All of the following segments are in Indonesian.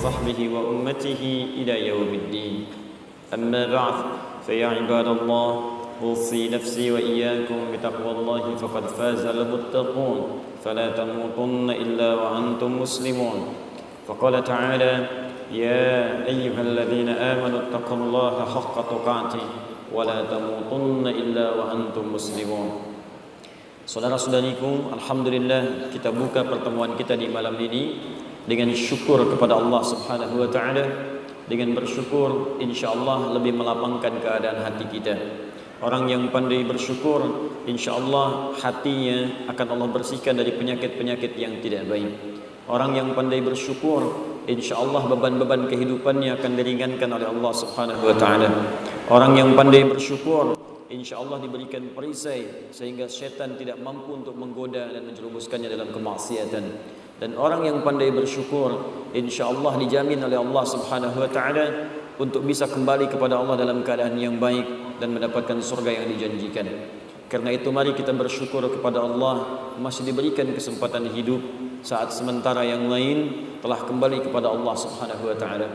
وصحبه وأمته إلى يوم الدين. أما بعد فيا عباد الله أوصي نفسي وإياكم بتقوى الله فقد فاز المتقون فلا تموتن إلا وأنتم مسلمون. فقال تعالى يا أيها الذين آمنوا اتقوا الله حق تقاته ولا تموتن إلا وأنتم مسلمون. Saudara-saudariku, alhamdulillah kita buka pertemuan kita di malam ini dengan syukur kepada Allah Subhanahu wa taala. Dengan bersyukur insyaallah lebih melapangkan keadaan hati kita. Orang yang pandai bersyukur insyaallah hatinya akan Allah bersihkan dari penyakit-penyakit yang tidak baik. Orang yang pandai bersyukur insyaallah beban-beban kehidupannya akan diringankan oleh Allah Subhanahu wa taala. Orang yang pandai bersyukur insyaallah diberikan perisai sehingga setan tidak mampu untuk menggoda dan menjerumuskannya dalam kemaksiatan. Dan orang yang pandai bersyukur insyaallah dijamin oleh Allah Subhanahu wa taala untuk bisa kembali kepada Allah dalam keadaan yang baik dan mendapatkan surga yang dijanjikan. Karena itu mari kita bersyukur kepada Allah masih diberikan kesempatan hidup saat sementara yang lain telah kembali kepada Allah Subhanahu wa taala.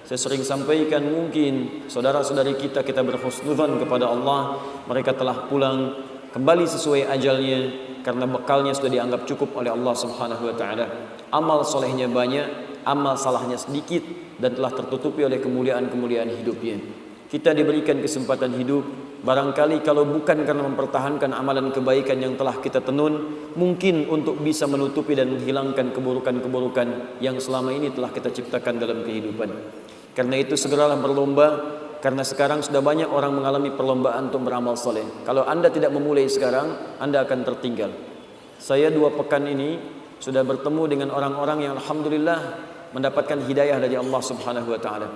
Saya sering sampaikan mungkin saudara-saudari kita berhusnudzon kepada Allah, mereka telah pulang kembali sesuai ajalnya karena bekalnya sudah dianggap cukup oleh Allah Subhanahu wa taala. Amal solehnya banyak, amal salahnya sedikit dan telah tertutupi oleh kemuliaan-kemuliaan hidupnya. Kita diberikan kesempatan hidup, barangkali kalau bukan karena mempertahankan amalan kebaikan yang telah kita tenun, mungkin untuk bisa menutupi dan menghilangkan keburukan-keburukan yang selama ini telah kita ciptakan dalam kehidupan. Karena itu segeralah berlomba, karena sekarang sudah banyak orang mengalami perlombaan untuk beramal soleh. Kalau Anda tidak memulai sekarang, Anda akan tertinggal. Saya 2 pekan ini sudah bertemu dengan orang-orang yang alhamdulillah mendapatkan hidayah dari Allah Subhanahu wa taala.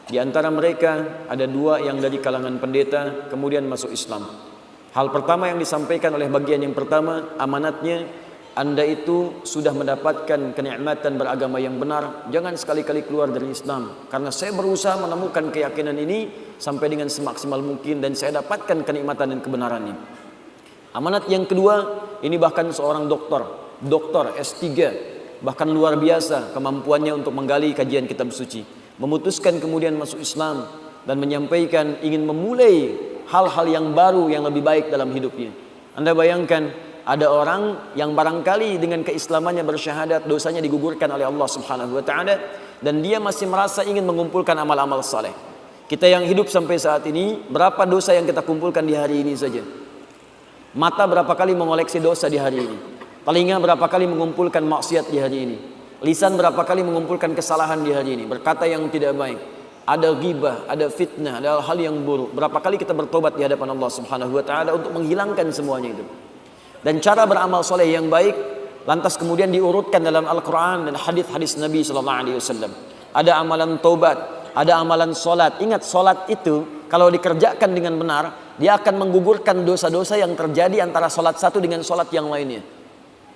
Di antara mereka ada 2 yang dari kalangan pendeta kemudian masuk Islam. Hal pertama yang disampaikan oleh bagian yang pertama, amanatnya Anda itu sudah mendapatkan kenikmatan beragama yang benar, jangan sekali-kali keluar dari Islam. Karena saya berusaha menemukan keyakinan ini sampai dengan semaksimal mungkin dan saya dapatkan kenikmatan dan kebenarannya. Amanat yang kedua, ini bahkan seorang doktor S3, bahkan luar biasa kemampuannya untuk menggali kajian kitab suci. Memutuskan kemudian masuk Islam dan menyampaikan ingin memulai hal-hal yang baru yang lebih baik dalam hidupnya. Anda bayangkan ada orang yang barangkali dengan keislamannya bersyahadat dosanya digugurkan oleh Allah Subhanahu wa taala dan dia masih merasa ingin mengumpulkan amal-amal saleh. Kita yang hidup sampai saat ini, berapa dosa yang kita kumpulkan di hari ini saja? Mata berapa kali mengoleksi dosa di hari ini? Telinga berapa kali mengumpulkan maksiat di hari ini? Lisan berapa kali mengumpulkan kesalahan di hari ini? Berkata yang tidak baik. Ada ghibah, ada fitnah, ada hal yang buruk. Berapa kali kita bertobat di hadapan Allah Subhanahu wa taala untuk menghilangkan semuanya itu? Dan cara beramal soleh yang baik lantas kemudian diurutkan dalam Al-Quran dan hadis-hadis Nabi SAW. Ada amalan taubat, ada amalan solat. Ingat, solat itu kalau dikerjakan dengan benar, dia akan menggugurkan dosa-dosa yang terjadi antara solat satu dengan solat yang lainnya.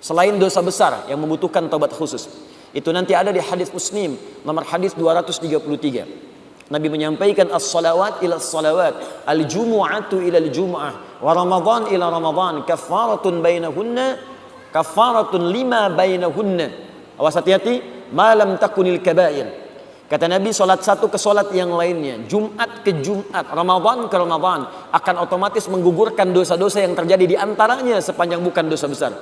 Selain dosa besar yang membutuhkan taubat khusus. Itu nanti ada di hadis Muslim nomor hadis 233. Nabi menyampaikan as-salawat ila as-salawat, al-jumu'atu ila al-jumu'ah, wa ramadan ila ramadan, kafaratun bainahunna, kafaratun lima bainahunna. Awas hati-hati, ma lam takunil kabair. Kata Nabi, salat satu ke salat yang lainnya, Jumat ke Jumat, Ramadan ke Ramadan, akan otomatis menggugurkan dosa-dosa yang terjadi di antaranya sepanjang bukan dosa besar.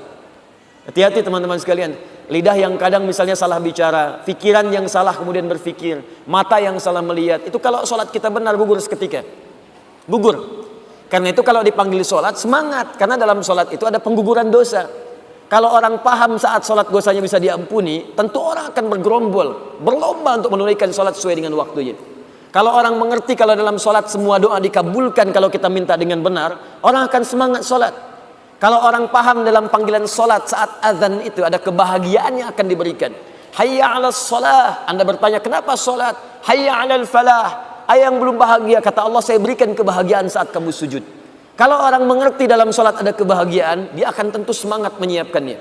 Hati-hati teman-teman sekalian. Lidah yang kadang misalnya salah bicara, pikiran yang salah kemudian berpikir, mata yang salah melihat, itu kalau sholat kita benar gugur seketika. Gugur. Karena itu kalau dipanggil sholat, semangat. Karena dalam sholat itu ada pengguguran dosa. Kalau orang paham saat sholat dosanya bisa diampuni, tentu orang akan bergerombol, berlomba untuk menunaikan sholat sesuai dengan waktunya. Kalau orang mengerti kalau dalam sholat semua doa dikabulkan kalau kita minta dengan benar, orang akan semangat sholat. Kalau orang paham dalam panggilan solat saat azan itu ada kebahagiaan yang akan diberikan. Hayya 'alas shalah. Anda bertanya kenapa solat? Hayya 'alal falah. Yang belum bahagia, kata Allah, saya berikan kebahagiaan saat kamu sujud. Kalau orang mengerti dalam solat ada kebahagiaan, dia akan tentu semangat menyiapkannya.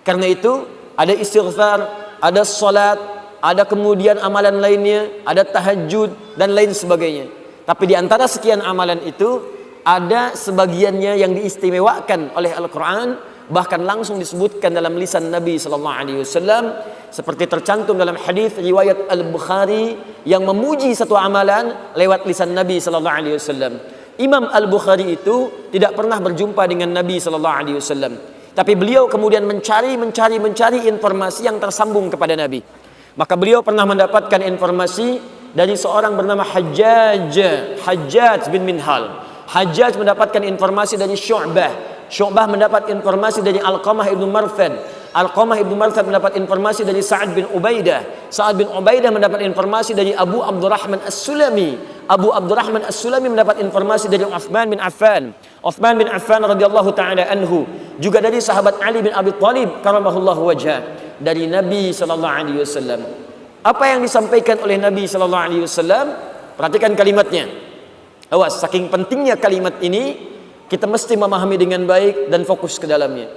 Karena itu ada istighfar, ada solat, ada kemudian amalan lainnya, ada tahajud dan lain sebagainya. Tapi di antara sekian amalan itu ada sebagiannya yang diistimewakan oleh Al-Quran, bahkan langsung disebutkan dalam lisan Nabi sallallahu alaihi wasallam, seperti tercantum dalam hadis riwayat Al-Bukhari yang memuji satu amalan lewat lisan Nabi sallallahu alaihi wasallam. Imam Al-Bukhari itu tidak pernah berjumpa dengan Nabi sallallahu alaihi wasallam, tapi beliau kemudian mencari informasi yang tersambung kepada Nabi. Maka beliau pernah mendapatkan informasi dari seorang bernama Hajjaj bin Minhal. Hajjaj mendapatkan informasi dari Syu'bah mendapat informasi dari Alqamah ibnu Marthad. Alqamah ibnu Marthad mendapat informasi dari Sa'ad bin Ubaidah. Sa'ad bin Ubaidah mendapat informasi dari Abu Abdurrahman As-Sulami. Abu Abdurrahman As-Sulami mendapat informasi dari Uthman bin Affan. Uthman bin Affan radhiyallahu taala anhu, juga dari sahabat Ali bin Abi Thalib karamahullahu wajhah, dari Nabi sallallahu alaihi wasallam. Apa yang disampaikan oleh Nabi sallallahu alaihi wasallam? Perhatikan kalimatnya. Awas, saking pentingnya kalimat ini, kita mesti memahami dengan baik dan fokus ke dalamnya.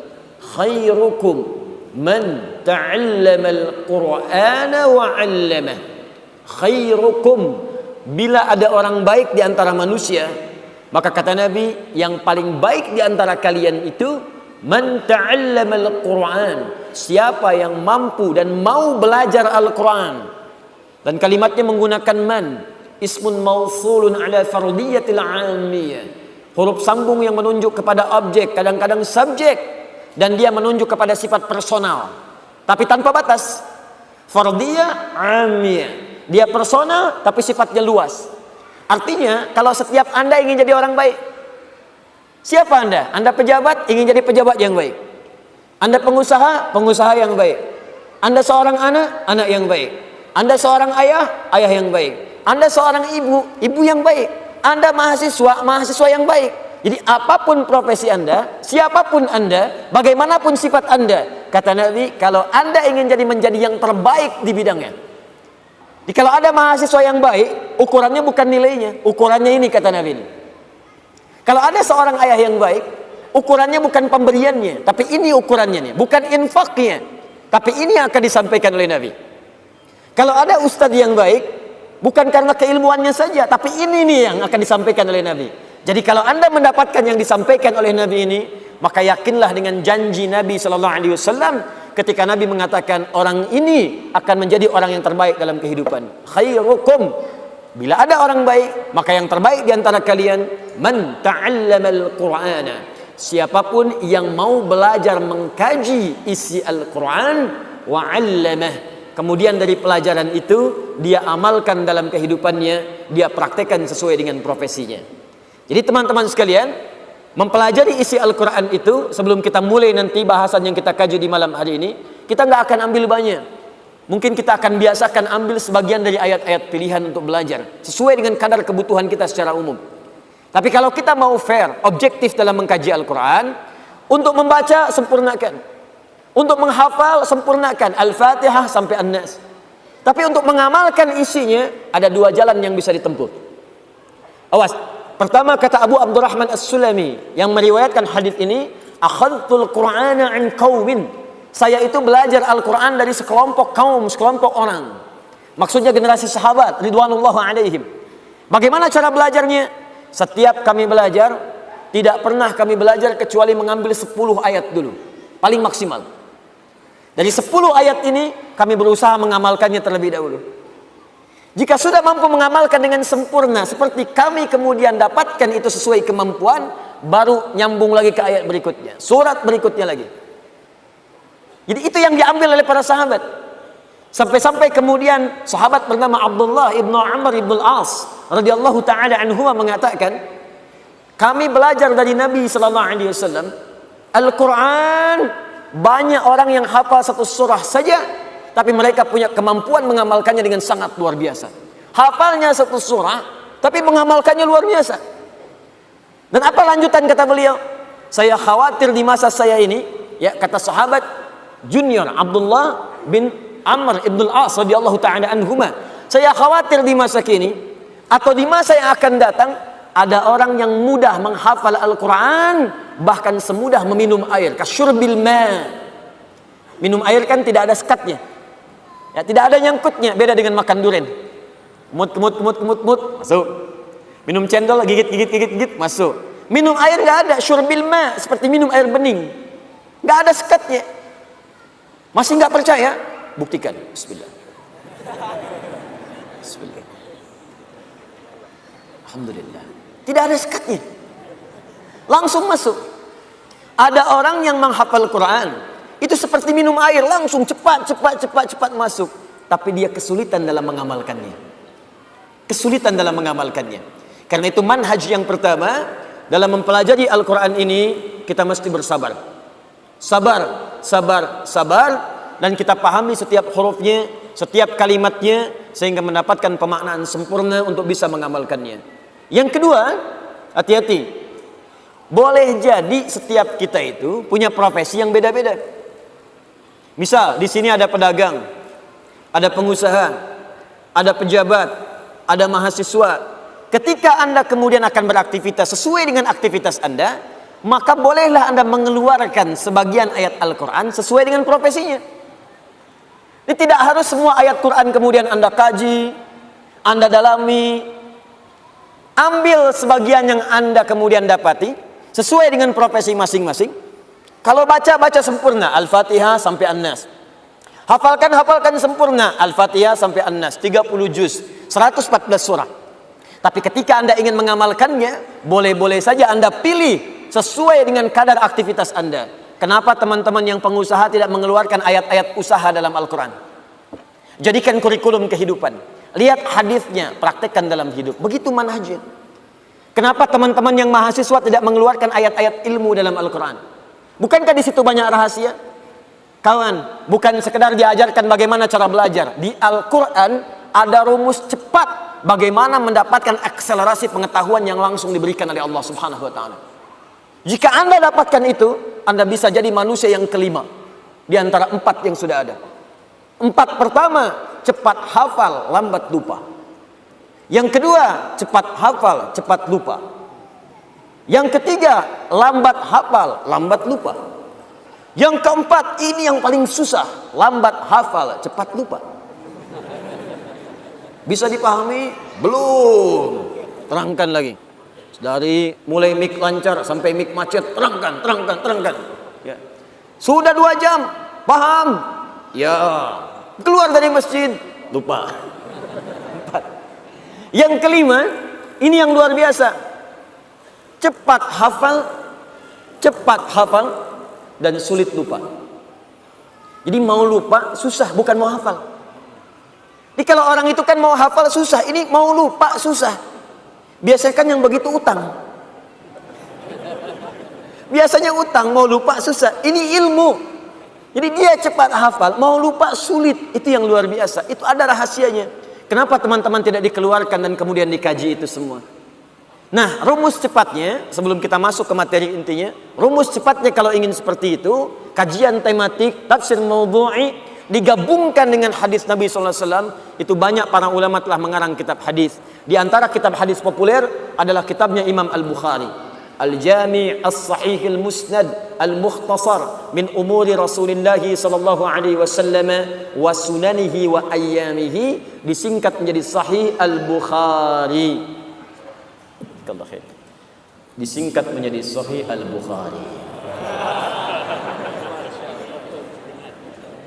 Khairukum man ta'allama al-Qur'ana wa 'allamah. Khairukum, bila ada orang baik di antara manusia, maka kata Nabi, yang paling baik di antara kalian itu man ta'allama al-Qur'an, siapa yang mampu dan mau belajar Al-Qur'an. Dan kalimatnya menggunakan man, ismun mausulun ala fardiyatil 'amiyah. Huruf sambung yang menunjuk kepada objek, kadang-kadang subjek, dan dia menunjuk kepada sifat personal, tapi tanpa batas. Fardiyah 'amiyah, dia personal tapi sifatnya luas. Artinya kalau setiap Anda ingin jadi orang baik, siapa Anda? Anda pejabat, ingin jadi pejabat yang baik. Anda pengusaha yang baik. Anda seorang anak yang baik. Anda seorang ayah yang baik. Anda seorang ibu yang baik. Anda mahasiswa yang baik. Jadi apapun profesi Anda, siapapun Anda, bagaimanapun sifat Anda, kata Nabi, kalau Anda ingin menjadi yang terbaik di bidangnya. Jadi kalau ada mahasiswa yang baik, ukurannya bukan nilainya, ukurannya ini, kata Nabi. Kalau ada seorang ayah yang baik, ukurannya bukan pemberiannya, tapi ini ukurannya nih, bukan infaknya, tapi ini yang akan disampaikan oleh Nabi. Kalau ada ustadz yang baik, bukan karena keilmuannya saja, tapi ini nih yang akan disampaikan oleh Nabi. Jadi kalau Anda mendapatkan yang disampaikan oleh Nabi ini, maka yakinlah dengan janji Nabi sallallahu alaihi wasallam ketika Nabi mengatakan orang ini akan menjadi orang yang terbaik dalam kehidupan. Khairukum, bila ada orang baik, maka yang terbaik di antara kalian man ta'allamal Qur'ana, siapapun yang mau belajar mengkaji isi Al-Qur'an wa 'allamah, kemudian dari pelajaran itu dia amalkan dalam kehidupannya, dia praktekkan sesuai dengan profesinya. Jadi teman-teman sekalian, mempelajari isi Al-Quran itu, sebelum kita mulai nanti bahasan yang kita kaji di malam hari ini, kita nggak akan ambil banyak. Mungkin kita akan biasakan ambil sebagian dari ayat-ayat pilihan untuk belajar, sesuai dengan kadar kebutuhan kita secara umum. Tapi kalau kita mau fair, objektif dalam mengkaji Al-Quran, untuk membaca, sempurnakan. Untuk menghafal, sempurnakan. Al-Fatihah sampai An-Nas. Tapi untuk mengamalkan isinya, ada dua jalan yang bisa ditempuh. Awas. Pertama, kata Abu Abdurrahman As-Sulami yang meriwayatkan hadis ini, akhadtul Qur'ana an qaumin, saya itu belajar Al-Quran dari sekelompok kaum, sekelompok orang. Maksudnya generasi sahabat ridwanullah alaihim. Bagaimana cara belajarnya? Setiap kami belajar, tidak pernah kami belajar kecuali mengambil 10 ayat dulu, paling maksimal. Dari 10 ayat ini kami berusaha mengamalkannya terlebih dahulu. Jika sudah mampu mengamalkan dengan sempurna, seperti kami kemudian dapatkan itu sesuai kemampuan, baru nyambung lagi ke ayat berikutnya, surat berikutnya lagi. Jadi itu yang diambil oleh para sahabat. Sampai-sampai kemudian sahabat bernama Abdullah ibnu Amr ibnu Al-As radhiyallahu taala anhuma mengatakan, kami belajar dari Nabi sallallahu alaihi wasallam Al-Quran, banyak orang yang hafal satu surah saja, tapi mereka punya kemampuan mengamalkannya dengan sangat luar biasa. Hafalnya satu surah, tapi mengamalkannya luar biasa. Dan apa lanjutan kata beliau? Saya khawatir di masa saya ini, ya kata sahabat junior Abdullah bin Amr ibn al-As radhiyallahu ta'ala anhuma, saya khawatir di masa kini atau di masa yang akan datang, ada orang yang mudah menghafal Al-Quran, bahkan semudah meminum air. Kasyurbil ma. Minum air kan tidak ada sekatnya. Ya, tidak ada nyangkutnya, beda dengan makan durian. Kemut, masuk. Minum cendol, gigit, masuk. Minum air nggak ada, syurbil ma, seperti minum air bening. Nggak ada sekatnya. Masih nggak percaya? Buktikan. Bismillah. Bismillah. Alhamdulillah. Tidak ada sekatnya. Langsung masuk. Ada orang yang menghafal Quran, itu seperti minum air, langsung cepat masuk. Tapi dia kesulitan dalam mengamalkannya. Kesulitan dalam mengamalkannya. Karena itu manhaj yang pertama dalam mempelajari Al-Quran ini, kita mesti bersabar. Sabar. Dan kita pahami setiap hurufnya, setiap kalimatnya, sehingga mendapatkan pemaknaan sempurna untuk bisa mengamalkannya. Yang kedua, hati-hati. Boleh jadi setiap kita itu punya profesi yang beda-beda. Misal di sini ada pedagang, ada pengusaha, ada pejabat, ada mahasiswa. Ketika Anda kemudian akan beraktivitas sesuai dengan aktivitas Anda, maka bolehlah Anda mengeluarkan sebagian ayat Al-Quran sesuai dengan profesinya. Ini tidak harus semua ayat Quran kemudian Anda kaji, Anda dalami. Ambil sebagian yang Anda kemudian dapati sesuai dengan profesi masing-masing. Kalau baca sempurna Al-Fatihah sampai An-Nas. Hafalkan sempurna Al-Fatihah sampai An-Nas, 30 juz, 114 surah. Tapi ketika Anda ingin mengamalkannya, boleh-boleh saja Anda pilih sesuai dengan kadar aktivitas Anda. Kenapa teman-teman yang pengusaha tidak mengeluarkan ayat-ayat usaha dalam Al-Quran? Jadikan kurikulum kehidupan. Lihat hadisnya, praktekkan dalam hidup. Begitu manhajnya. Kenapa teman-teman yang mahasiswa tidak mengeluarkan ayat-ayat ilmu dalam Al-Quran? Bukankah di situ banyak rahasia? Kawan, bukan sekedar diajarkan bagaimana cara belajar. Di Al-Quran ada rumus cepat bagaimana mendapatkan akselerasi pengetahuan yang langsung diberikan oleh Allah Subhanahu wa Ta'ala. Jika Anda dapatkan itu, Anda bisa jadi manusia yang kelima di antara 4 yang sudah ada. 4 pertama, cepat hafal, lambat lupa. Yang kedua, cepat hafal, cepat lupa. Yang ketiga, lambat hafal, lambat lupa. Yang keempat, ini yang paling susah, lambat hafal, cepat lupa. Bisa dipahami? Belum. Terangkan lagi. Dari mulai mic lancar sampai mic macet, terangkan. Ya. Sudah 2 jam, paham? Ya. Keluar dari masjid, lupa. Yang kelima, ini yang luar biasa. Cepat hafal, dan sulit lupa. Jadi mau lupa susah, bukan mau hafal. Jadi kalau orang itu kan mau hafal susah, ini mau lupa susah. Biasanya kan yang begitu utang. Biasanya utang, mau lupa susah. Ini ilmu. Jadi dia cepat hafal, mau lupa sulit. Itu yang luar biasa. Itu ada rahasianya. Kenapa teman-teman tidak dikeluarkan dan kemudian dikaji itu semua? Nah, rumus cepatnya, sebelum kita masuk ke materi intinya, rumus cepatnya kalau ingin seperti itu, kajian tematik, tafsir maudhu'i, digabungkan dengan hadis Nabi SAW, itu banyak para ulama telah mengarang kitab hadis. Di antara kitab hadis populer adalah kitabnya Imam Al-Bukhari. Al-Jami' As-Sahih Al-Musnad Al-Mukhtasar min umuri Rasulullah sallallahu alaihi wasallam wa sunanihi wa ayyamihi, disingkat menjadi Sahih Al-Bukhari. Disingkat menjadi Sahih Al-Bukhari.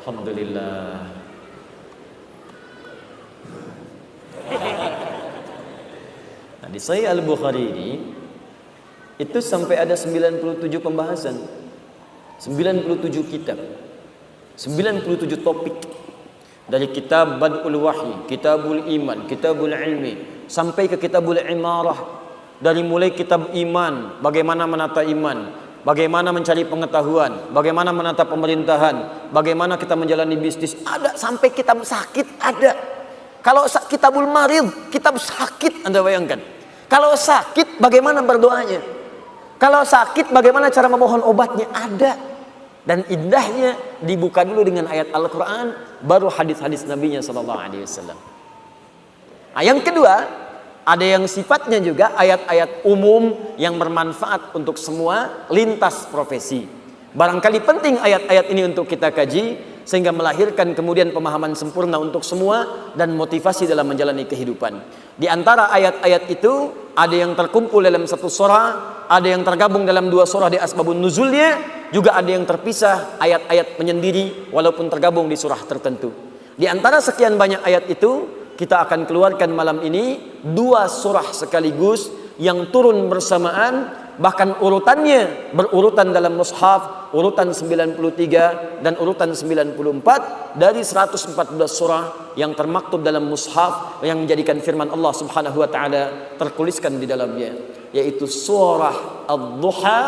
Alhamdulillah. Nah, di Sahih Al-Bukhari ini itu sampai ada 97 pembahasan, 97 kitab, 97 topik. Dari kitab Bad'ul Wahyi, Kitabul Iman, Kitabul Ilmi, sampai ke Kitabul Imarah. Dari mulai kitab iman, bagaimana menata iman, bagaimana mencari pengetahuan, bagaimana menata pemerintahan, bagaimana kita menjalani bisnis, ada. Sampai kitab sakit ada. Kalau Kitabul Marid, kitab sakit, Anda bayangkan. Kalau sakit bagaimana berdoanya? Kalau sakit bagaimana cara memohon obatnya? Ada. Dan indahnya dibuka dulu dengan ayat Al-Quran, baru hadis-hadis Nabi-Nya SAW. Nah, yang kedua, ada yang sifatnya juga ayat-ayat umum yang bermanfaat untuk semua lintas profesi. Barangkali penting ayat-ayat ini untuk kita kaji, sehingga melahirkan kemudian pemahaman sempurna untuk semua dan motivasi dalam menjalani kehidupan. Di antara ayat-ayat itu ada yang terkumpul dalam satu surah, ada yang tergabung dalam 2 surah di asbabun nuzulnya, juga ada yang terpisah, ayat-ayat menyendiri walaupun tergabung di surah tertentu. Di antara sekian banyak ayat itu, kita akan keluarkan malam ini 2 surah sekaligus yang turun bersamaan, bahkan urutannya berurutan dalam mushaf, urutan 93 dan urutan 94 dari 114 surah yang termaktub dalam mushaf yang menjadikan firman Allah Subhanahu wa taala tertuliskan di dalamnya, yaitu surah Ad-Duha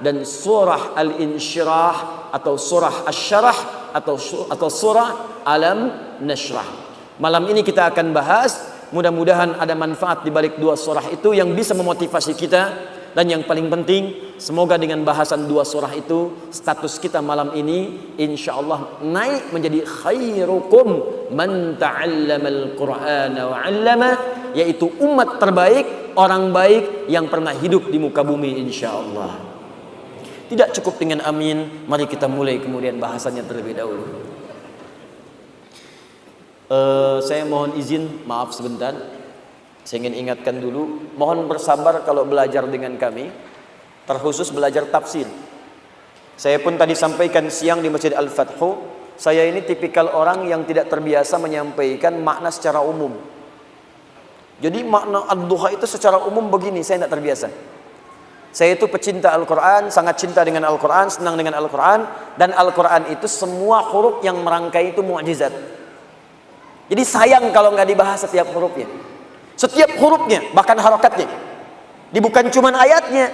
dan surah Al-Insyirah atau surah Asy-Syarah atau surah Alam Nashrah. Malam ini kita akan bahas, mudah-mudahan ada manfaat di balik 2 surah itu yang bisa memotivasi kita. Dan yang paling penting, semoga dengan bahasan 2 surah itu, status kita malam ini insya Allah naik menjadi khairukum man ta'allamal Qur'ana wa 'allama, yaitu umat terbaik, orang baik yang pernah hidup di muka bumi insya Allah. Tidak cukup dengan amin, mari kita mulai kemudian bahasannya terlebih dahulu. Saya mohon izin, maaf sebentar. Saya ingin ingatkan dulu, mohon bersabar kalau belajar dengan kami, terkhusus belajar tafsir. Saya pun tadi sampaikan siang di Masjid Al-Fathu, saya ini tipikal orang yang tidak terbiasa menyampaikan makna secara umum. Jadi makna Ad-Duha itu secara umum begini, saya tidak terbiasa. Saya itu pecinta Al-Quran, sangat cinta dengan Al-Quran, senang dengan Al-Quran. Dan Al-Quran itu semua huruf yang merangkai itu mu'jizat. Jadi sayang kalau nggak dibahas setiap hurufnya. Setiap hurufnya, bahkan harokatnya. Bukan cuma ayatnya.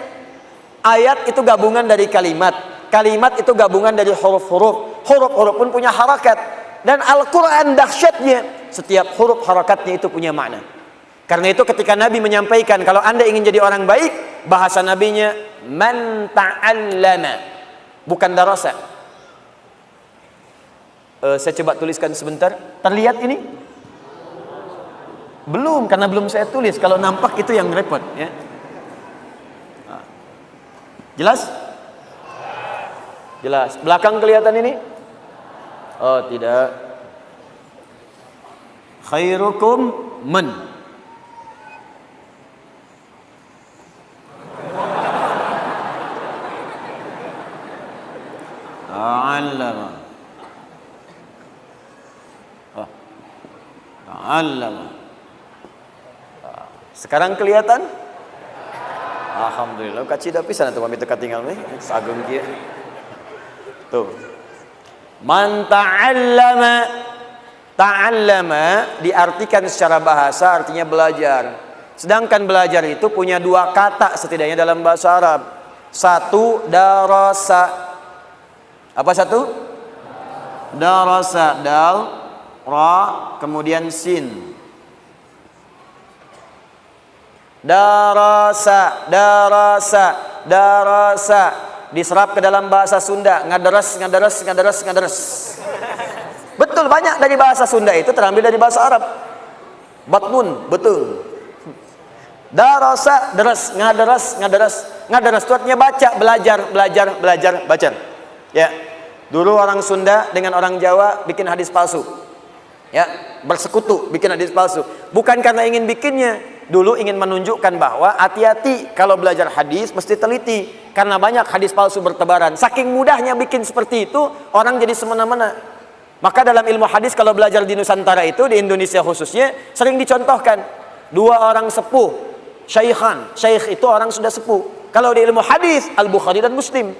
Ayat itu gabungan dari kalimat. Kalimat itu gabungan dari huruf-huruf. Huruf-huruf pun punya harakat. Dan Al-Quran dahsyatnya, setiap huruf harakatnya itu punya makna. Karena itu ketika Nabi menyampaikan, kalau anda ingin jadi orang baik, bahasa nabinya man ta'allama, bukan darasa. Saya coba tuliskan sebentar. Terlihat ini? Belum, karena belum saya tulis. Kalau nampak itu yang repot, ya. Jelas? Jelas. Belakang kelihatan ini? Oh, tidak. Khairukum man. Ta'allama. Ta'allama. Sekarang kelihatan? Alhamdulillah. Kacida pisan atuh mami teu katinggal meh. Sagem kieu. Tuh. Man ta'allama. Ta'allama diartikan secara bahasa artinya belajar. Sedangkan belajar itu punya 2 kata setidaknya dalam bahasa Arab. 1 darasa. Apa 1? Darasa, dal, ra, kemudian sin. Darasa, darasa, darasa. Diserap ke dalam bahasa Sunda, ngaderes, ngaderes, ngaderes, ngaderes. Betul, banyak dari bahasa Sunda itu terambil dari bahasa Arab. Batnun, betul. Darasa, deres, ngaderes, ngaderes. Ngaderes itu artinya baca, belajar, belajar, belajar, baca. Ya, dulu orang Sunda dengan orang Jawa bikin hadis palsu. Ya, bersekutu bikin hadis palsu. Bukan karena ingin bikinnya, dulu ingin menunjukkan bahwa hati-hati kalau belajar hadis mesti teliti karena banyak hadis palsu bertebaran. Saking mudahnya bikin seperti itu, orang jadi semena-mena. Maka dalam ilmu hadis kalau belajar di Nusantara itu, di Indonesia khususnya, sering dicontohkan 2 orang sepuh, syaikhan. Syaikh itu orang sudah sepuh. Kalau di ilmu hadis, Al-Bukhari dan Muslim.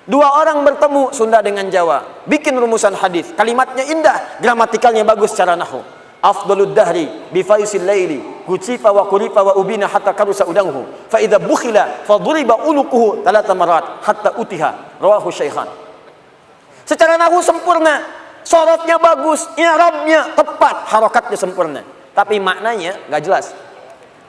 2 orang bertemu, Sunda dengan Jawa, bikin rumusan hadis. Kalimatnya indah, gramatikalnya bagus secara nahwu. Afdalud dahri bi faisil laili, hutsifa wa qurifa wa ubina hatta karusa udanhu. Fa idza bukhila fa duriba unuquhu 3 marat hatta utiha. Rawahu Syaikhan. Secara nahwu sempurna, sorotnya bagus, i'rabnya tepat, harokatnya sempurna. Tapi maknanya enggak jelas.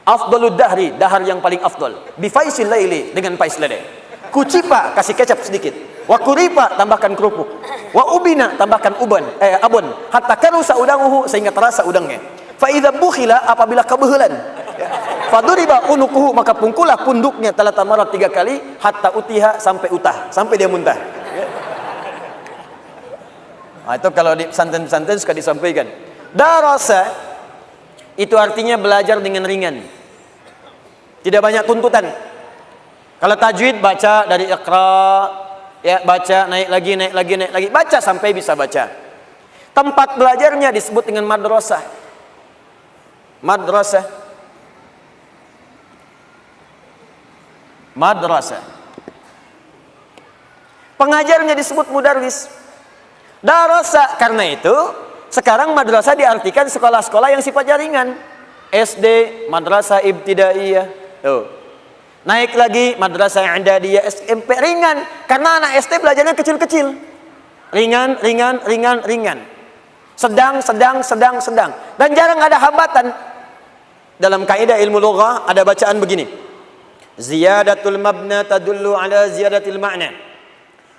Afdalud dahri, dahar yang paling afdal. Bi faisil laili, dengan pais lele. Kucipa, kasih kecap sedikit. Wa kuripa, tambahkan kerupuk. Wa ubina, tambahkan abon. Hatta karusa udanguhu, sehingga terasa udangnya. Fa idza bukhila, apabila kebehelan. Faduriba unukuhu, maka pungkulah punduknya 3 marat 3 kali. Hatta utiha, sampai utah, sampai dia muntah. Nah, itu kalau di pesantren-pesantren suka disampaikan. Darasa itu artinya belajar dengan ringan. Tidak banyak tuntutan. Kalau tajwid baca dari Iqra, ya baca, naik lagi, naik lagi, naik lagi, baca sampai bisa baca. Tempat belajarnya disebut dengan madrasah. Madrasah. Madrasah. Pengajarnya disebut mudarris. Darasa, karena itu sekarang madrasah diartikan sekolah-sekolah yang sifatnya ringan. SD, madrasah ibtidaiyah. Tuh. Naik lagi madrasah i'dadiyah, SMP ringan karena anak SD belajarnya kecil-kecil. Ringan, ringan, ringan, ringan. Sedang. Dan jarang ada hambatan. Dalam kaidah ilmu lughah ada bacaan begini. Ziyadatul mabna tadullu ala ziyadatil ma'na.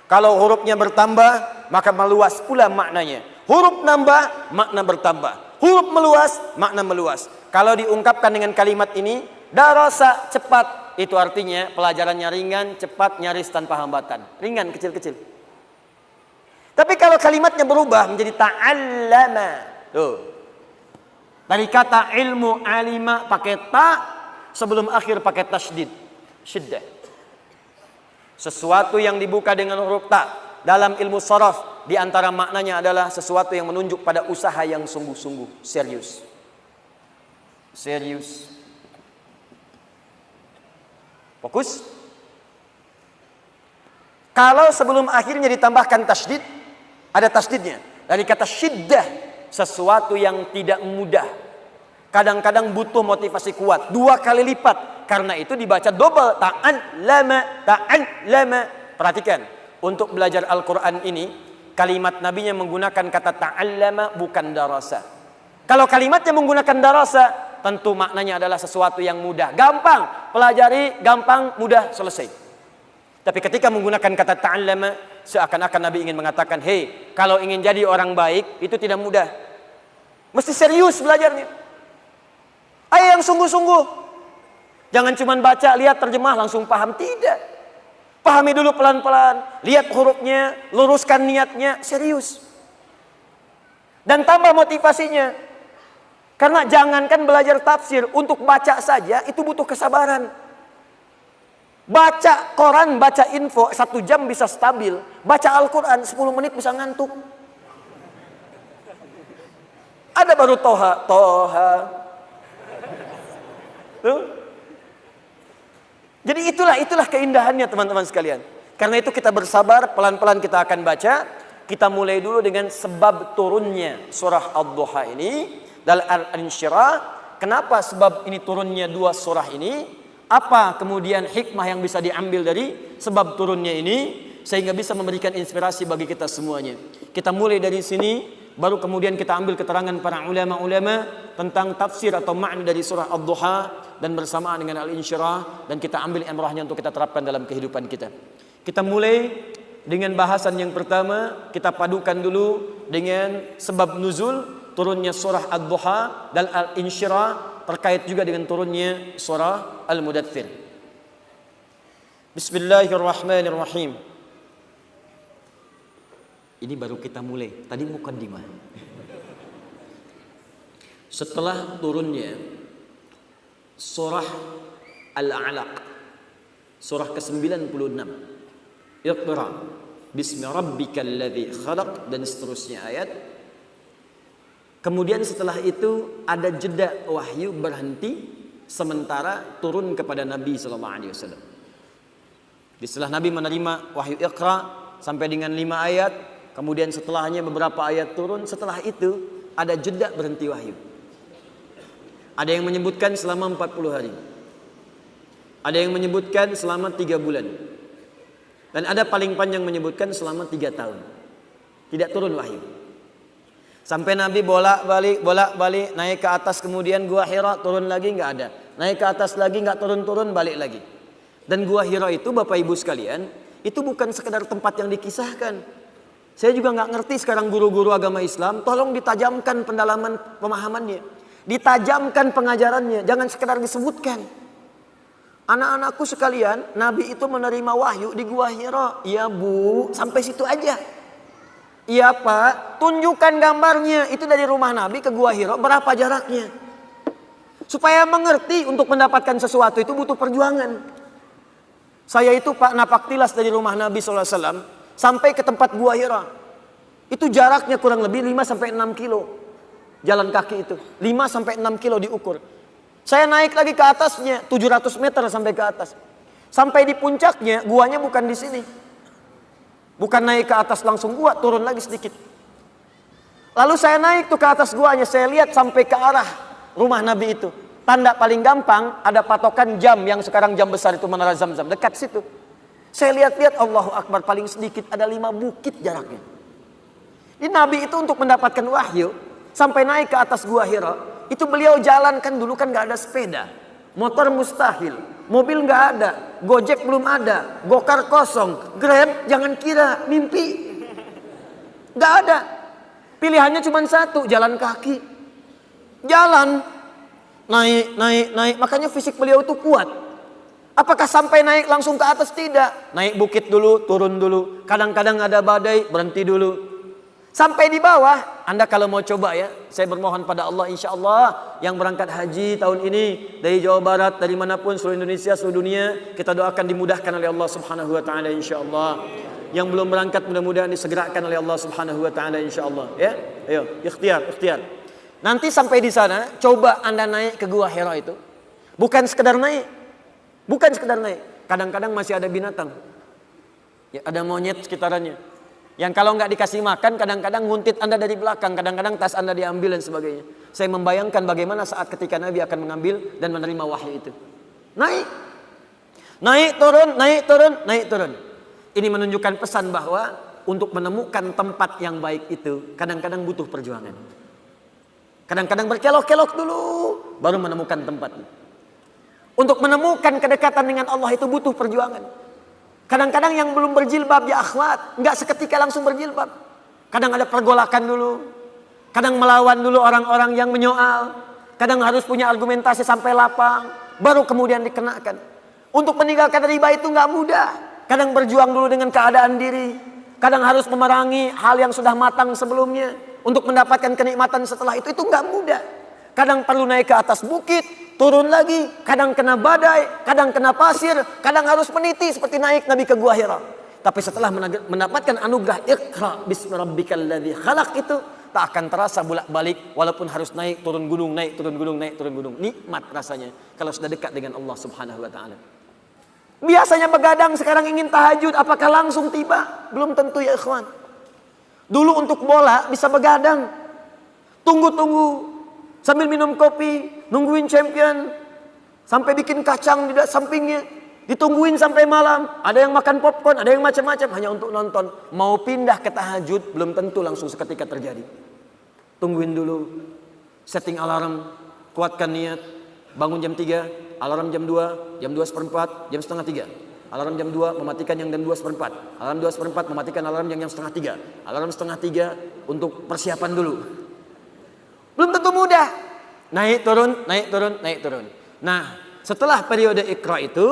Kalau hurufnya bertambah, maka meluas pula maknanya. Huruf nambah, makna bertambah. Huruf meluas, makna meluas. Kalau diungkapkan dengan kalimat ini, darasa cepat. Itu artinya pelajarannya ringan, cepat, nyaris tanpa hambatan. Ringan, kecil-kecil. Tapi kalau kalimatnya berubah menjadi ta'allama. Tuh. Dari kata ilmu alima pakai ta, sebelum akhir pakai tasydid. Syiddah. Sesuatu yang dibuka dengan huruf ta dalam ilmu sharaf di antara maknanya adalah sesuatu yang menunjuk pada usaha yang sungguh-sungguh, serius. Serius. Fokus. Kalau sebelum akhirnya ditambahkan tasydid, ada tasydidnya. Dari kata syiddah, sesuatu yang tidak mudah. Kadang-kadang butuh motivasi kuat, 2 kali lipat. Karena itu dibaca double, ta'allama. Perhatikan, untuk belajar Al-Quran ini, kalimat nabinya menggunakan kata ta'allama bukan darasa. Kalau kalimatnya menggunakan darasa, tentu maknanya adalah sesuatu yang mudah. Gampang, pelajari, gampang, mudah, selesai. Tapi ketika menggunakan kata ta'allama, seakan-akan Nabi ingin mengatakan, hei, kalau ingin jadi orang baik, itu tidak mudah. Mesti serius belajarnya. Ayo yang sungguh-sungguh. Jangan cuma baca, lihat, terjemah, langsung paham. Tidak. Pahami dulu pelan-pelan. Lihat hurufnya, luruskan niatnya, serius. Dan tambah motivasinya. Karena jangankan belajar tafsir, untuk baca saja itu butuh kesabaran. Baca koran, baca info, 1 jam bisa stabil. Baca Al-Quran, 10 menit bisa ngantuk. Ada baru toha. Tuh. Jadi itulah keindahannya teman-teman sekalian. Karena itu kita bersabar, pelan-pelan kita akan baca. Kita mulai dulu dengan sebab turunnya surah Ad-Duha ini. Dalam Al-Insyirah. Kenapa sebab ini turunnya 2 surah ini? Apa kemudian hikmah yang bisa diambil dari sebab turunnya ini? Sehingga bisa memberikan inspirasi bagi kita semuanya. Kita mulai dari sini. Baru kemudian kita ambil keterangan para ulama-ulama tentang tafsir atau makna dari surah Ad-Duha dan bersamaan dengan Al-Insyirah, dan kita ambil imrahnya untuk kita terapkan dalam kehidupan kita. Kita mulai dengan bahasan yang pertama, kita padukan dulu dengan sebab nuzul turunnya surah Ad-Duha dan Al-Insyirah terkait juga dengan turunnya surah Al-Mudaththir. Bismillahirrahmanirrahim. Ini baru kita mulai. Tadi muqaddimah. Setelah turunnya surah Al-Alaq, surah ke-96, Iqra bismi rabbikal ladzi khalaq, dan seterusnya ayat. Kemudian setelah itu ada jeda wahyu berhenti sementara turun kepada Nabi sallallahu alaihi wasallam. Setelah Nabi menerima wahyu Iqra sampai dengan 5 ayat, kemudian setelahnya beberapa ayat turun, setelah itu ada jeda berhenti wahyu. Ada yang menyebutkan selama 40 hari. Ada yang menyebutkan selama 3 bulan. Dan ada paling panjang menyebutkan selama 3 tahun. Tidak turun wahyu. Sampai Nabi bolak-balik naik ke atas, kemudian Gua Hira turun lagi, nggak ada. Naik ke atas lagi, nggak turun-turun, balik lagi. Dan Gua Hira itu Bapak Ibu sekalian, itu bukan sekedar tempat yang dikisahkan. Saya juga nggak ngerti sekarang guru-guru agama Islam, tolong ditajamkan pendalaman pemahamannya, ditajamkan pengajarannya, jangan sekedar disebutkan. Anak-anakku sekalian, Nabi itu menerima wahyu di Gua Hira. Iya Bu, sampai situ aja. Iya Pak, tunjukkan gambarnya, itu dari rumah Nabi ke Gua Hira berapa jaraknya. Supaya mengerti untuk mendapatkan sesuatu itu butuh perjuangan. Saya itu Pak napak tilas dari rumah Nabi SAW sampai ke tempat Gua Hira. Itu jaraknya kurang lebih 5-6 kilo. Jalan kaki itu 5-6 kilo diukur. Saya naik lagi ke atasnya 700 meter sampai ke atas. Sampai di puncaknya guanya bukan di sini. Bukan naik ke atas langsung gua, turun lagi sedikit. Lalu saya naik tuh ke atas guanya, saya lihat sampai ke arah rumah Nabi itu. Tanda paling gampang ada patokan jam yang sekarang jam besar itu Menara Zamzam dekat situ. Saya lihat-lihat Allahu Akbar paling sedikit ada 5 bukit jaraknya. Ini Nabi itu untuk mendapatkan wahyu sampai naik ke atas Gua Hira, itu beliau jalan kan dulu kan nggak ada sepeda, motor mustahil, mobil nggak ada, Gojek belum ada, Gokar kosong, Grab jangan kira mimpi, nggak ada. Pilihannya cuma satu, jalan kaki, jalan. Naik. Makanya fisik beliau itu kuat. Apakah sampai naik langsung ke atas? Tidak. Naik bukit dulu, turun dulu. Kadang-kadang ada badai, berhenti dulu. Sampai di bawah, Anda kalau mau coba ya, saya bermohon pada Allah, insya Allah yang berangkat haji tahun ini dari Jawa Barat, dari manapun, seluruh Indonesia, seluruh dunia, kita doakan dimudahkan oleh Allah Subhanahu Wa Taala, insya Allah. Yang belum berangkat mudah-mudahan disegerakan oleh Allah Subhanahu Wa Taala, insya Allah. Ya, ayo, ikhtiar. Nanti sampai di sana, coba Anda naik ke Gua Hira itu. Bukan sekedar naik. Kadang-kadang masih ada binatang. Ya, ada monyet sekitarannya. Yang kalau nggak dikasih makan, kadang-kadang nguntit Anda dari belakang. Kadang-kadang tas Anda diambil dan sebagainya. Saya membayangkan bagaimana saat ketika Nabi akan mengambil dan menerima wahyu itu. Naik, turun. Ini menunjukkan pesan bahwa untuk menemukan tempat yang baik itu, kadang-kadang butuh perjuangan. Kadang-kadang berkelok-kelok dulu, baru menemukan tempatnya. Untuk menemukan kedekatan dengan Allah itu butuh perjuangan. Kadang-kadang yang belum berjilbab ya akhwat, nggak seketika langsung berjilbab. Kadang ada pergolakan dulu. Kadang melawan dulu orang-orang yang menyoal. Kadang harus punya argumentasi sampai lapang, baru kemudian dikenakan. Untuk meninggalkan riba itu nggak mudah. Kadang berjuang dulu dengan keadaan diri. Kadang harus memerangi hal yang sudah matang sebelumnya. Untuk mendapatkan kenikmatan setelah itu nggak mudah. Kadang perlu naik ke atas bukit, turun lagi, kadang kena badai, kadang kena pasir, kadang harus meniti seperti naik Nabi ke Gua Hira. Tapi setelah mendapatkan anugerah Iqra bismi rabbikal ladzi khalaq itu tak akan terasa bolak-balik walaupun harus naik turun gunung. Nikmat rasanya kalau sudah dekat dengan Allah Subhanahu Wa Taala. Biasanya begadang, sekarang ingin tahajud, apakah langsung tiba? Belum tentu ya ikhwan. Dulu untuk bola bisa begadang, tunggu sambil minum kopi, nungguin champion, sampai bikin kacang di sampingnya, ditungguin sampai malam. Ada yang makan popcorn, ada yang macam-macam hanya untuk nonton. Mau pindah ke tahajud belum tentu langsung seketika terjadi. Tungguin dulu, setting alarm, kuatkan niat, bangun jam 3, alarm jam 2, jam 2:15, jam setengah 3. Alarm jam 2 mematikan yang jam 2:15. Alarm 2:15 mematikan alarm yang jam setengah 3. Alarm setengah 3 untuk persiapan dulu. Belum tentu mudah. Naik turun. Nah, setelah periode Iqra itu,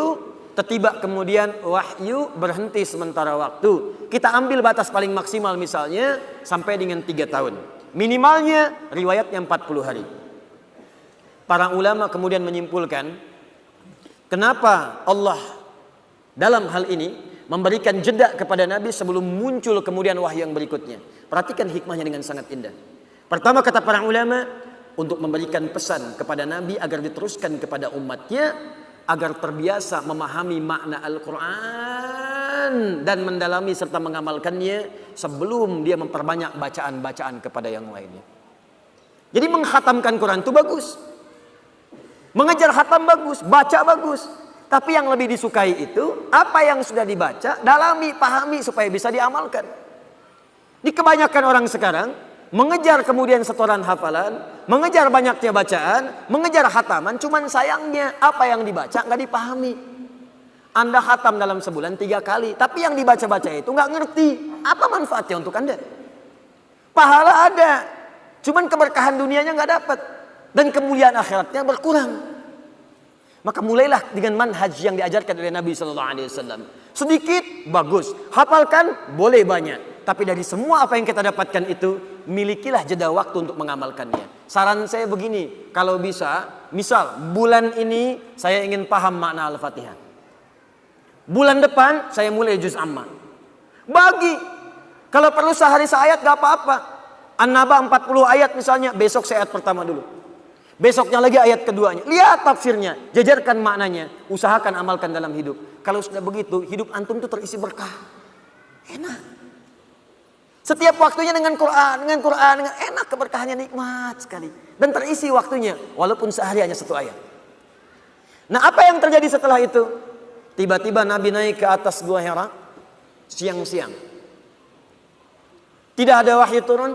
tiba kemudian wahyu berhenti sementara waktu. Kita ambil batas paling maksimal misalnya sampai dengan 3 tahun. Minimalnya riwayatnya 40 hari. Para ulama kemudian menyimpulkan, kenapa Allah dalam hal ini memberikan jeda kepada Nabi sebelum muncul kemudian wahyu yang berikutnya. Perhatikan hikmahnya dengan sangat indah. Pertama kata para ulama, untuk memberikan pesan kepada Nabi agar diteruskan kepada umatnya, agar terbiasa memahami makna Al-Quran dan mendalami serta mengamalkannya sebelum dia memperbanyak bacaan-bacaan kepada yang lainnya. Jadi menghatamkan Quran itu bagus, mengejar khatam bagus, baca bagus. Tapi yang lebih disukai itu apa yang sudah dibaca, dalami, pahami supaya bisa diamalkan. Di kebanyakan orang sekarang mengejar kemudian setoran hafalan, mengejar banyaknya bacaan, mengejar khataman, cuman sayangnya apa yang dibaca nggak dipahami. Anda khatam dalam sebulan 3 kali, tapi yang dibaca-baca itu nggak ngerti apa manfaatnya untuk Anda. Pahala ada, cuman keberkahan dunianya nggak dapat dan kemuliaan akhiratnya berkurang. Maka mulailah dengan manhaj yang diajarkan oleh Nabi SAW. Sedikit, bagus. Hafalkan, boleh banyak. Tapi dari semua apa yang kita dapatkan itu, milikilah jeda waktu untuk mengamalkannya. Saran saya begini, kalau bisa, misal bulan ini saya ingin paham makna Al-Fatihah. Bulan depan saya mulai juz amma. Bagi. Kalau perlu sehari seayat gak apa-apa. An-Naba 40 ayat misalnya, besok saya ayat pertama dulu. Besoknya lagi ayat keduanya. Lihat tafsirnya, jajarkan maknanya, usahakan amalkan dalam hidup. Kalau sudah begitu, hidup antum itu terisi berkah. Enak. Setiap waktunya dengan Quran, dengan enak, keberkahannya nikmat sekali. Dan terisi waktunya, walaupun sehari hanya satu ayat. Nah, apa yang terjadi setelah itu? Tiba-tiba Nabi naik ke atas Gua Hira siang-siang. Tidak ada wahyu turun,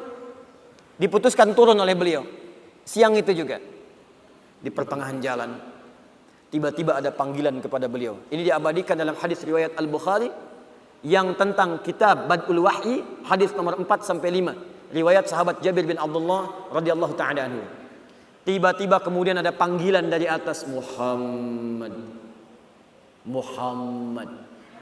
diputuskan turun oleh beliau. Siang itu juga. Di pertengahan jalan, tiba-tiba ada panggilan kepada beliau. Ini diabadikan dalam hadis riwayat Al-Bukhari yang tentang kitab Bad'ul Wahyi, hadis nomor 4 sampai 5. Riwayat sahabat Jabir bin Abdullah radhiyallahu ta'ala anhu. Tiba-tiba kemudian ada panggilan dari atas, Muhammad. Muhammad.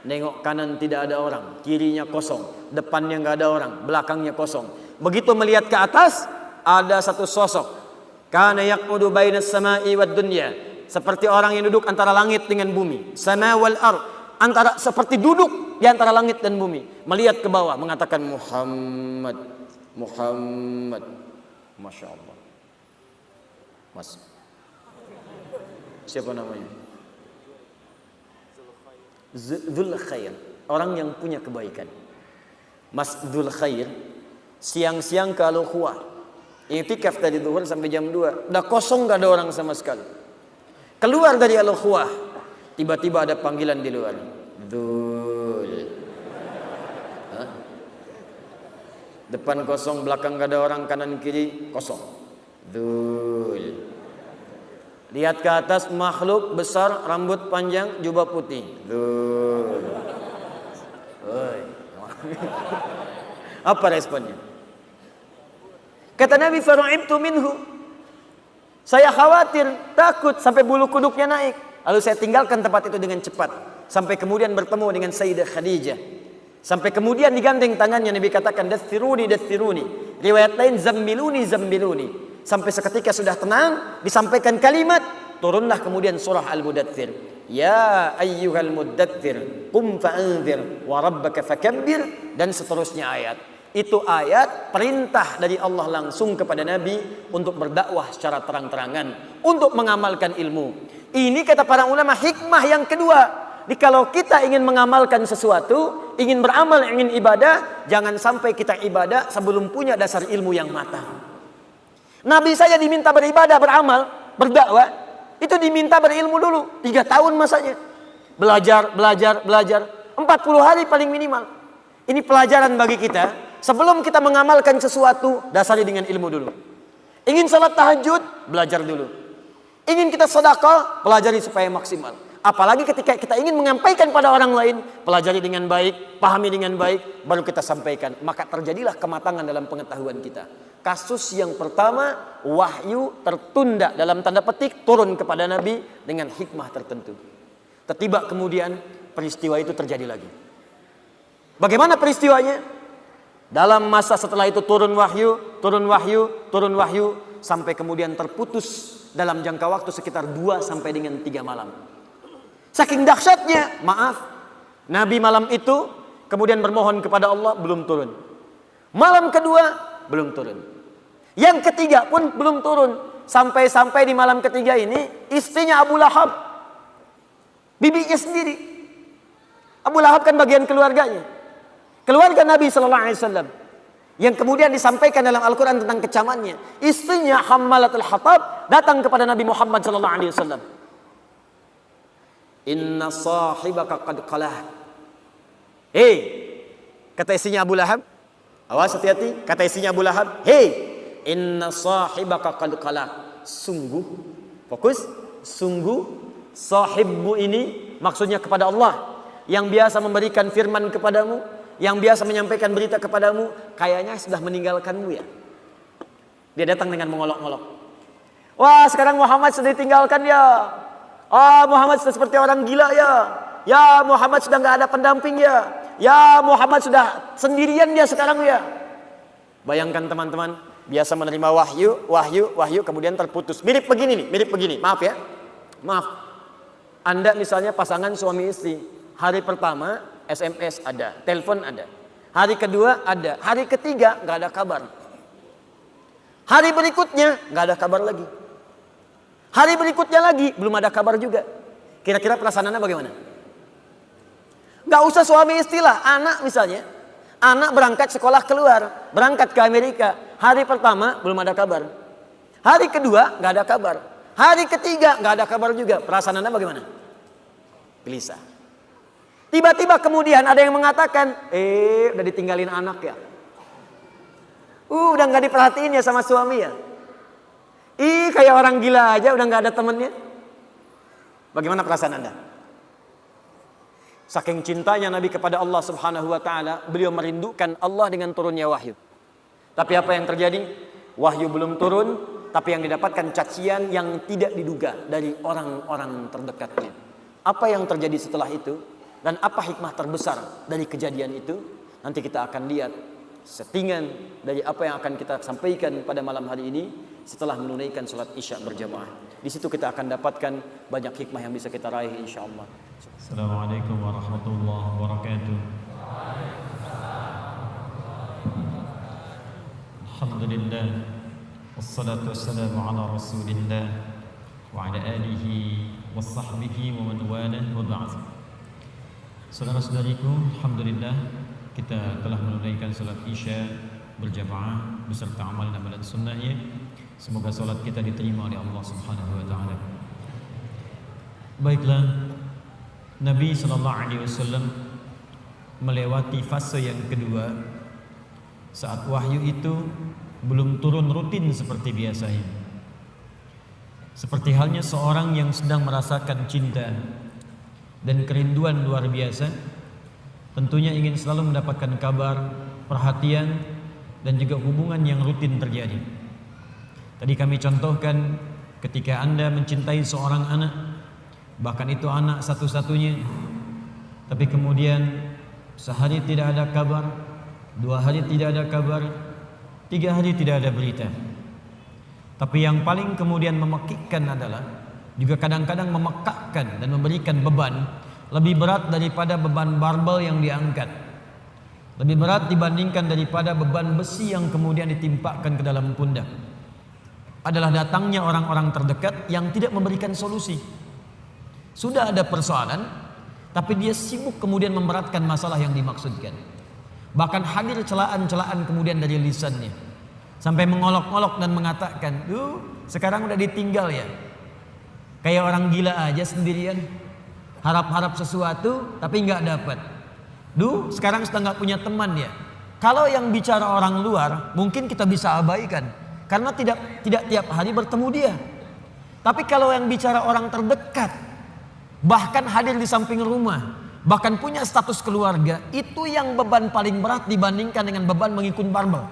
Nengok kanan tidak ada orang, kirinya kosong, depannya nggak ada orang, belakangnya kosong. Begitu melihat ke atas, ada satu sosok. Kana yaqudu bainas sama'i wad dunya. Seperti orang yang duduk antara langit dengan bumi. Sama wal ard. Antara seperti duduk di antara langit dan bumi. Melihat ke bawah mengatakan Muhammad. Muhammad. Masya Allah. Mas. Siapa namanya? Dzul Khair. Orang yang punya kebaikan. Mas Dzul Khair. Siang-siang ke Al-Khuah. Iktikaf dari zuhur sampai jam 2. Udah kosong, gak ada orang sama sekali. Keluar dari Al-Khuah, tiba-tiba ada panggilan di luar. Dzul. Depan kosong, belakang gak ada orang, kanan kiri kosong. Dzul. Lihat ke atas, makhluk besar, rambut panjang, jubah putih. Dzul. Apa responnya? Kata Nabi, faru'ibtu minhu. Saya khawatir, takut sampai bulu kuduknya naik. Lalu saya tinggalkan tempat itu dengan cepat. Sampai kemudian bertemu dengan Sayyidah Khadijah. Sampai kemudian digandeng tangannya, Nabi katakan, dathiruni, dathiruni. Riwayat lain, zammiluni, zammiluni. Sampai seketika sudah tenang, disampaikan kalimat, turunlah kemudian surah Al-Mudaththir. Ya ayyuhal muddaththir, qum fa'anzir, wa rabbaka fakabbir. Dan seterusnya ayat. Itu ayat perintah dari Allah langsung kepada Nabi untuk berdakwah secara terang-terangan, untuk mengamalkan ilmu. Ini kata para ulama hikmah yang kedua. Jadi kalau kita ingin mengamalkan sesuatu, ingin beramal, ingin ibadah, jangan sampai kita ibadah sebelum punya dasar ilmu yang matang. Nabi saja diminta beribadah, beramal, berdakwah, itu diminta berilmu dulu. 3 tahun masanya. Belajar, 40 hari paling minimal. Ini pelajaran bagi kita. Sebelum kita mengamalkan sesuatu, dasari dengan ilmu dulu. Ingin salat tahajud, belajar dulu. Ingin kita sedekah, pelajari supaya maksimal. Apalagi ketika kita ingin menyampaikan pada orang lain, pelajari dengan baik, pahami dengan baik, baru kita sampaikan. Maka terjadilah kematangan dalam pengetahuan kita. Kasus yang pertama, wahyu tertunda dalam tanda petik turun kepada Nabi dengan hikmah tertentu. Tiba kemudian peristiwa itu terjadi lagi. Bagaimana peristiwanya? Dalam masa setelah itu turun wahyu, sampai kemudian terputus dalam jangka waktu sekitar 2 sampai dengan 3 malam. Saking dahsyatnya, maaf, Nabi malam itu kemudian bermohon kepada Allah, belum turun. Malam kedua, belum turun. Yang ketiga pun belum turun. Sampai-sampai di malam ketiga ini, istrinya Abu Lahab, bibinya sendiri. Abu Lahab kan bagian keluarganya. Keluarga Nabi SAW yang kemudian disampaikan dalam Al-Quran tentang kecamannya. Istrinya Hammalatul Hatab datang kepada Nabi Muhammad SAW. Inna sahibaka qad qalah. Hei, kata istrinya Abu Lahab. Awas, hati-hati. Kata istrinya Abu Lahab. Hei, inna sahibaka qad qalah. Sungguh, fokus. Sungguh, sahibmu ini maksudnya kepada Allah yang biasa memberikan firman kepadamu, yang biasa menyampaikan berita kepadamu, kayaknya sudah meninggalkanmu ya. Dia datang dengan mengolok-olok. Wah, sekarang Muhammad sudah ditinggalkan ya. Muhammad sudah seperti orang gila ya. Ya, Muhammad sudah nggak ada pendamping ya. Ya, Muhammad sudah sendirian dia sekarang ya. Bayangkan teman-teman, biasa menerima wahyu, kemudian terputus. Mirip begini nih, mirip begini. Maaf ya. Maaf. Anda misalnya pasangan suami istri, hari pertama SMS ada, telepon ada. Hari kedua ada, hari ketiga nggak ada kabar. Hari berikutnya nggak ada kabar lagi. Hari berikutnya lagi belum ada kabar juga. Kira-kira perasaan Anda bagaimana? Nggak usah suami istri lah, anak misalnya. Anak berangkat sekolah keluar, berangkat ke Amerika. Hari pertama belum ada kabar. Hari kedua nggak ada kabar. Hari ketiga nggak ada kabar juga. Perasaan Anda bagaimana? Gelisah. Tiba-tiba kemudian ada yang mengatakan, udah ditinggalin anak ya. Udah nggak diperhatiin ya sama suami ya. Kayak orang gila aja udah nggak ada temennya. Bagaimana perasaan Anda? Saking cintanya Nabi kepada Allah Subhanahu wa taala, beliau merindukan Allah dengan turunnya wahyu. Tapi apa yang terjadi? Wahyu belum turun, tapi yang didapatkan cacian yang tidak diduga dari orang-orang terdekatnya. Apa yang terjadi setelah itu dan apa hikmah terbesar dari kejadian itu? Nanti kita akan lihat settingan dari apa yang akan kita sampaikan pada malam hari ini setelah menunaikan salat Isya berjamaah. Di situ kita akan dapatkan banyak hikmah yang bisa kita raih insyaallah. Assalamualaikum warahmatullahi wabarakatuh. Alhamdulillah, wassalatu wassalamu ala rasulillah wa ala alihi wa sahbihi wa man walah wa ba'd. Saudara-saudariku, alhamdulillah kita telah menunaikan salat Isya berjamaah beserta amalan-amalan sunnahnya. Semoga salat kita diterima oleh Allah Subhanahu wa taala. Baiklah, Nabi sallallahu alaihi wasallam melewati fase yang kedua saat wahyu itu belum turun rutin seperti biasanya. Seperti halnya seorang yang sedang merasakan cinta dan kerinduan luar biasa, tentunya ingin selalu mendapatkan kabar, perhatian, dan juga hubungan yang rutin terjadi. Tadi kami contohkan ketika Anda mencintai seorang anak, bahkan itu anak satu-satunya, tapi kemudian sehari tidak ada kabar, 2 hari tidak ada kabar, 3 hari tidak ada berita. Tapi yang paling kemudian memekikkan adalah juga kadang-kadang memekakkan dan memberikan beban lebih berat daripada beban barbel yang diangkat, lebih berat dibandingkan daripada beban besi yang kemudian ditimpakan ke dalam pundak, adalah datangnya orang-orang terdekat yang tidak memberikan solusi. Sudah ada persoalan, tapi dia sibuk kemudian memberatkan masalah yang dimaksudkan. Bahkan hadir celaan-celaan kemudian dari lisannya, sampai mengolok-olok dan mengatakan, sekarang udah ditinggal ya. Kayak orang gila aja sendirian, harap-harap sesuatu tapi nggak dapat. Sekarang sudah nggak punya teman ya. Kalau yang bicara orang luar mungkin kita bisa abaikan karena tidak tiap hari bertemu dia. Tapi kalau yang bicara orang terdekat, bahkan hadir di samping rumah, bahkan punya status keluarga, itu yang beban paling berat dibandingkan dengan beban mengikut barbel.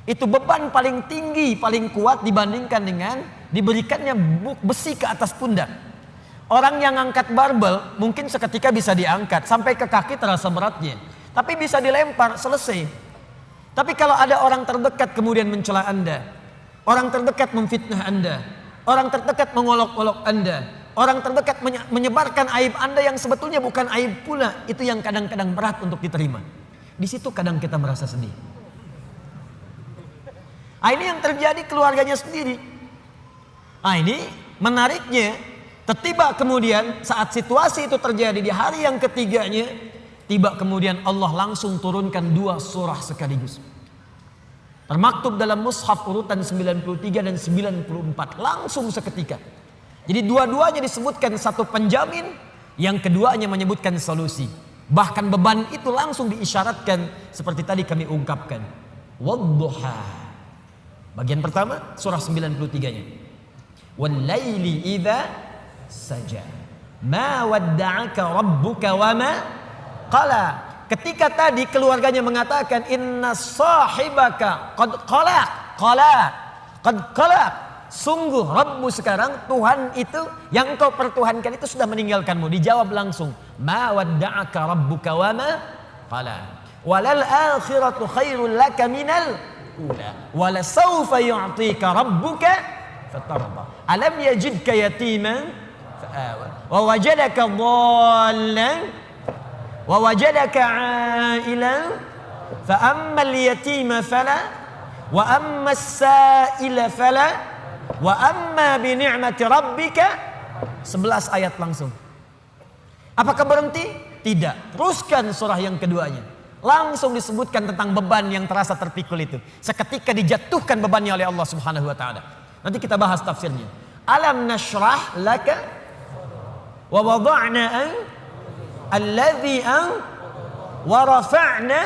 Itu beban paling tinggi, paling kuat dibandingkan dengan diberikannya besi ke atas pundak. Orang yang angkat barbel mungkin seketika bisa diangkat sampai ke kaki terasa beratnya, tapi bisa dilempar selesai. Tapi kalau ada orang terdekat kemudian mencela Anda, orang terdekat memfitnah Anda, orang terdekat mengolok-olok Anda, orang terdekat menyebarkan aib Anda yang sebetulnya bukan aib pula, itu yang kadang-kadang berat untuk diterima. Di situ kadang kita merasa sedih. Ini yang terjadi keluarganya sendiri. Ini menariknya, tiba kemudian saat situasi itu terjadi di hari yang ketiganya, tiba kemudian Allah langsung turunkan 2 surah sekaligus. Termaktub dalam mushaf urutan 93 dan 94 langsung seketika. Jadi dua-duanya disebutkan satu penjamin, yang keduanya menyebutkan solusi. Bahkan beban itu langsung diisyaratkan seperti tadi kami ungkapkan. Wadduha. Bagian pertama surah 93-nya. Wal-laili idza saja. Ma wadda'aka rabbuka wa ma qala. Ketika tadi keluarganya mengatakan inna sahibaka qad qalaq. Sungguh Rabbmu sekarang, Tuhan itu yang engkau pertuhankan itu sudah meninggalkanmu. Dijawab langsung, ma wadda'aka rabbuka wa ma qala. Walal akhiratu khairul laka minal ula. Wala sawfa yu'tika rabbuka fatarda. Alam yajidka yatiman fa'awa wa wajadaka dhallan wa wajadaka 'ailan fa ammal yatima fala wa ammas sa'ila fala wa amma bi ni'mati rabbika. 11 ayat langsung. Apakah berhenti? Tidak. Teruskan surah yang keduanya. Langsung disebutkan tentang beban yang terasa terpikul itu. Seketika dijatuhkan bebannya oleh Allah Subhanahu wa taala. Nanti kita bahas tafsirnya. Alam nashrah laka wa wada'na alladhi wa rafa'na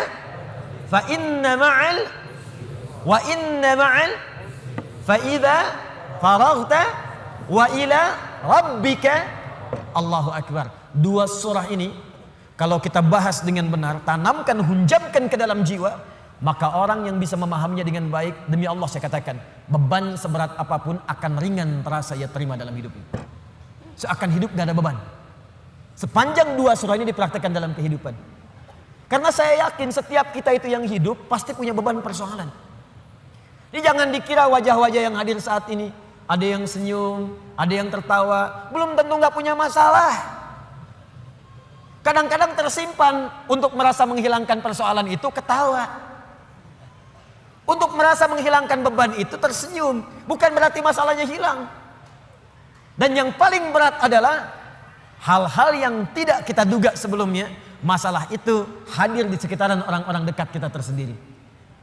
fa inna ma'al fa idza faraghta wa ila rabbika. Allahu akbar. Dua surah ini kalau kita bahas dengan benar, tanamkan, hunjamkan ke dalam jiwa, maka orang yang bisa memahaminya dengan baik, demi Allah saya katakan, beban seberat apapun akan ringan terasa ia terima dalam hidup ini. Seakan hidup gak ada beban. Sepanjang dua surah ini dipraktekkan dalam kehidupan. Karena saya yakin setiap kita itu yang hidup pasti punya beban persoalan. Jadi jangan dikira wajah-wajah yang hadir saat ini, ada yang senyum, ada yang tertawa, belum tentu gak punya masalah. Kadang-kadang tersimpan untuk merasa menghilangkan persoalan itu ketawa. Untuk merasa menghilangkan beban itu tersenyum. Bukan berarti masalahnya hilang. Dan yang paling berat adalah hal-hal yang tidak kita duga sebelumnya. Masalah itu hadir di sekitaran orang-orang dekat kita tersendiri.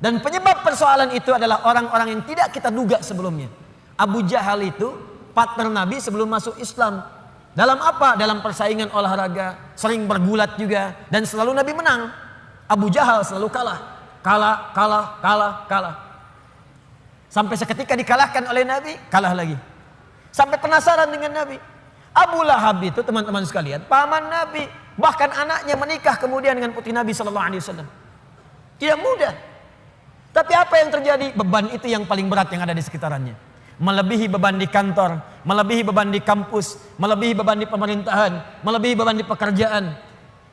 Dan penyebab persoalan itu adalah orang-orang yang tidak kita duga sebelumnya. Abu Jahal itu partner Nabi sebelum masuk Islam. Dalam apa? Dalam persaingan olahraga, sering bergulat juga, dan selalu Nabi menang. Abu Jahal selalu kalah. Kalah. Sampai seketika dikalahkan oleh Nabi, kalah lagi. Sampai penasaran dengan Nabi. Abu Lahab itu teman-teman sekalian, paman Nabi, bahkan anaknya menikah kemudian dengan putri Nabi SAW. Tidak mudah. Tapi apa yang terjadi? Beban itu yang paling berat yang ada di sekitarannya. Melebihi beban di kantor, melebihi beban di kampus, melebihi beban di pemerintahan, melebihi beban di pekerjaan.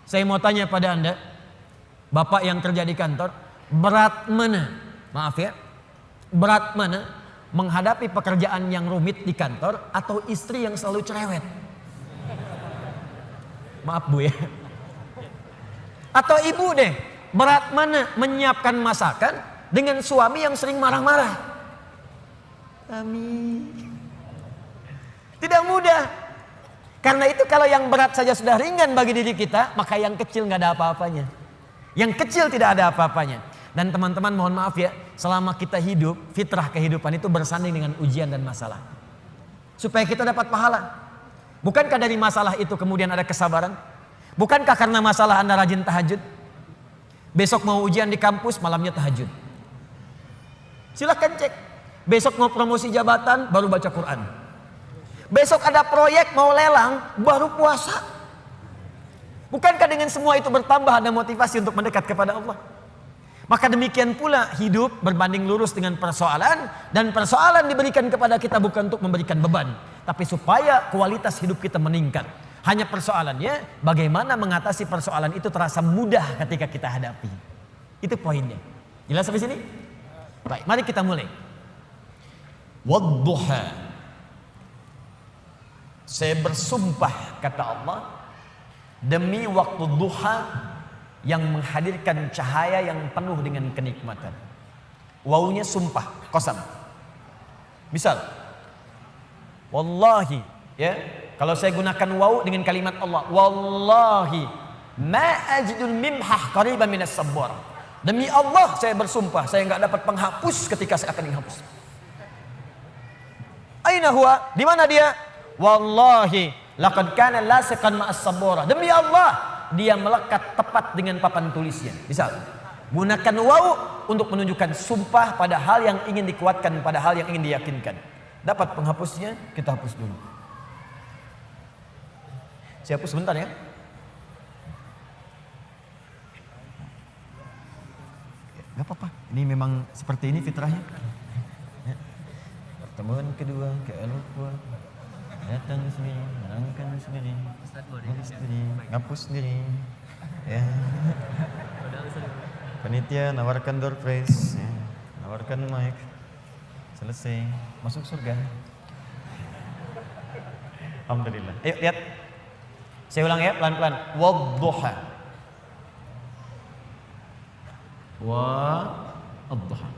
Saya mau tanya pada Anda, Bapak yang kerja di kantor, berat mana? Maaf ya, berat mana menghadapi pekerjaan yang rumit di kantor atau istri yang selalu cerewet? Maaf Bu ya. Atau ibu deh, berat mana menyiapkan masakan dengan suami yang sering marah-marah? Amin. Tidak mudah. Karena itu kalau yang berat saja sudah ringan bagi diri kita, maka yang kecil nggak ada apa-apanya. Yang kecil tidak ada apa-apanya. Dan teman-teman mohon maaf ya, selama kita hidup, fitrah kehidupan itu bersanding dengan ujian dan masalah. Supaya kita dapat pahala. Bukankah dari masalah itu kemudian ada kesabaran? Bukankah karena masalah Anda rajin tahajud? Besok mau ujian di kampus, malamnya tahajud. Silahkan cek. Besok mau promosi jabatan, baru baca Quran. Besok ada proyek mau lelang, baru puasa. Bukankah dengan semua itu bertambah ada motivasi untuk mendekat kepada Allah? Maka demikian pula hidup berbanding lurus dengan persoalan. Dan persoalan diberikan kepada kita bukan untuk memberikan beban, tapi supaya kualitas hidup kita meningkat. Hanya persoalannya bagaimana mengatasi persoalan itu terasa mudah ketika kita hadapi. Itu poinnya. Jelas sampai sini? Baik, mari kita mulai. Wadduha, saya bersumpah kata Allah demi waktu duha yang menghadirkan cahaya yang penuh dengan kenikmatan. Wawunya sumpah, qasam. Misal, wallahi, ya, kalau saya gunakan waw dengan kalimat Allah, wallahi ma ajidul mimhah qariban minas sabbar. Demi Allah saya bersumpah, saya enggak dapat penghapus ketika saya akan menghapus. Aina huwa? Di mana dia? Wallahi laqad kana lasiqan ma'as sabora. Demi Allah, dia melekat tepat dengan papan tulisnya. Misal, gunakan waw untuk menunjukkan sumpah pada hal yang ingin dikuatkan, pada hal yang ingin diyakinkan. Dapat penghapusnya, kita hapus dulu. Saya hapus sebentar ya. Gak apa-apa, ini memang seperti ini fitrahnya. Pertemuan kedua ke Eloquent, datang sendiri, menangkan sendiri, ngapus sendiri, ya. Panitia nawarkan door prize, ya. Nawarkan mic, selesai, masuk surga. Alhamdulillah. Ayo lihat, saya ulang ya pelan-pelan. Wadduha, wa ad-duha.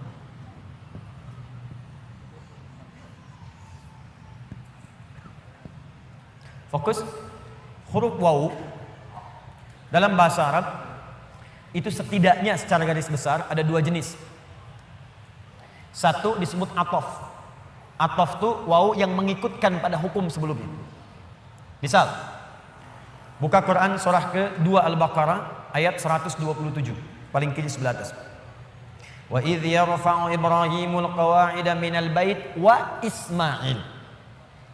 Fokus. Huruf waw dalam bahasa Arab itu setidaknya secara garis besar ada dua jenis. Satu disebut atof. Atof itu waw yang mengikutkan pada hukum sebelumnya. Misal, buka Quran surah ke-2 Al-Baqarah ayat 127, paling kiri sebelah atas. Wa idh yarfa'u Ibrahimul qawa'ida minal bait wa Ismail.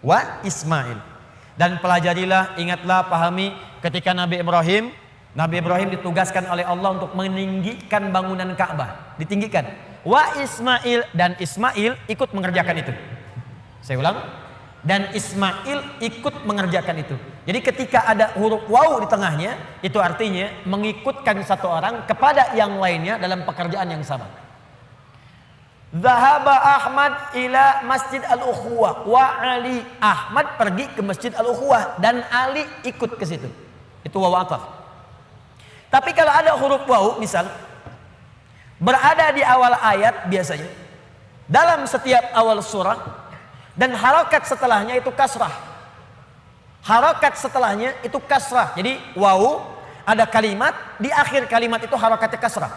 Wa Ismail. Dan pelajarilah, ingatlah, pahami ketika Nabi Ibrahim ditugaskan oleh Allah untuk meninggikan bangunan Ka'bah, ditinggikan. Wa Ismail, dan Ismail ikut mengerjakan itu. Saya ulang, dan Ismail ikut mengerjakan itu. Jadi ketika ada huruf waw di tengahnya, itu artinya mengikutkan satu orang kepada yang lainnya dalam pekerjaan yang sama. Zahaba Ahmad ila Masjid Al-Ukhuwah wa Ali. Ahmad pergi ke Masjid Al-Ukhuwah dan Ali ikut ke situ. Itu waw ataf. Tapi kalau ada huruf waw misal berada di awal ayat biasanya dalam setiap awal surah dan harokat setelahnya itu kasrah. Harokat setelahnya itu kasrah. Jadi waw ada kalimat, di akhir kalimat itu harokatnya kasrah.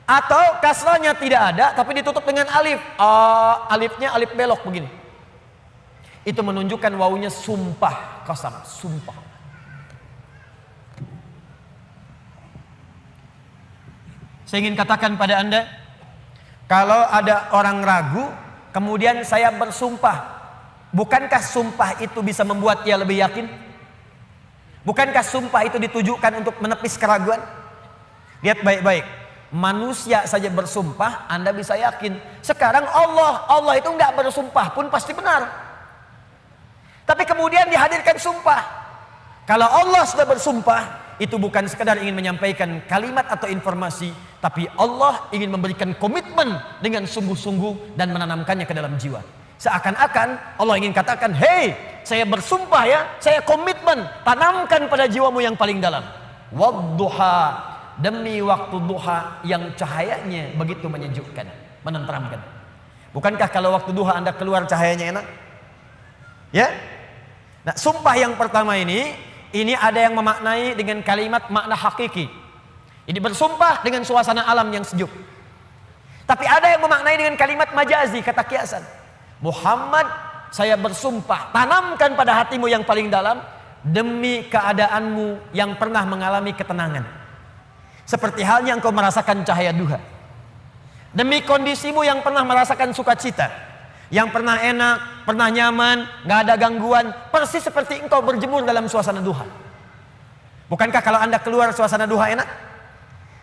Atau kasrahnya tidak ada tapi ditutup dengan alif. Alifnya alif belok begini. Itu menunjukkan wawunya sumpah, qasam, sumpah. Saya ingin katakan pada Anda, kalau ada orang ragu kemudian saya bersumpah, bukankah sumpah itu bisa membuat ia lebih yakin? Bukankah sumpah itu ditujukan untuk menepis keraguan? Lihat baik-baik. Manusia saja bersumpah, Anda bisa yakin. Sekarang Allah itu enggak bersumpah pun pasti benar. Tapi kemudian dihadirkan sumpah. Kalau Allah sudah bersumpah, itu bukan sekedar ingin menyampaikan kalimat atau informasi, tapi Allah ingin memberikan komitmen dengan sungguh-sungguh dan menanamkannya ke dalam jiwa. Seakan-akan Allah ingin katakan, hei, saya bersumpah ya, saya komitmen, tanamkan pada jiwamu yang paling dalam. Wadduha, demi waktu duha yang cahayanya begitu menyejukkan, menenteramkan. Bukankah kalau waktu duha Anda keluar cahayanya enak? Ya? Nah, sumpah yang pertama ini ada yang memaknai dengan kalimat makna hakiki. Ini bersumpah dengan suasana alam yang sejuk. Tapi ada yang memaknai dengan kalimat majazi, kata kiasan. Muhammad, saya bersumpah, tanamkan pada hatimu yang paling dalam demi keadaanmu yang pernah mengalami ketenangan. Seperti halnya engkau merasakan cahaya duha. Demi kondisimu yang pernah merasakan sukacita, yang pernah enak, pernah nyaman, gak ada gangguan, persis seperti engkau berjemur dalam suasana duha. Bukankah kalau Anda keluar suasana duha enak?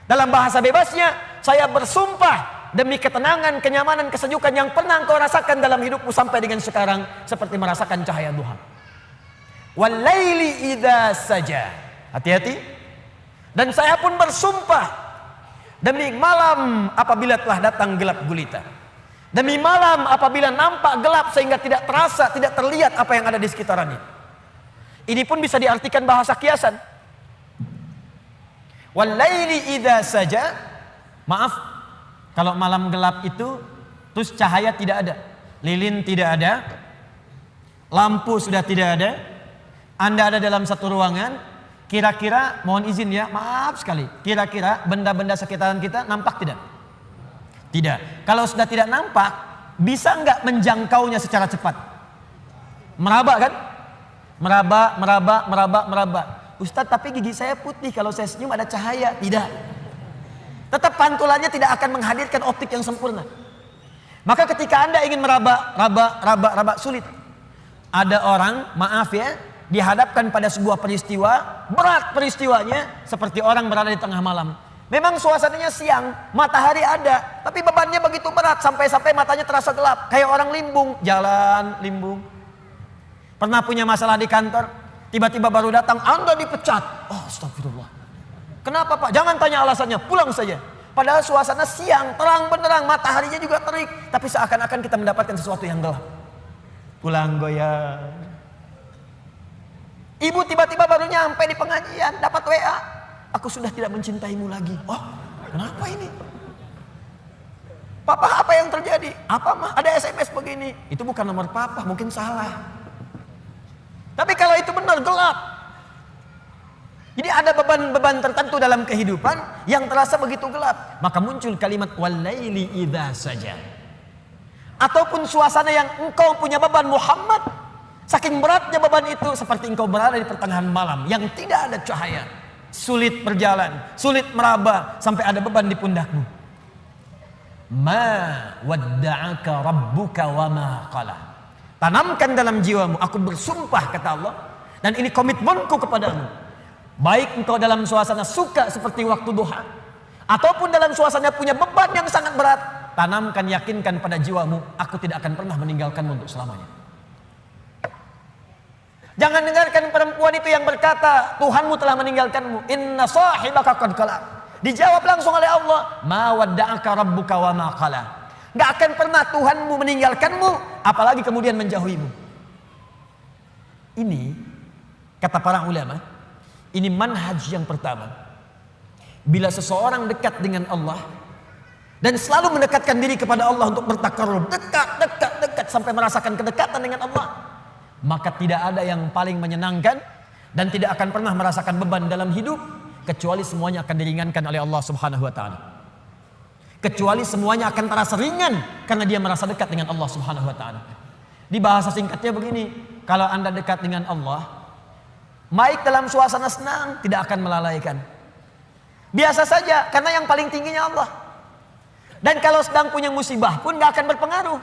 Dalam bahasa bebasnya, saya bersumpah demi ketenangan, kenyamanan, kesejukan yang pernah engkau rasakan dalam hidupmu sampai dengan sekarang, seperti merasakan cahaya duha. Walaili idza saja. Hati-hati. Dan saya pun bersumpah demi malam apabila telah datang gelap gulita. Demi malam apabila nampak gelap sehingga tidak terasa, tidak terlihat apa yang ada di sekitarnya. Ini pun bisa diartikan bahasa kiasan. Walaili idza saja. Maaf, kalau malam gelap itu terus cahaya tidak ada, lilin tidak ada, lampu sudah tidak ada, Anda ada dalam satu ruangan. Kira-kira, mohon izin ya, maaf sekali, kira-kira benda-benda sekitaran kita nampak tidak? Tidak. Kalau sudah tidak nampak, bisa nggak menjangkaunya secara cepat? Meraba kan? Meraba. Ustadz, tapi gigi saya putih, kalau saya senyum ada cahaya. Tidak. Tetap pantulannya tidak akan menghadirkan optik yang sempurna. Maka ketika Anda ingin meraba, sulit. Ada orang, maaf ya, dihadapkan pada sebuah peristiwa, berat peristiwanya, seperti orang berada di tengah malam. Memang suasananya siang, matahari ada, tapi bebannya begitu berat sampai-sampai matanya terasa gelap, kayak orang limbung, jalan limbung. Pernah punya masalah di kantor, tiba-tiba baru datang, Anda dipecat. Oh, astagfirullah. Kenapa Pak? Jangan tanya alasannya, pulang saja. Padahal suasana siang, terang benderang, mataharinya juga terik, tapi seakan-akan kita mendapatkan sesuatu yang gelap. Pulang goyang. Ibu tiba-tiba baru nyampe di pengajian, dapat WA. Aku sudah tidak mencintaimu lagi. Oh, Kenapa ini? Papa, apa yang terjadi? Apa mah? Ada SMS begini. Itu bukan nomor papa, mungkin salah. Tapi kalau itu benar, gelap. Jadi ada beban-beban tertentu dalam kehidupan yang terasa begitu gelap. Maka muncul kalimat walaili idza saja. Ataupun suasana yang engkau punya beban Muhammad. Saking beratnya beban itu seperti engkau berada di pertengahan malam yang tidak ada cahaya. Sulit berjalan, sulit meraba sampai ada beban di pundakmu. Ma wadda'aka rabbuka wa ma qala. Tanamkan dalam jiwamu, aku bersumpah kata Allah, dan ini komitmenku kepadamu. Baik engkau dalam suasana suka seperti waktu duha, ataupun dalam suasana punya beban yang sangat berat, tanamkan, yakinkan pada jiwamu, aku tidak akan pernah meninggalkanmu untuk selamanya. Jangan dengarkan perempuan itu yang berkata, Tuhanmu telah meninggalkanmu. Inna sahibaka qad qala. Dijawab langsung oleh Allah, ma wadda'aka rabbuka wa ma qala. Enggak akan pernah Tuhanmu meninggalkanmu, apalagi kemudian menjauhimu. Ini kata para ulama, ini manhaj yang pertama. Bila seseorang dekat dengan Allah dan selalu mendekatkan diri kepada Allah untuk bertakarrub, dekat sampai merasakan kedekatan dengan Allah, maka tidak ada yang paling menyenangkan dan tidak akan pernah merasakan beban dalam hidup, kecuali semuanya akan diringankan oleh Allah Subhanahu wa taala. Kecuali semuanya akan terasa ringan karena dia merasa dekat dengan Allah Subhanahu wa taala. Di bahasa singkatnya begini, kalau Anda dekat dengan Allah, baik dalam suasana senang tidak akan melalaikan. Biasa saja karena yang paling tingginya Allah. Dan kalau sedang punya musibah pun tidak akan berpengaruh.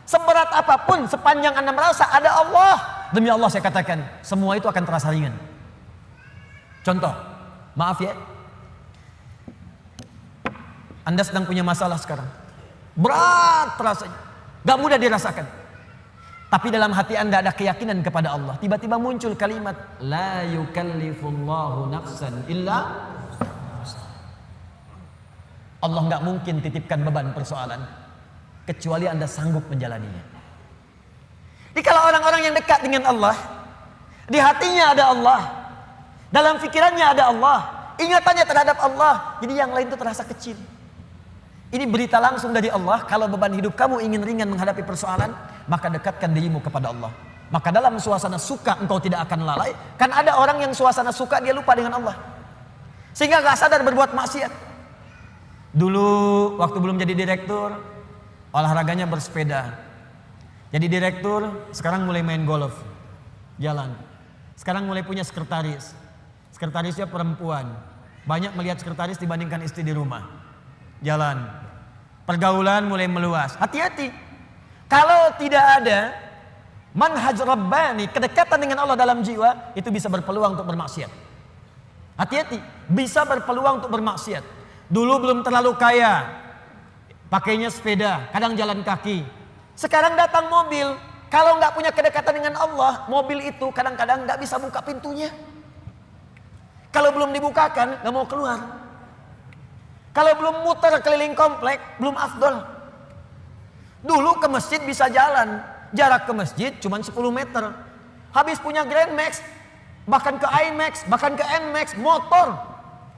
Seberat apapun sepanjang Anda merasa ada Allah, demi Allah saya katakan, semua itu akan terasa ringan. Contoh, maaf ya, Anda sedang punya masalah sekarang, berat rasanya, gak mudah dirasakan. Tapi dalam hati Anda ada keyakinan kepada Allah. Tiba-tiba muncul kalimat la yukallifullahu nafsan illa. Allah gak mungkin titipkan beban persoalan kecuali Anda sanggup menjalaninya. Jadi kalau orang-orang yang dekat dengan Allah, di hatinya ada Allah, dalam pikirannya ada Allah, ingatannya terhadap Allah, jadi yang lain itu terasa kecil. Ini berita langsung dari Allah. Kalau beban hidup kamu ingin ringan menghadapi persoalan, maka dekatkan dirimu kepada Allah. Maka dalam suasana suka engkau tidak akan lalai. Kan ada orang yang suasana suka dia lupa dengan Allah, sehingga gak sadar berbuat maksiat. Dulu waktu belum jadi direktur, olahraganya bersepeda. Jadi direktur, sekarang mulai main golf, jalan. Sekarang mulai punya sekretaris. Sekretarisnya perempuan. Banyak melihat sekretaris dibandingkan istri di rumah. Jalan. Pergaulan mulai meluas. Hati-hati. Kalau tidak ada manhaj rabbani, kedekatan dengan Allah dalam jiwa, itu bisa berpeluang untuk bermaksiat. Hati-hati. Bisa berpeluang untuk bermaksiat. Dulu belum terlalu kaya, pakainya sepeda, kadang jalan kaki. Sekarang datang mobil. Kalau nggak punya kedekatan dengan Allah, mobil itu kadang-kadang nggak bisa buka pintunya. Kalau belum dibukakan, nggak mau keluar. Kalau belum muter keliling komplek, belum afdol. Dulu ke masjid bisa jalan, jarak ke masjid cuma 10 meter. Habis punya Grand Max, bahkan ke IMAX, bahkan ke NMAX, motor.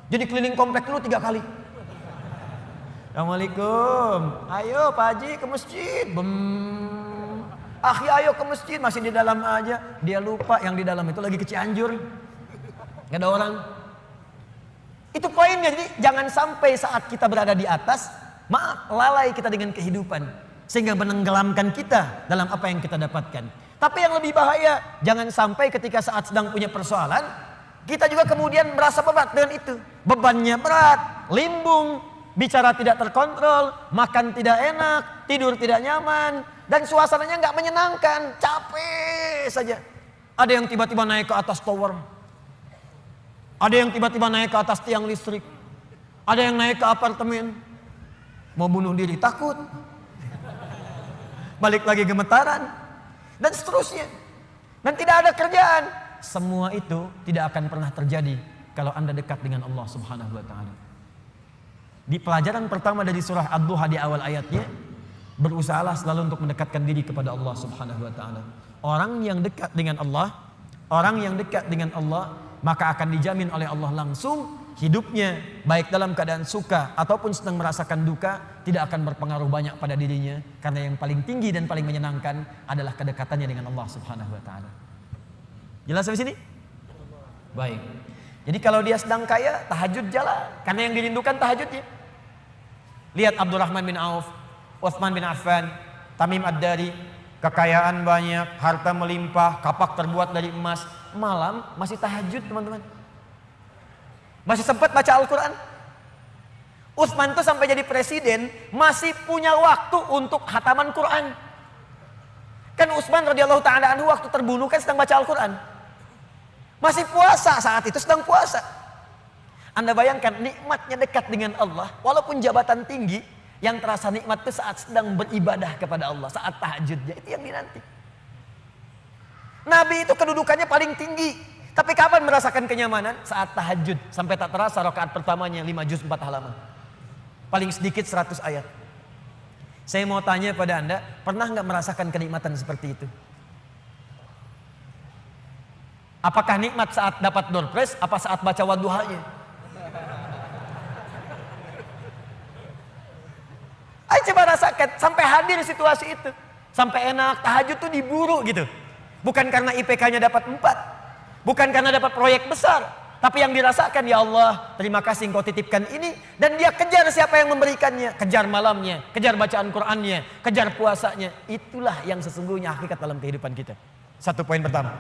Jadi keliling komplek dulu 3 kali. Assalamualaikum, ayo Pak Haji ke masjid. Akhi ayo ke masjid, masih di dalam aja. Dia lupa yang di dalam itu lagi ke Cianjur, gak ada orang. Itu poinnya. Jadi jangan sampai saat kita berada di atas, lalai kita dengan kehidupan, sehingga menenggelamkan kita dalam apa yang kita dapatkan. Tapi yang lebih bahaya, jangan sampai ketika saat sedang punya persoalan, kita juga kemudian merasa berat dengan itu. Bebannya berat, limbung, bicara tidak terkontrol, makan tidak enak, tidur tidak nyaman, dan suasananya nggak menyenangkan, capek saja. Ada yang tiba-tiba naik ke atas tower, ada yang tiba-tiba naik ke atas tiang listrik, ada yang naik ke apartemen, mau bunuh diri takut, balik lagi gemetaran, dan seterusnya. Dan tidak ada kerjaan. Semua itu tidak akan pernah terjadi kalau Anda dekat dengan Allah Subhanahu wa taala. Di pelajaran pertama dari surah Ad-Duha di awal ayatnya, berusahalah selalu untuk mendekatkan diri kepada Allah Subhanahu wa taala. Orang yang dekat dengan Allah, orang yang dekat dengan Allah, maka akan dijamin oleh Allah langsung hidupnya baik dalam keadaan suka ataupun sedang merasakan duka tidak akan berpengaruh banyak pada dirinya, karena yang paling tinggi dan paling menyenangkan adalah kedekatannya dengan Allah Subhanahu wa taala. Jelas sampai sini? Baik. Jadi kalau dia sedang kaya, tahajud jalan, karena yang dirindukan tahajudnya. Lihat Abdurrahman bin Auf, Utsman bin Affan, Tamim Ad-Dari, kekayaan banyak, harta melimpah, kapak terbuat dari emas, malam masih tahajud, teman-teman. Masih sempat baca Al-Quran. Utsman tuh sampai jadi presiden masih punya waktu untuk khataman Quran. Kan Utsman radhiyallahu taala anhu waktu terbunuh kan sedang baca Al-Quran. Masih puasa saat itu, sedang puasa. Anda bayangkan nikmatnya dekat dengan Allah, walaupun jabatan tinggi, yang terasa nikmat itu saat sedang beribadah kepada Allah, saat tahajudnya, itu yang dinanti. Nabi itu kedudukannya paling tinggi. Tapi kapan merasakan kenyamanan? Saat tahajud. Sampai tak terasa rakaat pertamanya 5 juz 4 halaman. Paling sedikit 100 ayat. Saya mau tanya pada Anda, pernah nggak merasakan kenikmatan seperti itu? Apakah nikmat saat dapat door prize, apa saat baca wadduhanya? Ayo coba rasakan, sampai hadir situasi itu. Sampai enak, tahajud tuh diburu gitu. Bukan karena IPK-nya dapat 4. Bukan karena dapat proyek besar, tapi yang dirasakan, ya Allah, terima kasih Engkau titipkan ini, dan dia kejar siapa yang memberikannya, kejar malamnya, kejar bacaan Qur'annya, kejar puasanya. Itulah yang sesungguhnya hakikat dalam kehidupan kita. Satu poin pertama.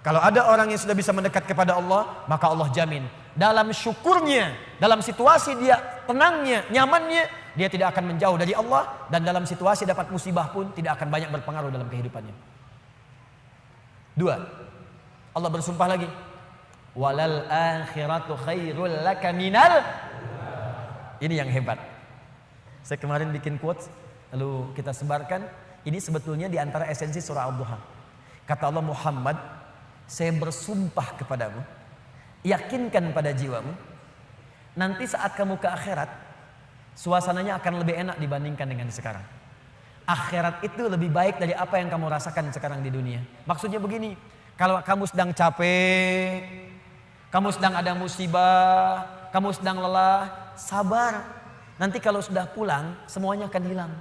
Kalau ada orang yang sudah bisa mendekat kepada Allah, maka Allah jamin dalam syukurnya, dalam situasi dia tenangnya, nyamannya, dia tidak akan menjauh dari Allah, dan dalam situasi dapat musibah pun tidak akan banyak berpengaruh dalam kehidupannya. 2. Allah bersumpah lagi, walal akhiratu khairul laka minal. Ini yang hebat. Saya kemarin bikin quotes, lalu kita sebarkan. Ini sebetulnya di antara esensi surah Ad-Duha. Kata Allah, Muhammad, saya bersumpah kepadamu, yakinkan pada jiwamu, nanti saat kamu ke akhirat, suasananya akan lebih enak dibandingkan dengan sekarang. Akhirat itu lebih baik dari apa yang kamu rasakan sekarang di dunia. Maksudnya begini, kalau kamu sedang capek, kamu sedang ada musibah, kamu sedang lelah, sabar. Nanti kalau sudah pulang, semuanya akan hilang.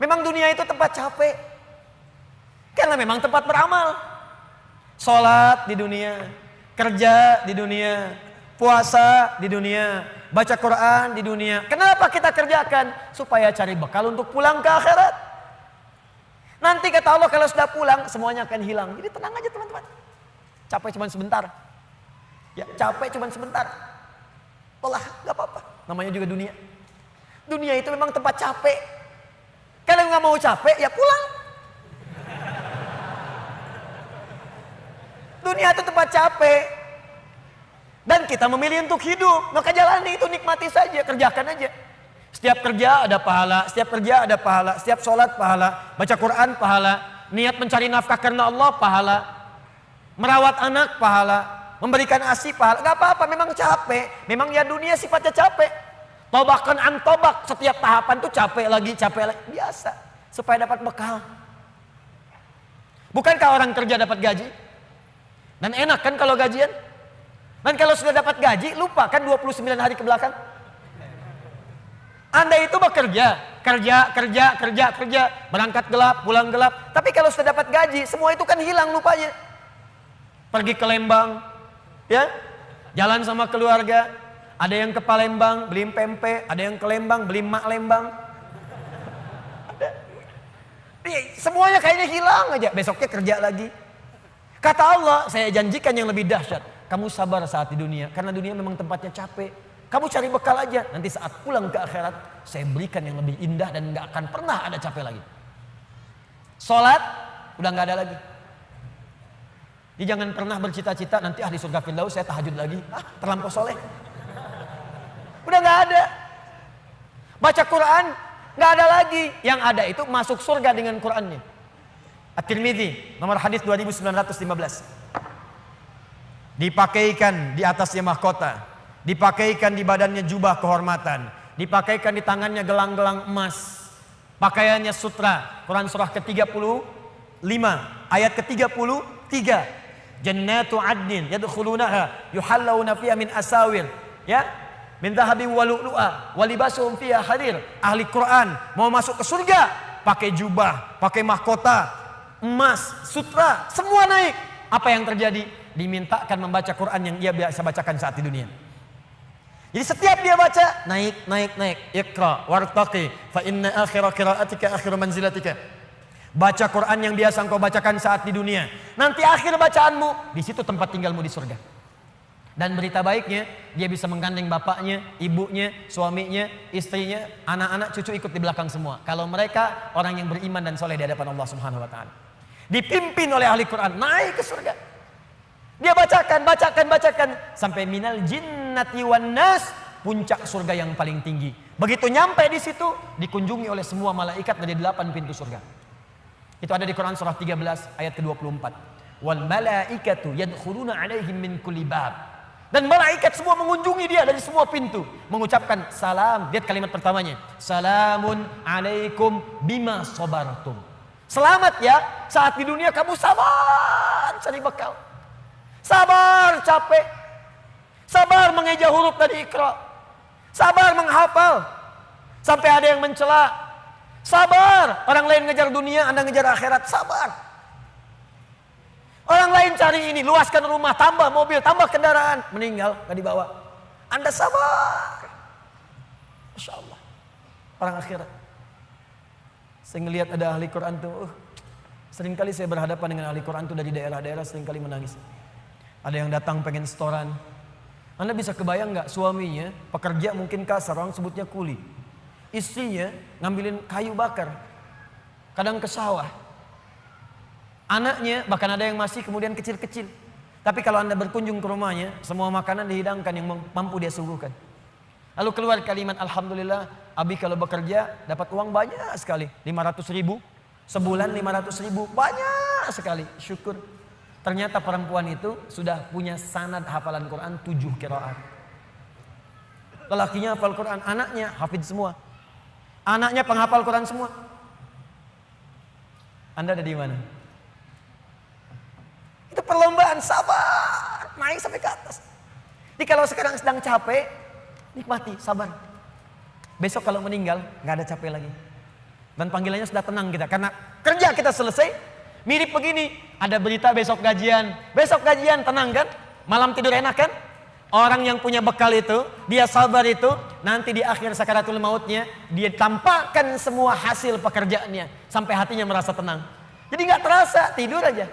Memang dunia itu tempat capek, karena memang tempat beramal. Sholat di dunia, kerja di dunia, puasa di dunia, baca Quran di dunia. Kenapa kita kerjakan? Supaya cari bekal untuk pulang ke akhirat. Nanti kata Allah kalau sudah pulang semuanya akan hilang. Jadi tenang aja teman-teman. Capek cuma sebentar. Ya, capek cuma sebentar. Lelah, gak apa-apa. Namanya juga dunia. Dunia itu memang tempat capek. Kalau nggak mau capek ya pulang. Dunia itu tempat capek. Dan kita memilih untuk hidup. Maka jalani itu, nikmati saja, kerjakan aja. Setiap kerja ada pahala, setiap kerja ada pahala, setiap sholat pahala, baca Quran pahala, niat mencari nafkah karena Allah pahala, merawat anak pahala, memberikan ASI pahala. Gak apa-apa, memang capek, memang ya dunia sifatnya capek. Tobakan an tobak, setiap tahapan tuh capek lagi, biasa, supaya dapat bekal. Bukankah orang kerja dapat gaji? Dan enak kan kalau gajian? Dan kalau sudah dapat gaji, lupa kan 29 hari ke belakang? Anda itu bekerja, kerja, berangkat gelap, pulang gelap. Tapi kalau sudah dapat gaji, semua itu kan hilang lupanya. Pergi ke Lembang, ya, jalan sama keluarga. Ada yang ke Palembang, beli pempek. Ada yang ke Lembang, beli mak Lembang. Semuanya kayaknya hilang aja. Besoknya kerja lagi. Kata Allah, saya janjikan yang lebih dahsyat. Kamu sabar saat di dunia, karena dunia memang tempatnya capek. Kamu cari bekal aja, nanti saat pulang ke akhirat, saya berikan yang lebih indah dan gak akan pernah ada capek lagi. Sholat, udah gak ada lagi. Jadi jangan pernah bercita-cita nanti di surga Firdaus saya tahajud lagi. Terlampau soleh. Udah gak ada. Baca Quran, gak ada lagi. Yang ada itu masuk surga dengan Qurannya. At-Tirmidzi, nomor hadis 2915. Dipakaikan di atasnya mahkota. Dipakaikan di badannya jubah kehormatan. Dipakaikan di tangannya gelang-gelang emas. Pakaiannya sutra. Quran surah ke-35 ayat ke-33. Jannatu adnin yadkhulunaha yuhallawna fiha min asawir, ya, min dhahabin wa lu'lu'a wa libasuhum fiha harir. Ahli Quran mau masuk ke surga pakai jubah, pakai mahkota, emas, sutra, semua naik. Apa yang terjadi? Dimintakan membaca Quran yang ia biasa bacakan saat di dunia. Jadi setiap dia baca, naik. Iqra wartaqi fa inna akhira qiraatika akhiru manzilatika. Baca Quran yang biasa engkau bacakan saat di dunia. Nanti akhir bacaanmu, di situ tempat tinggalmu di surga. Dan berita baiknya, dia bisa menggandeng bapaknya, ibunya, suaminya, istrinya, anak-anak, cucu ikut di belakang semua. Kalau mereka orang yang beriman dan soleh di hadapan Allah Subhanahu wa taala. Dipimpin oleh ahli Quran, naik ke surga. Dia bacakan sampai minal jinnati wan nas, puncak surga yang paling tinggi. Begitu nyampe di situ, dikunjungi oleh semua malaikat dari 8 pintu surga. Itu ada di Quran surah 13 ayat ke-24. Wal malaikatu yadkhuluna alaihim min kulli bab. Dan malaikat semua mengunjungi dia dari semua pintu, mengucapkan salam. Lihat kalimat pertamanya, salamun alaikum bima sabartum. Selamat ya, saat di dunia kamu sabar cari bekal. Sabar capek. Sabar mengeja huruf dari Iqra. Sabar menghafal. Sampai ada yang mencela. Sabar, orang lain ngejar dunia, Anda ngejar akhirat, sabar. Orang lain cari ini, luaskan rumah, tambah mobil, tambah kendaraan, meninggal, gak dibawa. Anda sabar. Masya Allah, orang akhirat. Saya ngelihat ada ahli Quran tuh, seringkali saya berhadapan dengan ahli Quran tuh dari daerah-daerah, seringkali menangis. Ada yang datang pengen setoran. Anda bisa kebayang gak suaminya, pekerja mungkin kasar, orang sebutnya kuli. Istrinya ngambilin kayu bakar, kadang ke sawah. Anaknya bahkan ada yang masih kemudian kecil-kecil. Tapi kalau Anda berkunjung ke rumahnya, semua makanan dihidangkan yang mampu dia suguhkan. Lalu keluar kalimat, alhamdulillah, Abi kalau bekerja dapat uang banyak sekali, 500 ribu, sebulan 500 ribu, banyak sekali, syukur. Ternyata perempuan itu sudah punya sanad hafalan Quran 7 qiraat. Lelakinya hafal Quran, anaknya hafidz semua. Anaknya penghafal Quran semua. Anda ada di mana? Itu perlombaan, sabar, naik sampai ke atas. Jadi kalau sekarang sedang capek, nikmati, sabar. Besok kalau meninggal, nggak ada capek lagi. Dan panggilannya sudah tenang kita, karena kerja kita selesai. Mirip begini, ada berita besok gajian. Besok gajian, tenang kan? Malam tidur enak kan? Orang yang punya bekal itu, dia sabar itu, nanti di akhir sakaratul mautnya, dia tampakkan semua hasil pekerjaannya. Sampai hatinya merasa tenang. Jadi gak terasa, tidur aja.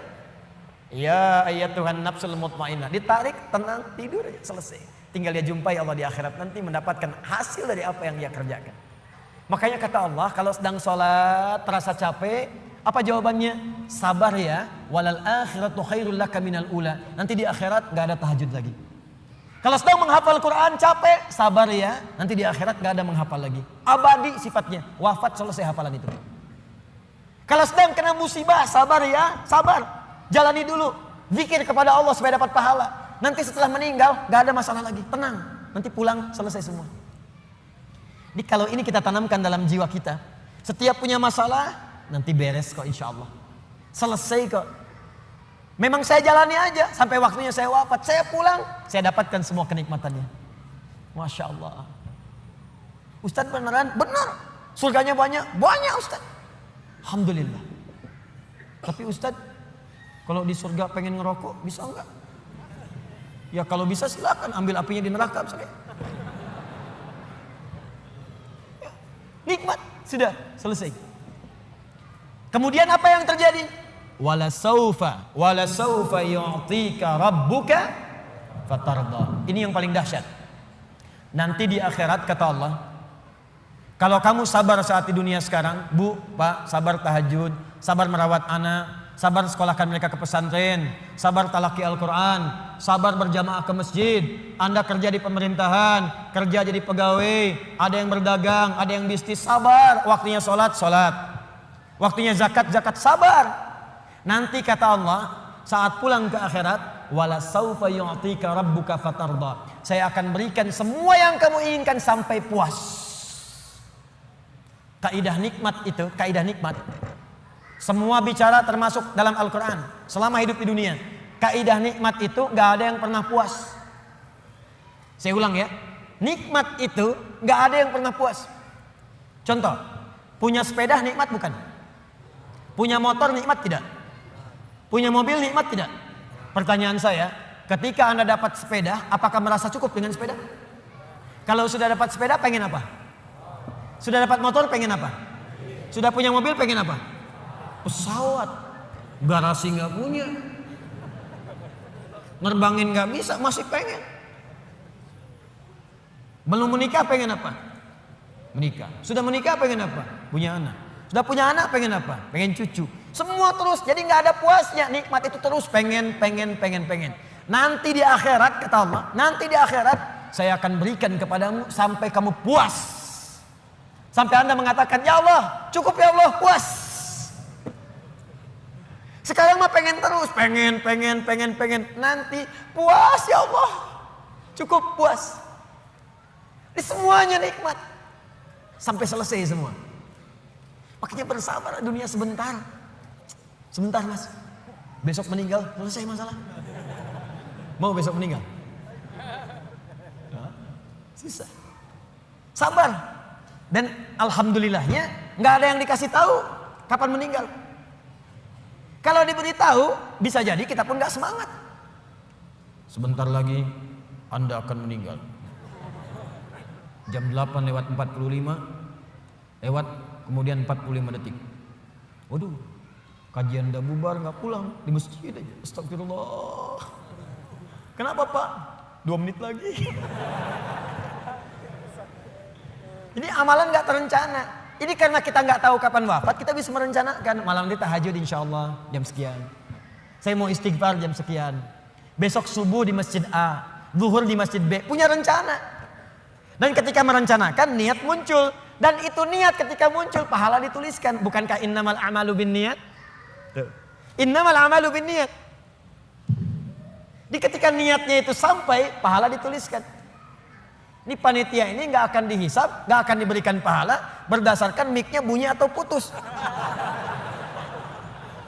Ya ayat Tuhan nafsul mutmainnah. Ditarik, tenang, tidur aja, selesai. Tinggal dia jumpai Allah di akhirat, nanti mendapatkan hasil dari apa yang dia kerjakan. Makanya kata Allah, kalau sedang sholat, terasa capek, apa jawabannya? Sabar ya, walal akhiratu khairul laka minal ula. Nanti di akhirat gak ada tahajud lagi. Kalau sedang menghafal Quran capek, sabar ya. Nanti di akhirat gak ada menghafal lagi. Abadi sifatnya, wafat selesai hafalan itu. Kalau sedang kena musibah, sabar ya, sabar. Jalani dulu, zikir kepada Allah supaya dapat pahala. Nanti setelah meninggal gak ada masalah lagi, tenang. Nanti pulang selesai semua. Jadi kalau ini kita tanamkan dalam jiwa kita, setiap punya masalah, nanti beres kok insya Allah. Selesai kok. Memang saya jalani aja sampai waktunya saya wafat. Saya pulang, saya dapatkan semua kenikmatannya. Masya Allah. Ustadz beneran? Benar. Surganya banyak? Banyak Ustadz. Alhamdulillah. Tapi Ustadz, kalau di surga pengen ngerokok, bisa enggak? Ya kalau bisa silakan, ambil apinya di neraka misalnya. Ya, nikmat, sudah selesai. Kemudian apa yang terjadi? Wala saufa yu'tika rabbuka fatarda. Ini yang paling dahsyat. Nanti di akhirat kata Allah, kalau kamu sabar saat di dunia sekarang, Bu, Pak, sabar tahajud, sabar merawat anak, sabar sekolahkan mereka ke pesantren, sabar talaki Al-Quran, sabar berjamaah ke masjid, Anda kerja di pemerintahan, kerja jadi pegawai, ada yang berdagang, ada yang bisnis, sabar, waktunya sholat, waktunya zakat, sabar. Nanti kata Allah, saat pulang ke akhirat, wala saufa yu'tika rabbuka fatarda. Saya akan berikan semua yang kamu inginkan sampai puas. Kaidah nikmat itu, kaidah nikmat. Semua bicara termasuk dalam Al-Quran. Selama hidup di dunia, kaidah nikmat itu gak ada yang pernah puas. Saya ulang ya, nikmat itu gak ada yang pernah puas. Contoh, punya sepeda nikmat bukan? Punya motor nikmat tidak? Punya mobil nikmat tidak? Pertanyaan saya, ketika Anda dapat sepeda, apakah merasa cukup dengan sepeda? Kalau sudah dapat sepeda pengen apa? Sudah dapat motor pengen apa? Sudah punya mobil pengen apa? Pesawat. Garasi gak punya, nerbangin gak bisa, masih pengen. Belum menikah pengen apa? Menikah. Sudah menikah pengen apa? Punya anak. Sudah punya anak pengen apa? Pengen cucu. Semua terus, jadi gak ada puasnya. Nikmat itu terus pengen. Nanti di akhirat, kata Allah, nanti di akhirat saya akan berikan kepadamu sampai kamu puas. Sampai Anda mengatakan, ya Allah, cukup ya Allah, puas. Sekarang mah pengen terus, pengen. Nanti puas ya Allah, cukup puas. Ini semuanya nikmat. Sampai selesai semua. Makanya bersabar dunia sebentar. Sebentar mas, besok meninggal, selesai masalah. Mau besok meninggal? Susah. Sabar. Dan alhamdulillahnya gak ada yang dikasih tahu kapan meninggal. Kalau diberitahu, bisa jadi kita pun gak semangat. Sebentar lagi Anda akan meninggal. Jam 8 lewat 45, lewat kemudian 45 detik. Waduh, kajian udah bubar gak pulang, di masjid aja. Astagfirullah. Kenapa Pak? 2 menit lagi. Ini amalan gak terencana. Ini karena kita nggak tahu kapan wafat, kita bisa merencanakan malam ini tahajud insya Allah jam sekian. Saya mau istighfar jam sekian. Besok subuh di masjid A, zuhur di masjid B. Punya rencana. Dan ketika merencanakan niat muncul. Dan itu niat ketika muncul pahala dituliskan. Bukankah innamal a'malu binniyat? Innamal a'malu binniyat. Di ketika niatnya itu sampai, pahala dituliskan. Ini panitia ini nggak akan dihisab, nggak akan diberikan pahala berdasarkan mic-nya bunyi atau putus.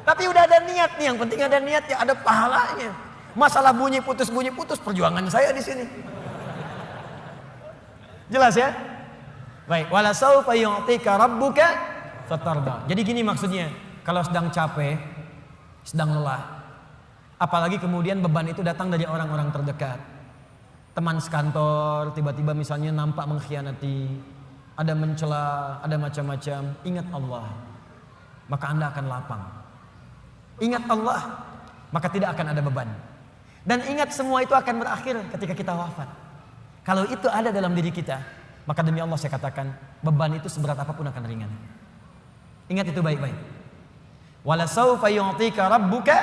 Tapi udah ada niat nih, yang penting ada niatnya, ada pahalanya. Masalah bunyi putus perjuangan saya di sini. Jelas ya? Baik, wala saufa yu'tika rabbuka fatarda. Jadi gini maksudnya, kalau sedang capek, sedang lelah, apalagi kemudian beban itu datang dari orang-orang terdekat. Teman sekantor tiba-tiba misalnya nampak mengkhianati, ada mencela, ada macam-macam. Ingat Allah, maka Anda akan lapang. Ingat Allah, maka tidak akan ada beban. Dan ingat semua itu akan berakhir ketika kita wafat. Kalau itu ada dalam diri kita, maka demi Allah saya katakan, beban itu seberat apapun akan ringan. Ingat itu baik-baik. Wala saufa yu'tika rabbuka